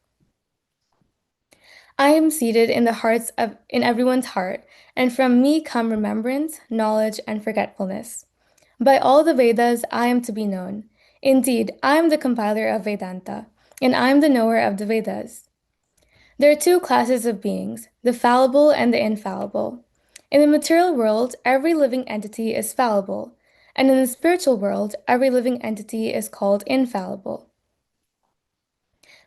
Speaker 15: I am seated in in everyone's heart, and from me come remembrance, knowledge, and forgetfulness. By all the Vedas, I am to be known. Indeed, I am the compiler of Vedanta, and I am the knower of the Vedas. There are two classes of beings, the fallible and the infallible. In the material world, every living entity is fallible, and in the spiritual world, every living entity is called infallible.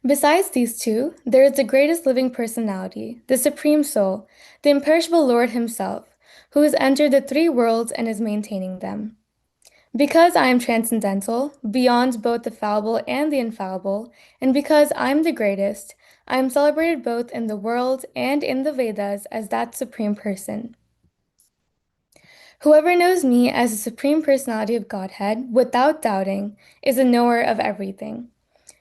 Speaker 15: Besides these two, there is the greatest living personality, the Supreme Soul, the imperishable Lord Himself, who has entered the three worlds and is maintaining them. Because I am transcendental, beyond both the fallible and the infallible, and because I am the greatest, I am celebrated both in the world and in the Vedas as that Supreme Person. Whoever knows me as the Supreme Personality of Godhead, without doubting, is a knower of everything.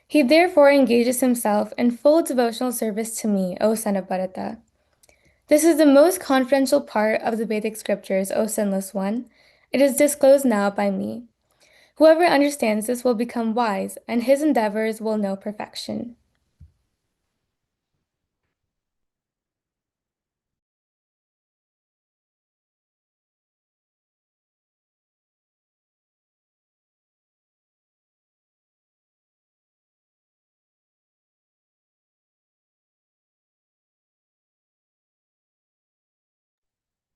Speaker 15: He therefore engages himself in full devotional service to me, O son of Bharata. This is the most confidential part of the Vedic scriptures, O sinless one. It is disclosed now by me. Whoever understands this will become wise, and his endeavors will know perfection.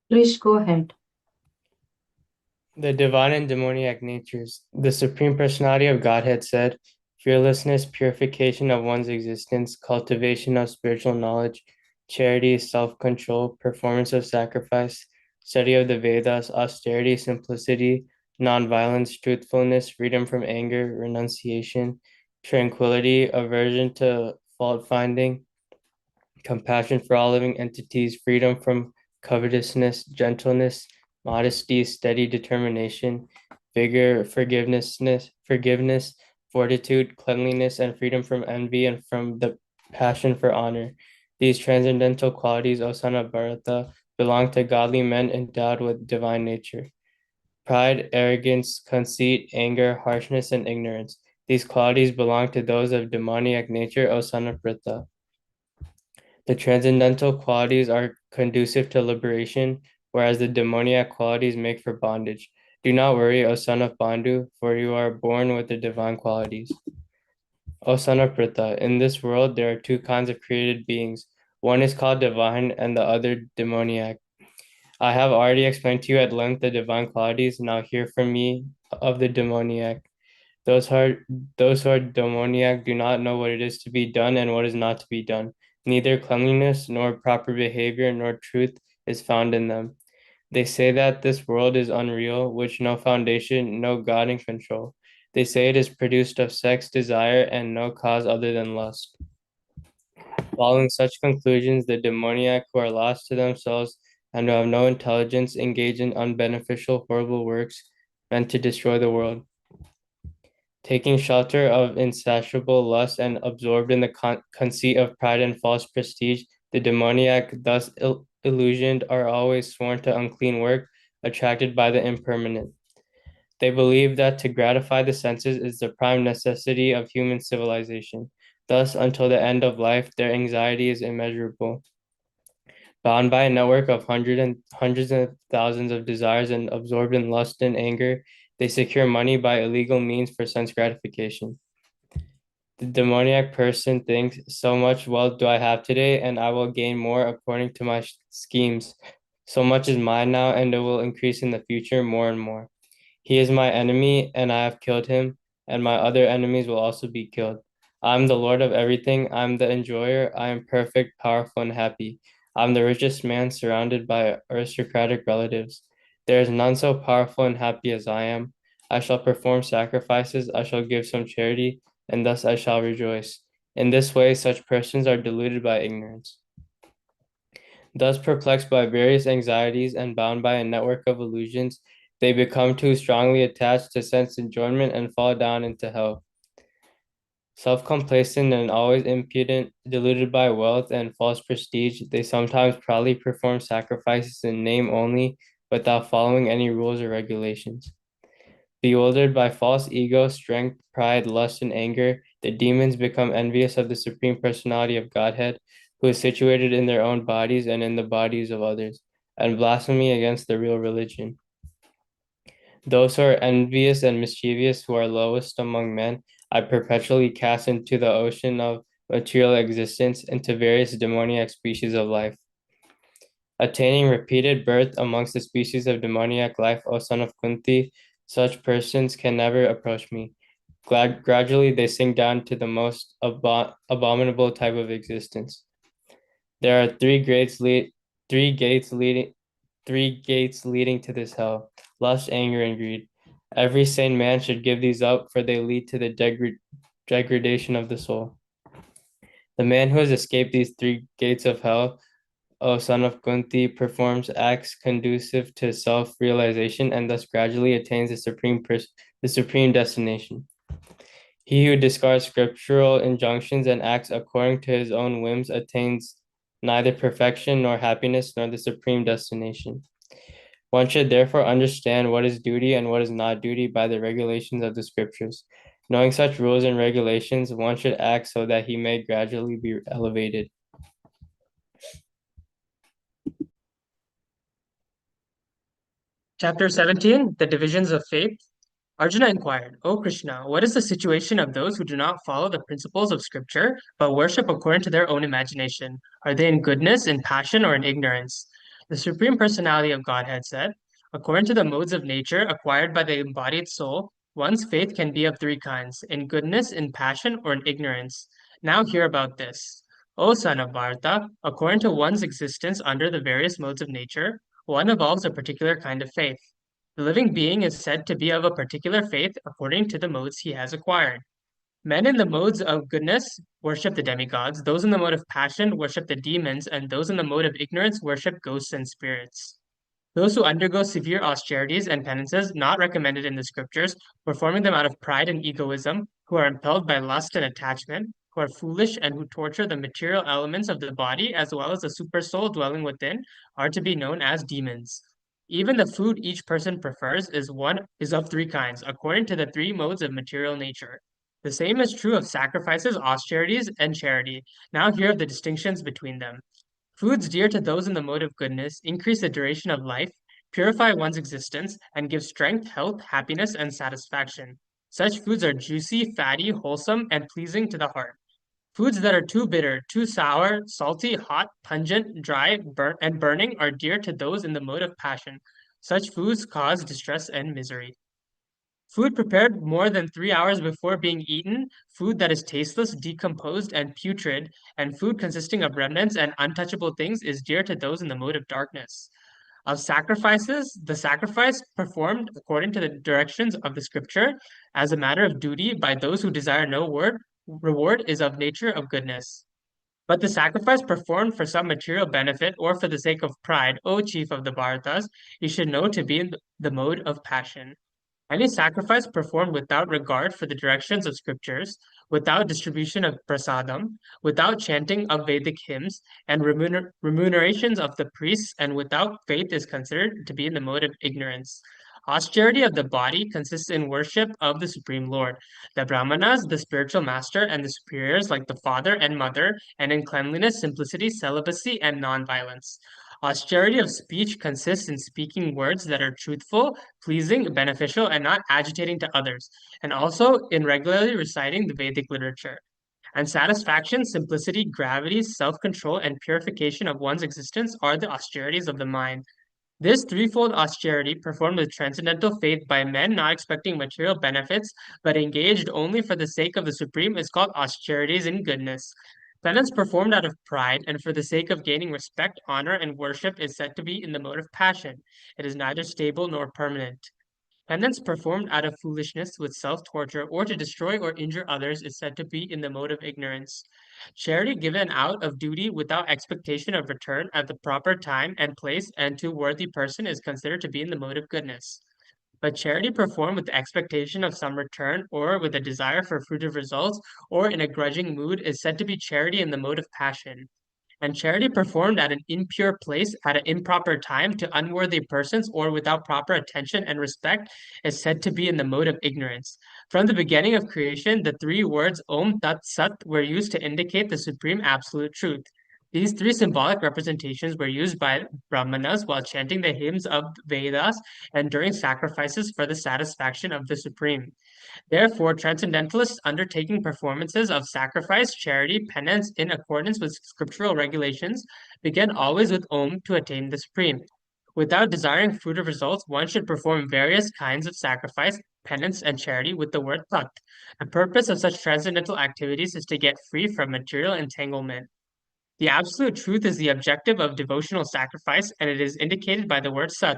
Speaker 2: Please go ahead.
Speaker 16: The divine and demoniac natures. The Supreme Personality of Godhead said, fearlessness, purification of one's existence, cultivation of spiritual knowledge, charity, self-control, performance of sacrifice, study of the Vedas, austerity, simplicity, nonviolence, truthfulness, freedom from anger, renunciation, tranquility, aversion to fault-finding, compassion for all living entities, freedom from covetousness, gentleness, modesty, steady determination, vigor, forgiveness, fortitude, cleanliness, and freedom from envy and from the passion for honor. These transcendental qualities, O son of Bharata, belong to godly men endowed with divine nature. Pride, arrogance, conceit, anger, harshness, and ignorance. These qualities belong to those of demoniac nature, O son of Pritha. The transcendental qualities are conducive to liberation, whereas the demoniac qualities make for bondage. Do not worry, O son of Bandhu, for you are born with the divine qualities. O son of Pritha, in this world there are two kinds of created beings. One is called divine and the other demoniac. I have already explained to you at length the divine qualities. Now hear from me of the demoniac. Those who are demoniac do not know what it is to be done and what is not to be done. Neither cleanliness nor proper behavior nor truth is found in them. They say that this world is unreal, which no foundation, no God in control. They say it is produced of sex, desire, and no cause other than lust. Following such conclusions, the demoniac who are lost to themselves and who have no intelligence engage in unbeneficial, horrible works meant to destroy the world. Taking shelter of insatiable lust and absorbed in the conceit of pride and false prestige, the demoniac, thus illusioned, are always sworn to unclean work, attracted by the impermanent. They believe that to gratify the senses is the prime necessity of human civilization. Thus, until the end of life, their anxiety is immeasurable. Bound by a network of hundreds of thousands of desires and absorbed in lust and anger, they secure money by illegal means for sense gratification. The demoniac person thinks, so much wealth do I have today, and I will gain more according to my schemes. So much is mine now, and it will increase in the future more and more. He is my enemy, and I have killed him, and my other enemies will also be killed. I am the Lord of everything. I am the enjoyer. I am perfect, powerful, and happy. I am the richest man surrounded by aristocratic relatives. There is none so powerful and happy as I am. I shall perform sacrifices. I shall give some charity, and thus I shall rejoice. In this way, such persons are deluded by ignorance. Thus, perplexed by various anxieties and bound by a network of illusions, they become too strongly attached to sense enjoyment and fall down into hell. Self-complacent and always impudent, deluded by wealth and false prestige, they sometimes proudly perform sacrifices in name only, without following any rules or regulations. Bewildered by false ego, strength, pride, lust, and anger, the demons become envious of the Supreme Personality of Godhead, who is situated in their own bodies and in the bodies of others, and blasphemy against the real religion. Those who are envious and mischievous, who are lowest among men, I perpetually cast into the ocean of material existence, into various demoniac species of life. Attaining repeated birth amongst the species of demoniac life, O son of Kunti, such persons can never approach me. Gradually, they sink down to the most abominable type of existence. There are three gates leading to this hell: lust, anger, and greed. Every sane man should give these up, for they lead to the degradation of the soul. The man who has escaped these three gates of hell, O son of Kunti, performs acts conducive to self-realization and thus gradually attains the supreme destination. He who discards scriptural injunctions and acts according to his own whims attains neither perfection nor happiness nor the supreme destination. One should therefore understand what is duty and what is not duty by the regulations of the scriptures. Knowing such rules and regulations, one should act so that he may gradually be elevated.
Speaker 17: Chapter 17, The Divisions of Faith. Arjuna inquired, O Krishna, what is the situation of those who do not follow the principles of scripture, but worship according to their own imagination? Are they in goodness, in passion, or in ignorance? The Supreme Personality of Godhead said, according to the modes of nature acquired by the embodied soul, one's faith can be of three kinds: in goodness, in passion, or in ignorance. Now hear about this. O son of Bharata, according to one's existence under the various modes of nature, one evolves a particular kind of faith. The living being is said to be of a particular faith according to the modes he has acquired. Men in the modes of goodness worship the demigods, those in the mode of passion worship the demons, and those in the mode of ignorance worship ghosts and spirits. Those who undergo severe austerities and penances not recommended in the scriptures, performing them out of pride and egoism, who are impelled by lust and attachment, who are foolish and who torture the material elements of the body as well as the supersoul dwelling within, are to be known as demons. Even the food each person prefers is of three kinds, according to the three modes of material nature. The same is true of sacrifices, austerities, and charity. Now here are the distinctions between them. Foods dear to those in the mode of goodness increase the duration of life, purify one's existence, and give strength, health, happiness, and satisfaction. Such foods are juicy, fatty, wholesome, and pleasing to the heart. Foods that are too bitter, too sour, salty, hot, pungent, dry, and burning are dear to those in the mode of passion. Such foods cause distress and misery. Food prepared more than 3 hours before being eaten, food that is tasteless, decomposed, and putrid, and food consisting of remnants and untouchable things is dear to those in the mode of darkness. Of sacrifices, the sacrifice performed according to the directions of the scripture as a matter of duty by those who desire no reward is of nature of goodness. But the sacrifice performed for some material benefit or for the sake of pride, O chief of the Bharatas, you should know to be in the mode of passion. Any sacrifice performed without regard for the directions of scriptures, without distribution of prasadam, without chanting of Vedic hymns, and remunerations of the priests, and without faith is considered to be in the mode of ignorance. Austerity of the body consists in worship of the Supreme Lord, the Brahmanas, the spiritual master, and the superiors like the father and mother, and in cleanliness, simplicity, celibacy, and non-violence. Austerity of speech consists in speaking words that are truthful, pleasing, beneficial, and not agitating to others, and also in regularly reciting the Vedic literature. And satisfaction, simplicity, gravity, self control, and purification of one's existence are the austerities of the mind. This threefold austerity, performed with transcendental faith by men not expecting material benefits, but engaged only for the sake of the Supreme, is called austerities in goodness. Penance performed out of pride and for the sake of gaining respect, honor, and worship is said to be in the mode of passion. It is neither stable nor permanent. Penance performed out of foolishness with self-torture or to destroy or injure others is said to be in the mode of ignorance. Charity given out of duty without expectation of return at the proper time and place and to worthy person is considered to be in the mode of goodness. But charity performed with the expectation of some return or with a desire for fruitive results or in a grudging mood is said to be charity in the mode of passion. And charity performed at an impure place at an improper time to unworthy persons or without proper attention and respect is said to be in the mode of ignorance. From the beginning of creation, the three words Om Tat Sat were used to indicate the supreme absolute truth. These three symbolic representations were used by Brahmanas while chanting the hymns of Vedas and during sacrifices for the satisfaction of the Supreme. Therefore, transcendentalists undertaking performances of sacrifice, charity, penance in accordance with scriptural regulations begin always with Om to attain the Supreme. Without desiring fruitive results, one should perform various kinds of sacrifice, penance, and charity with the word Tat. The purpose of such transcendental activities is to get free from material entanglement. The absolute truth is the objective of devotional sacrifice, and it is indicated by the word Sat.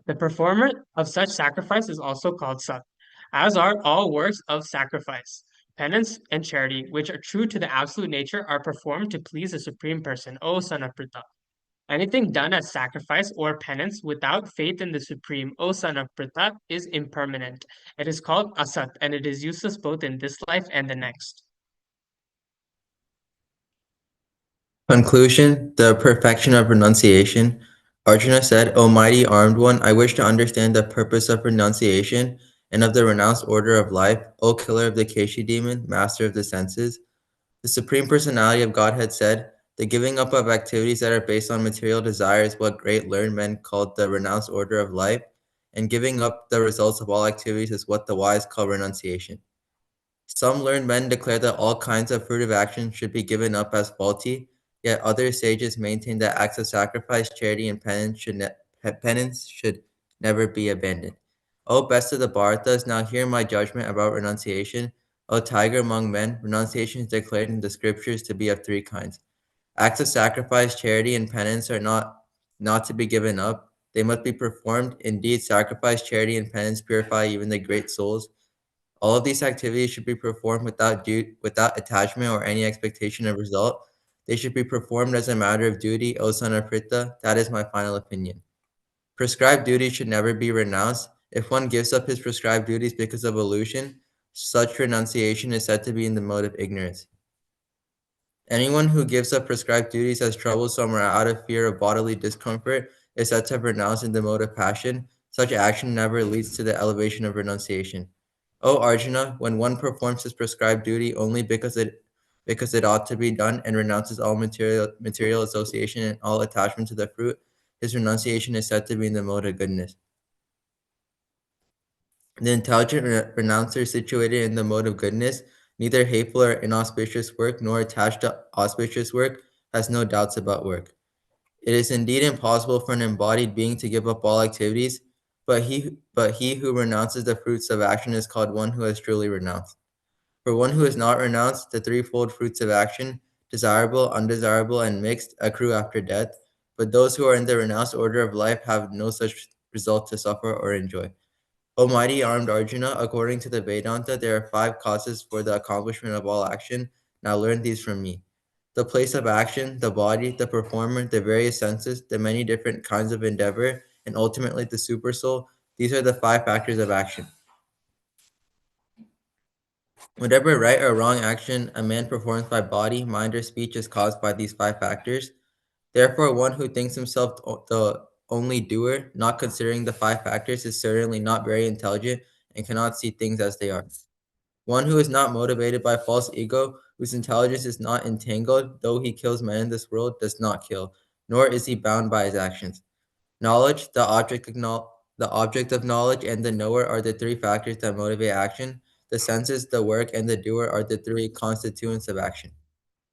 Speaker 17: The performer of such sacrifice is also called Sat, as are all works of sacrifice. Penance and charity, which are true to the absolute nature, are performed to please the Supreme Person, O son of Pritha. Anything done as sacrifice or penance without faith in the Supreme, O son of Pritha, is impermanent. It is called Asat, and it is useless both in this life and the next.
Speaker 13: Conclusion, the perfection of renunciation. Arjuna said, O mighty armed one, I wish to understand the purpose of renunciation and of the renounced order of life, O killer of the Keshi demon, master of the senses. The Supreme Personality of Godhead said, the giving up of activities that are based on material desire is what great learned men called the renounced order of life, and giving up the results of all activities is what the wise call renunciation. Some learned men declare that all kinds of fruitive actions should be given up as faulty, yet other sages maintain that acts of sacrifice, charity, and penance should never be abandoned. O best of the Bharatas, now hear my judgment about renunciation. O tiger among men, renunciation is declared in the scriptures to be of three kinds. Acts of sacrifice, charity, and penance are not to be given up. They must be performed. Indeed, sacrifice, charity, and penance purify even the great souls. All of these activities should be performed without attachment or any expectation of result. They should be performed as a matter of duty, O son of Pritha. That is my final opinion. Prescribed duties should never be renounced. If one gives up his prescribed duties because of illusion, such renunciation is said to be in the mode of ignorance. Anyone who gives up prescribed duties as troublesome or out of fear of bodily discomfort is said to have renounced in the mode of passion. Such action never leads to the elevation of renunciation. O Arjuna, when one performs his prescribed duty only because it ought to be done and renounces all material association and all attachment to the fruit, his renunciation is said to be in the mode of goodness. The intelligent renouncer situated in the mode of goodness, neither hateful or inauspicious work nor attached to auspicious work, has no doubts about work. It is indeed impossible for an embodied being to give up all activities, but he who renounces the fruits of action is called one who has truly renounced. For one who has not renounced, the threefold fruits of action, desirable, undesirable, and mixed, accrue after death, but those who are in the renounced order of life have no such result to suffer or enjoy. O mighty armed Arjuna, according to the Vedanta, there are 5 causes for the accomplishment of all action. Now learn these from me. The place of action, the body, the performer, the various senses, the many different kinds of endeavor, and ultimately the supersoul. These are the 5 factors of action. Whatever right or wrong action a man performs by body, mind, or speech is caused by these 5 factors. Therefore, one who thinks himself the only doer, not considering the 5 factors, is certainly not very intelligent and cannot see things as they are. One who is not motivated by false ego, whose intelligence is not entangled, though he kills men in this world, does not kill, nor is he bound by his actions. Knowledge, the object of knowledge, and the knower are the 3 factors that motivate action. The senses, the work, and the doer are the 3 constituents of action.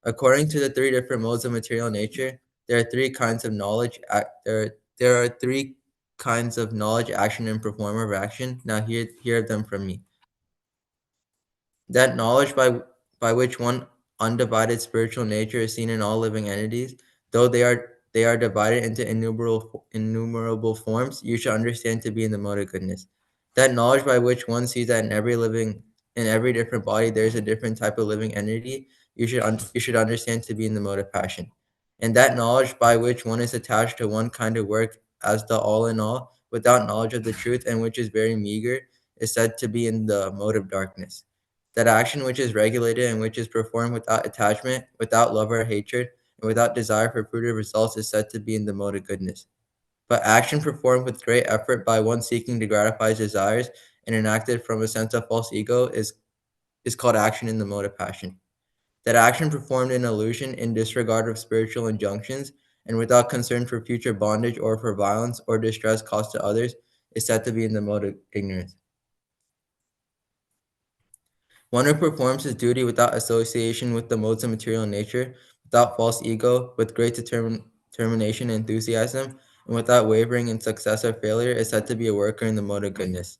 Speaker 13: According to the 3 different modes of material nature, there are 3 kinds of knowledge. There are 3 kinds of knowledge, action, and performer of action. Now hear them from me. That knowledge by which one undivided spiritual nature is seen in all living entities, though they are divided into innumerable forms, you should understand to be in the mode of goodness. That knowledge by which one sees that in every different body there is a different type of living entity, you should understand to be in the mode of passion. And that knowledge by which one is attached to one kind of work as the all in all, without knowledge of the truth, and which is very meager, is said to be in the mode of darkness. That action which is regulated and which is performed without attachment, without love or hatred, and without desire for fruitive results is said to be in the mode of goodness. But action performed with great effort by one seeking to gratify his desires and enacted from a sense of false ego is called action in the mode of passion. That action performed in illusion, in disregard of spiritual injunctions, and without concern for future bondage or for violence or distress caused to others is said to be in the mode of ignorance. One who performs his duty without association with the modes of material nature, without false ego, with great determination and enthusiasm, and without wavering in success or failure is said to be a worker in the mode of goodness.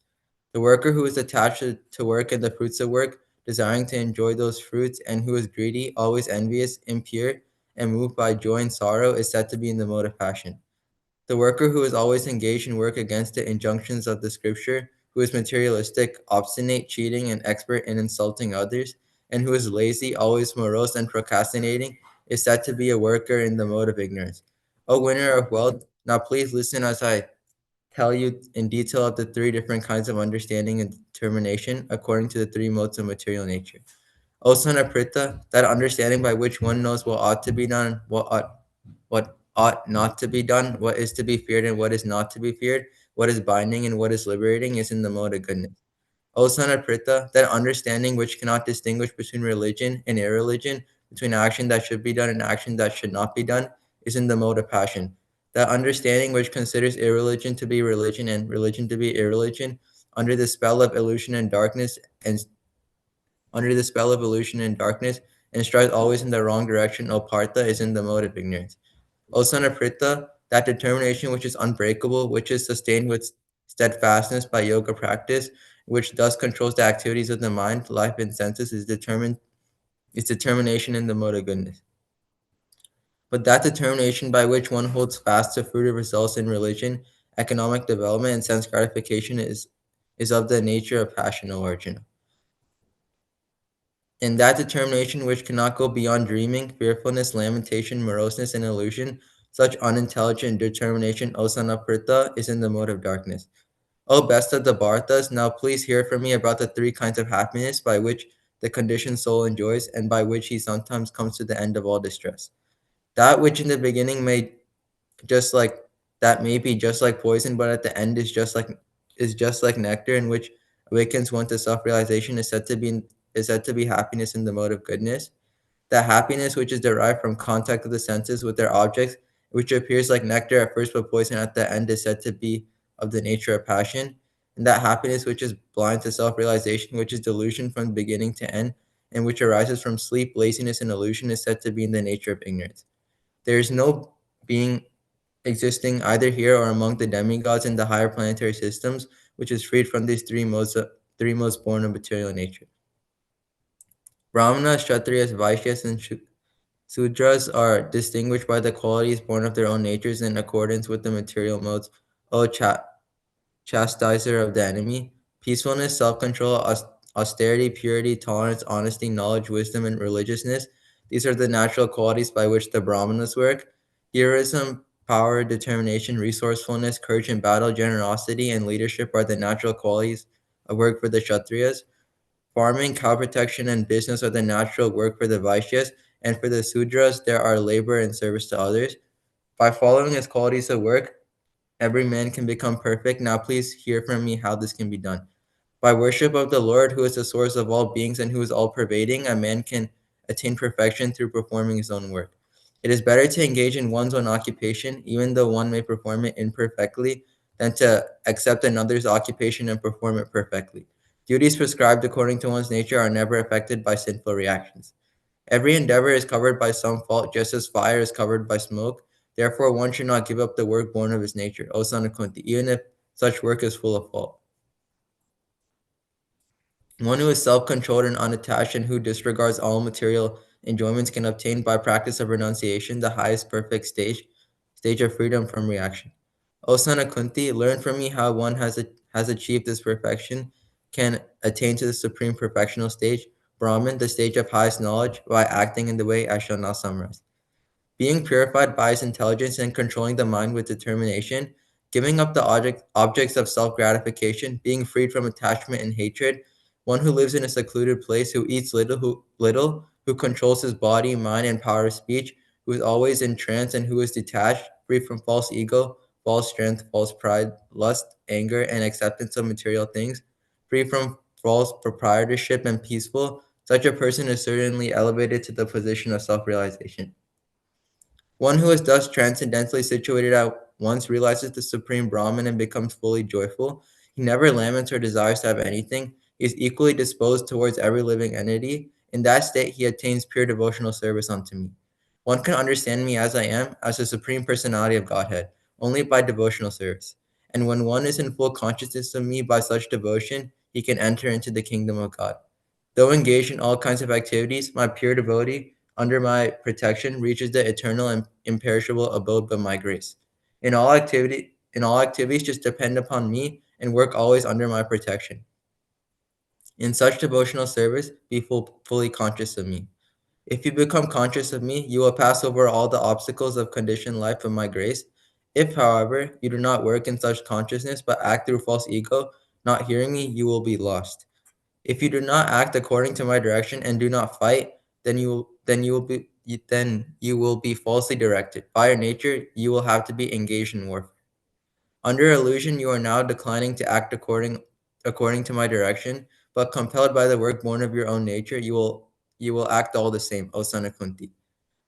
Speaker 13: The worker who is attached to work and the fruits of work, desiring to enjoy those fruits, and who is greedy, always envious, impure, and moved by joy and sorrow is said to be in the mode of passion. The worker who is always engaged in work against the injunctions of the scripture, who is materialistic, obstinate, cheating, and expert in insulting others, and who is lazy, always morose, and procrastinating, is said to be a worker in the mode of ignorance. O winner of wealth, now please listen as I tell you in detail of the 3 different kinds of understanding and determination according to the 3 modes of material nature. O son of Pritha, that understanding by which one knows what ought to be done, what ought not to be done, what is to be feared and what is not to be feared, what is binding and what is liberating, is in the mode of goodness. O son of Pritha, that understanding which cannot distinguish between religion and irreligion, between action that should be done and action that should not be done, is in the mode of passion. That understanding which considers irreligion to be religion and religion to be irreligion, under the spell of illusion and darkness, and strives always in the wrong direction, O Partha, is in the mode of ignorance. O son of Pritha, that determination which is unbreakable, which is sustained with steadfastness by yoga practice, which thus controls the activities of the mind, life, and senses, is determination in the mode of goodness. But that determination by which one holds fast to fruitive results in religion, economic development, and sense gratification is of the nature of passion, O Arjuna. And that determination which cannot go beyond dreaming, fearfulness, lamentation, moroseness, and illusion, such unintelligent determination, O son of Pritha, is in the mode of darkness. O best of the Bhartas, now please hear from me about the 3 kinds of happiness by which the conditioned soul enjoys and by which he sometimes comes to the end of all distress. That which in the beginning may be just like poison, but at the end is just like nectar, in which awakens one to self-realization is said to be happiness in the mode of goodness. That happiness which is derived from contact of the senses with their objects, which appears like nectar at first but poison at the end, is said to be of the nature of passion. And that happiness which is blind to self-realization, which is delusion from beginning to end, and which arises from sleep, laziness, and illusion, is said to be in the nature of ignorance. There is no being existing either here or among the demigods in the higher planetary systems, which is freed from these three modes born of material nature. Brahmanas, Kshatriyas, Vaishyas, and Sudras are distinguished by the qualities born of their own natures in accordance with the material modes. O chastiser of the enemy, peacefulness, self-control, austerity, purity, tolerance, honesty, knowledge, wisdom, and religiousness. These are the natural qualities by which the Brahmanas work. Heroism, power, determination, resourcefulness, courage in battle, generosity, and leadership are the natural qualities of work for the Kshatriyas. Farming, cow protection, and business are the natural work for the Vaishyas, and for the Sudras, there are labor and service to others. By following his qualities of work, every man can become perfect. Now please hear from me how this can be done. By worship of the Lord, who is the source of all beings and who is all-pervading, a man can attain perfection through performing his own work. It is better to engage in one's own occupation, even though one may perform it imperfectly, than to accept another's occupation and perform it perfectly. Duties prescribed according to one's nature are never affected by sinful reactions. Every endeavor is covered by some fault, just as fire is covered by smoke. Therefore, one should not give up the work born of his nature, O son of Kunti, even if such work is full of fault. One who is self-controlled and unattached and who disregards all material enjoyments can obtain by practice of renunciation the highest perfect stage of freedom from reaction. O son of Kunti, learn from me how one has achieved this perfection, can attain to the supreme perfectional stage, Brahman, the stage of highest knowledge, by acting in the way I shall now summarize. Being purified by his intelligence and controlling the mind with determination, giving up the objects of self-gratification, being freed from attachment and hatred, one who lives in a secluded place, who eats little, who controls his body, mind, and power of speech, who is always in trance and who is detached, free from false ego, false strength, false pride, lust, anger, and acceptance of material things, free from false proprietorship and peaceful, such a person is certainly elevated to the position of self-realization. One who is thus transcendently situated at once realizes the supreme Brahman and becomes fully joyful. He never laments or desires to have anything. He is equally disposed towards every living entity. In that state, he attains pure devotional service unto me. One can understand me as I am, as the Supreme Personality of Godhead, only by devotional service. And when one is in full consciousness of me by such devotion, he can enter into the kingdom of God. Though engaged in all kinds of activities, my pure devotee, under my protection, reaches the eternal and imperishable abode by my grace. In all activities, just depend upon me and work always under my protection. In such devotional service, be fully conscious of me. If you become conscious of me, you will pass over all the obstacles of conditioned life of my grace. If, however, you do not work in such consciousness but act through false ego, not hearing me, you will be lost. If you do not act according to my direction and do not fight, then you will be falsely directed. By your nature, you will have to be engaged in warfare. Under illusion, you are now declining to act according to my direction, but compelled by the work born of your own nature, you will act all the same, O son of Kunti.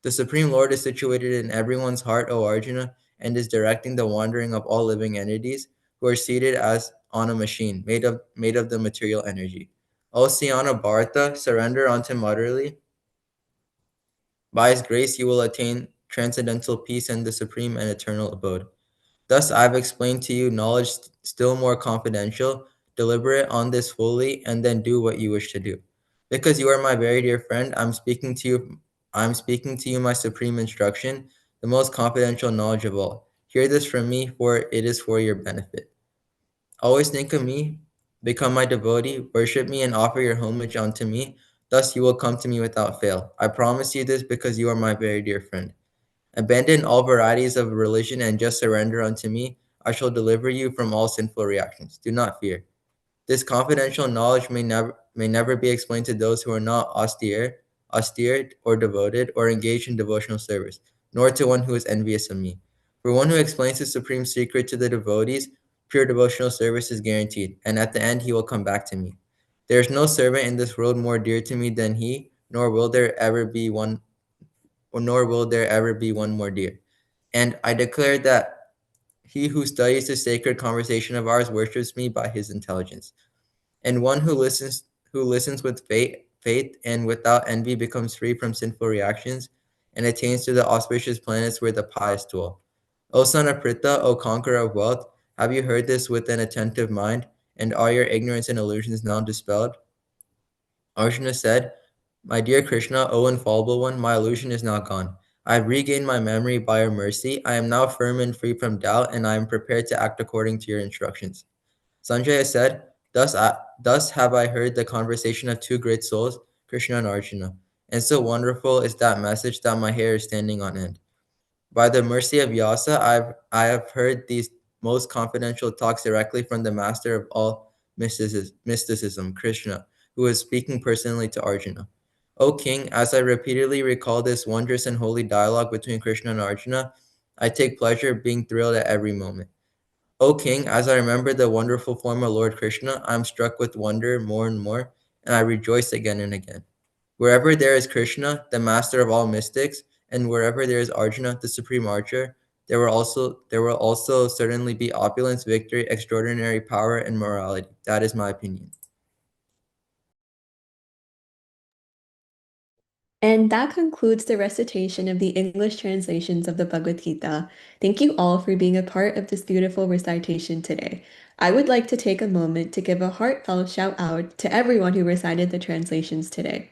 Speaker 13: The Supreme Lord is situated in everyone's heart, O Arjuna, and is directing the wandering of all living entities who are seated as on a machine made of the material energy. O Siyana Bharata, surrender unto him utterly. By his grace, you will attain transcendental peace and the supreme and eternal abode. Thus, I have explained to you knowledge still more confidential. Deliberate on this fully, and then do what you wish to do. Because you are my very dear friend, I'm speaking to you my supreme instruction, the most confidential knowledge of all. Hear this from me, for it is for your benefit. Always think of me, become my devotee, worship me, and offer your homage unto me. Thus you will come to me without fail. I promise you this because you are my very dear friend. Abandon all varieties of religion and just surrender unto me. I shall deliver you from all sinful reactions. Do not fear. This confidential knowledge may never be explained to those who are not austere or devoted or engaged in devotional service, nor to one who is envious of me. For one who explains the supreme secret to the devotees, pure devotional service is guaranteed, and at the end he will come back to me. There is no servant in this world more dear to me than he, nor will there ever be one more dear. And I declare that he who studies the sacred conversation of ours worships me by his intelligence. And one who listens with faith and without envy becomes free from sinful reactions and attains to the auspicious planets where the pious dwell. O son of Pritha, O conqueror of wealth, have you heard this with an attentive mind, and are your ignorance and illusions now dispelled? Arjuna said, My dear Krishna, O infallible one, my illusion is now gone. I have regained my memory by your mercy. I am now firm and free from doubt, and I am prepared to act according to your instructions. Sanjaya said, thus have I heard the conversation of two great souls, Krishna and Arjuna. And so wonderful is that message that my hair is standing on end. By the mercy of Vyasa, I have heard these most confidential talks directly from the master of all mysticism, Krishna, who is speaking personally to Arjuna. O king, as I repeatedly recall this wondrous and holy dialogue between Krishna and Arjuna, I take pleasure being thrilled at every moment. O king, as I remember the wonderful form of Lord Krishna, I am struck with wonder more and more, and I rejoice again and again. Wherever there is Krishna, the master of all mystics, and wherever there is Arjuna, the supreme archer, there will also certainly be opulence, victory, extraordinary power, and morality. That is my opinion.
Speaker 4: And that concludes the recitation of the English translations of the Bhagavad Gita. Thank you all for being a part of this beautiful recitation today. I would like to take a moment to give a heartfelt shout out to everyone who recited the translations today.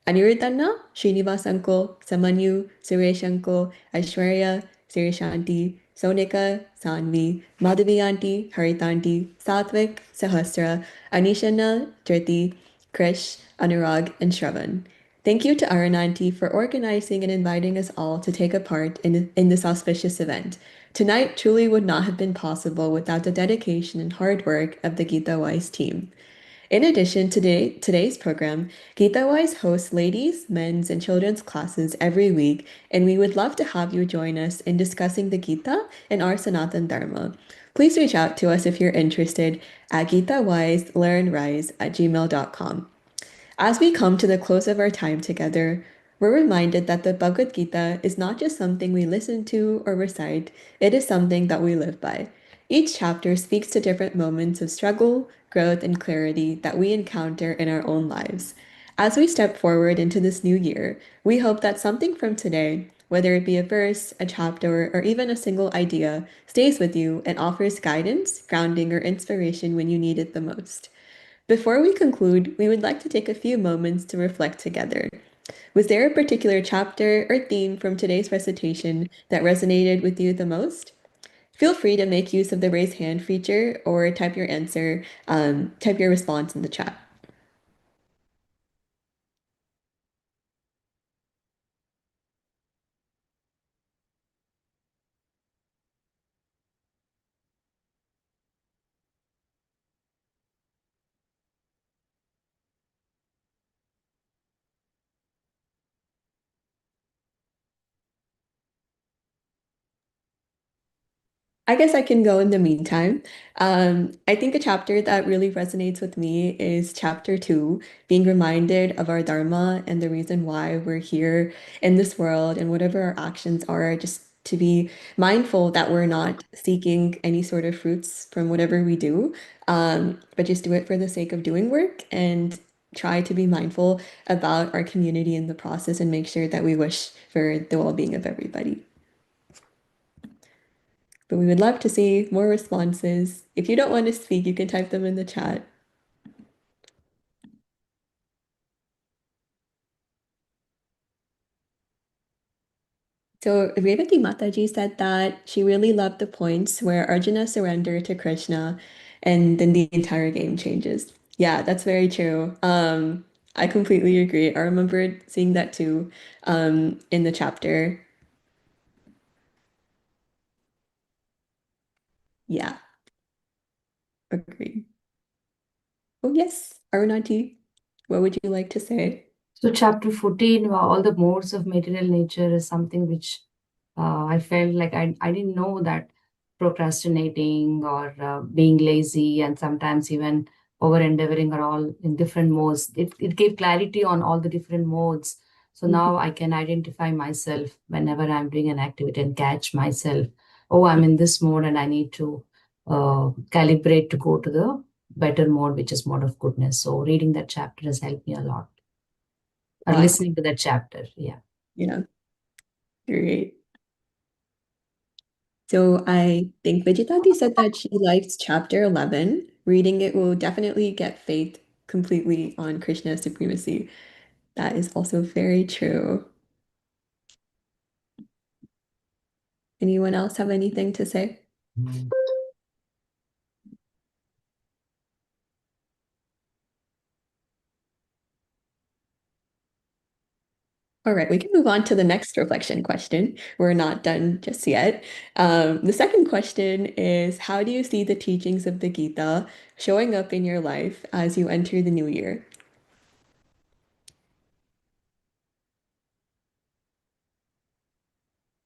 Speaker 4: Anirudhanna, Srinivasanko, Samanyu, Sureshanko, Aishwarya, Sirishanti, Sonika, Sanvi, Madhaviyanti, Haritanti, Satvik, Sahasra, Anishana, Jyoti, Krish, Anurag, and Shravan. Thank you to Arananti for organizing and inviting us all to take a part in this auspicious event. Tonight truly would not have been possible without the dedication and hard work of the GitaWise team. In addition to today's program, GitaWise hosts ladies, men's, and children's classes every week, and we would love to have you join us in discussing the Gita and our Sanatan Dharma. Please reach out to us if you're interested at gitawiselearnrise@gmail.com. As we come to the close of our time together, we're reminded that the Bhagavad Gita is not just something we listen to or recite, it is something that we live by. Each chapter speaks to different moments of struggle, growth, and clarity that we encounter in our own lives. As we step forward into this new year, we hope that something from today, whether it be a verse, a chapter, or even a single idea, stays with you and offers guidance, grounding, or inspiration when you need it the most. Before we conclude, we would like to take a few moments to reflect together. Was there a particular chapter or theme from today's recitation that resonated with you the most? Feel free to make use of the raise hand feature or type your response in the chat. I guess I can go in the meantime. I think a chapter that really resonates with me is chapter 2, being reminded of our Dharma and the reason why we're here in this world and whatever our actions are, just to be mindful that we're not seeking any sort of fruits from whatever we do, but just do it for the sake of doing work and try to be mindful about our community in the process and make sure that we wish for the well-being of everybody. But we would love to see more responses. If you don't want to speak, you can type them in the chat. So Revati Mataji said that she really loved the points where Arjuna surrendered to Krishna and then the entire game changes. Yeah, that's very true. I completely agree. I remembered seeing that too in the chapter. Yeah, agreed. Oh yes, Arunati, what would you like to say?
Speaker 2: So, chapter 14, all the modes of material nature is something which I felt like I didn't know that procrastinating or being lazy, and sometimes even over endeavoring are all in different modes. It gave clarity on all the different modes. So now I can identify myself whenever I'm doing an activity and catch myself. Oh, I'm in this mode and I need to calibrate to go to the better mode, which is mode of goodness. So reading that chapter has helped me a lot. Or
Speaker 4: Wow.
Speaker 2: listening to that chapter. Yeah.
Speaker 4: Yeah. Great. So I think Vijitati said that she likes chapter 11. Reading it will definitely get faith completely on Krishna's supremacy. That is also very true. Anyone else have anything to say? All right, we can move on to the next reflection question. We're not done just yet. The second question is, how do you see the teachings of the Gita showing up in your life as you enter the new year?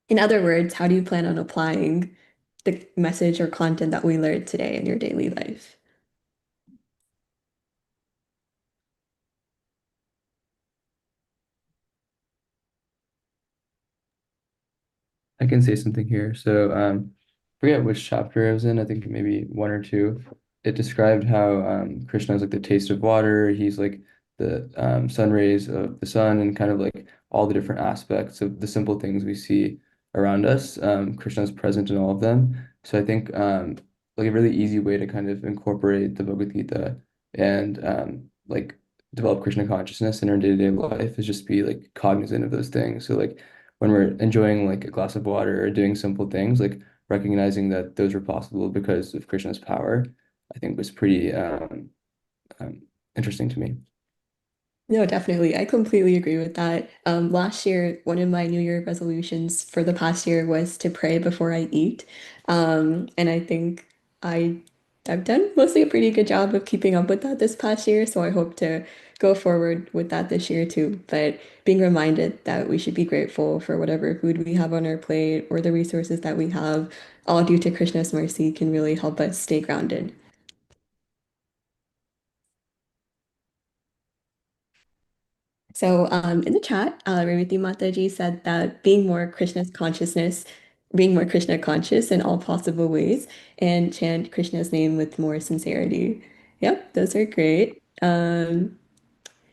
Speaker 4: In other words, how do you plan on applying the message or content that we learned today in your daily life?
Speaker 5: I can say something here. So, forget which chapter I was in. I think maybe 1 or 2. It described how Krishna is like the taste of water. He's like the sun rays of the sun, and kind of like all the different aspects of the simple things we see around us. Krishna is present in all of them. So I think like a really easy way to kind of incorporate the Bhagavad Gita and like develop Krishna consciousness in our day-to-day life is just be like cognizant of those things. So like when we're enjoying like a glass of water or doing simple things, like recognizing that those were possible because of Krishna's power, I think was pretty interesting to me.
Speaker 4: No, definitely. I completely agree with that. Last year, one of my New Year resolutions for the past year was to pray before I eat. And I think I've done mostly a pretty good job of keeping up with that this past year. So I hope to go forward with that this year too. But being reminded that we should be grateful for whatever food we have on our plate or the resources that we have, all due to Krishna's mercy, can really help us stay grounded. So in the chat, Revati Mataji said that being more Krishna's consciousness, being more Krishna conscious in all possible ways, and chant Krishna's name with more sincerity. Yep, those are great.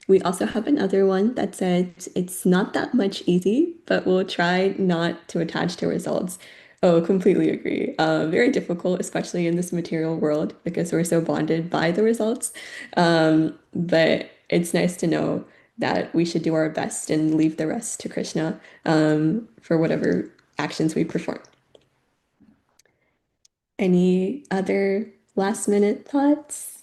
Speaker 4: We also have another one that said it's not that much easy, but we'll try not to attach to results. Oh, completely agree. Very difficult, especially in this material world, because we're so bonded by the results. But it's nice to know that we should do our best and leave the rest to Krishna for whatever actions we perform. Any other last minute thoughts?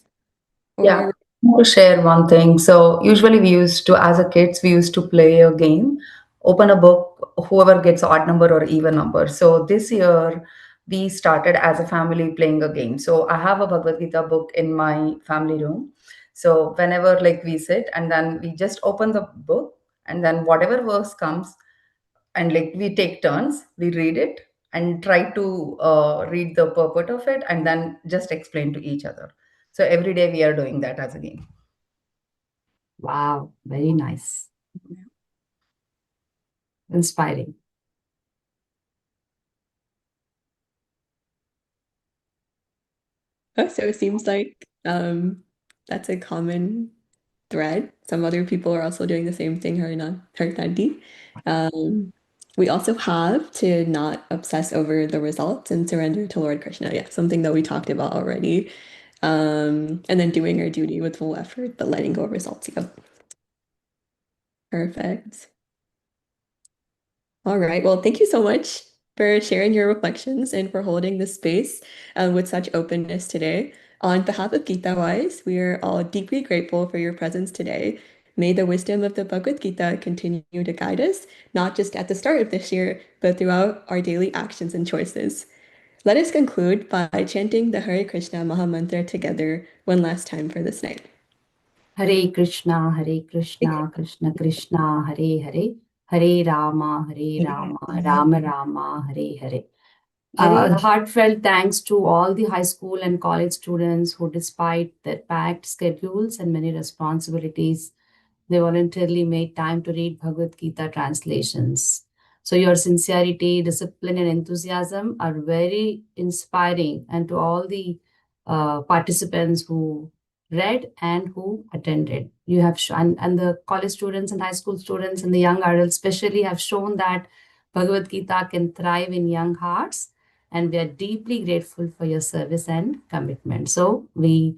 Speaker 12: Yeah,
Speaker 4: Or
Speaker 12: I want to share one thing. So usually we used to, as a kids, we used to play a game, open a book, whoever gets odd number or even number. So this year we started as a family playing a game. So I have a Bhagavad Gita book in my family room. So whenever like we sit and then we just open the book and then whatever verse comes and like we take turns, we read it and try to read the purport of it and then just explain to each other. So every day we are doing that as a game.
Speaker 2: Wow, very nice. Inspiring.
Speaker 4: oh, so it seems like that's a common thread. Some other people are also doing the same thing, Harinadi. We also have to not obsess over the results and surrender to Lord Krishna. Yeah, something that we talked about already. And then doing our duty with full effort, but letting go of results. Yep. Perfect. All right. Well, thank you so much for sharing your reflections and for holding this space with such openness today. On behalf of GitaWise, we are all deeply grateful for your presence today. May the wisdom of the Bhagavad Gita continue to guide us, not just at the start of this year, but throughout our daily actions and choices. Let us conclude by chanting the Hare Krishna Maha Mantra together one last time for this night.
Speaker 2: Hare Krishna, Krishna Krishna, Hare Hare, Hare Rama, Rama Rama, Hare Hare. Heartfelt thanks to all the high school and college students who, despite their packed schedules and many responsibilities, they voluntarily made time to read Bhagavad Gita translations. So your sincerity, discipline, and enthusiasm are very inspiring. And to all the participants who read and who attended, you have and the college students and high school students and the young adults especially have shown that Bhagavad Gita can thrive in young hearts. And we are deeply grateful for your service and commitment. So we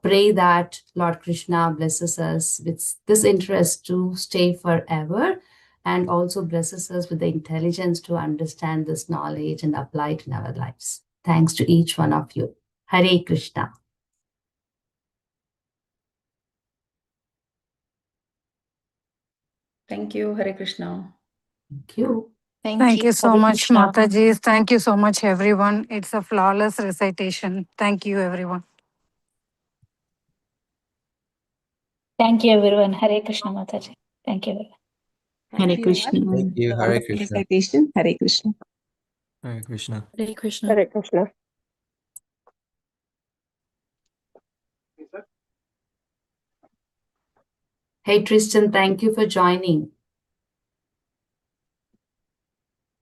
Speaker 2: pray that Lord Krishna blesses us with this interest to stay forever, and also blesses us with the intelligence to understand this knowledge and apply it in our lives. Thanks to each one of you. Hare Krishna.
Speaker 12: Thank you. Hare Krishna.
Speaker 2: Thank you.
Speaker 18: Thank you so much, Mataji. Thank you so much, everyone. It's a flawless recitation. Thank you, everyone.
Speaker 19: Thank you, everyone. Hare Krishna, Mataji. Thank you, everyone.
Speaker 20: Hare Krishna.
Speaker 13: Thank you. Hare Krishna.
Speaker 20: Recitation. Hare Krishna.
Speaker 14: Hare Krishna.
Speaker 21: Hare Krishna.
Speaker 22: Hare Krishna.
Speaker 2: Hey Tristan, thank you for joining.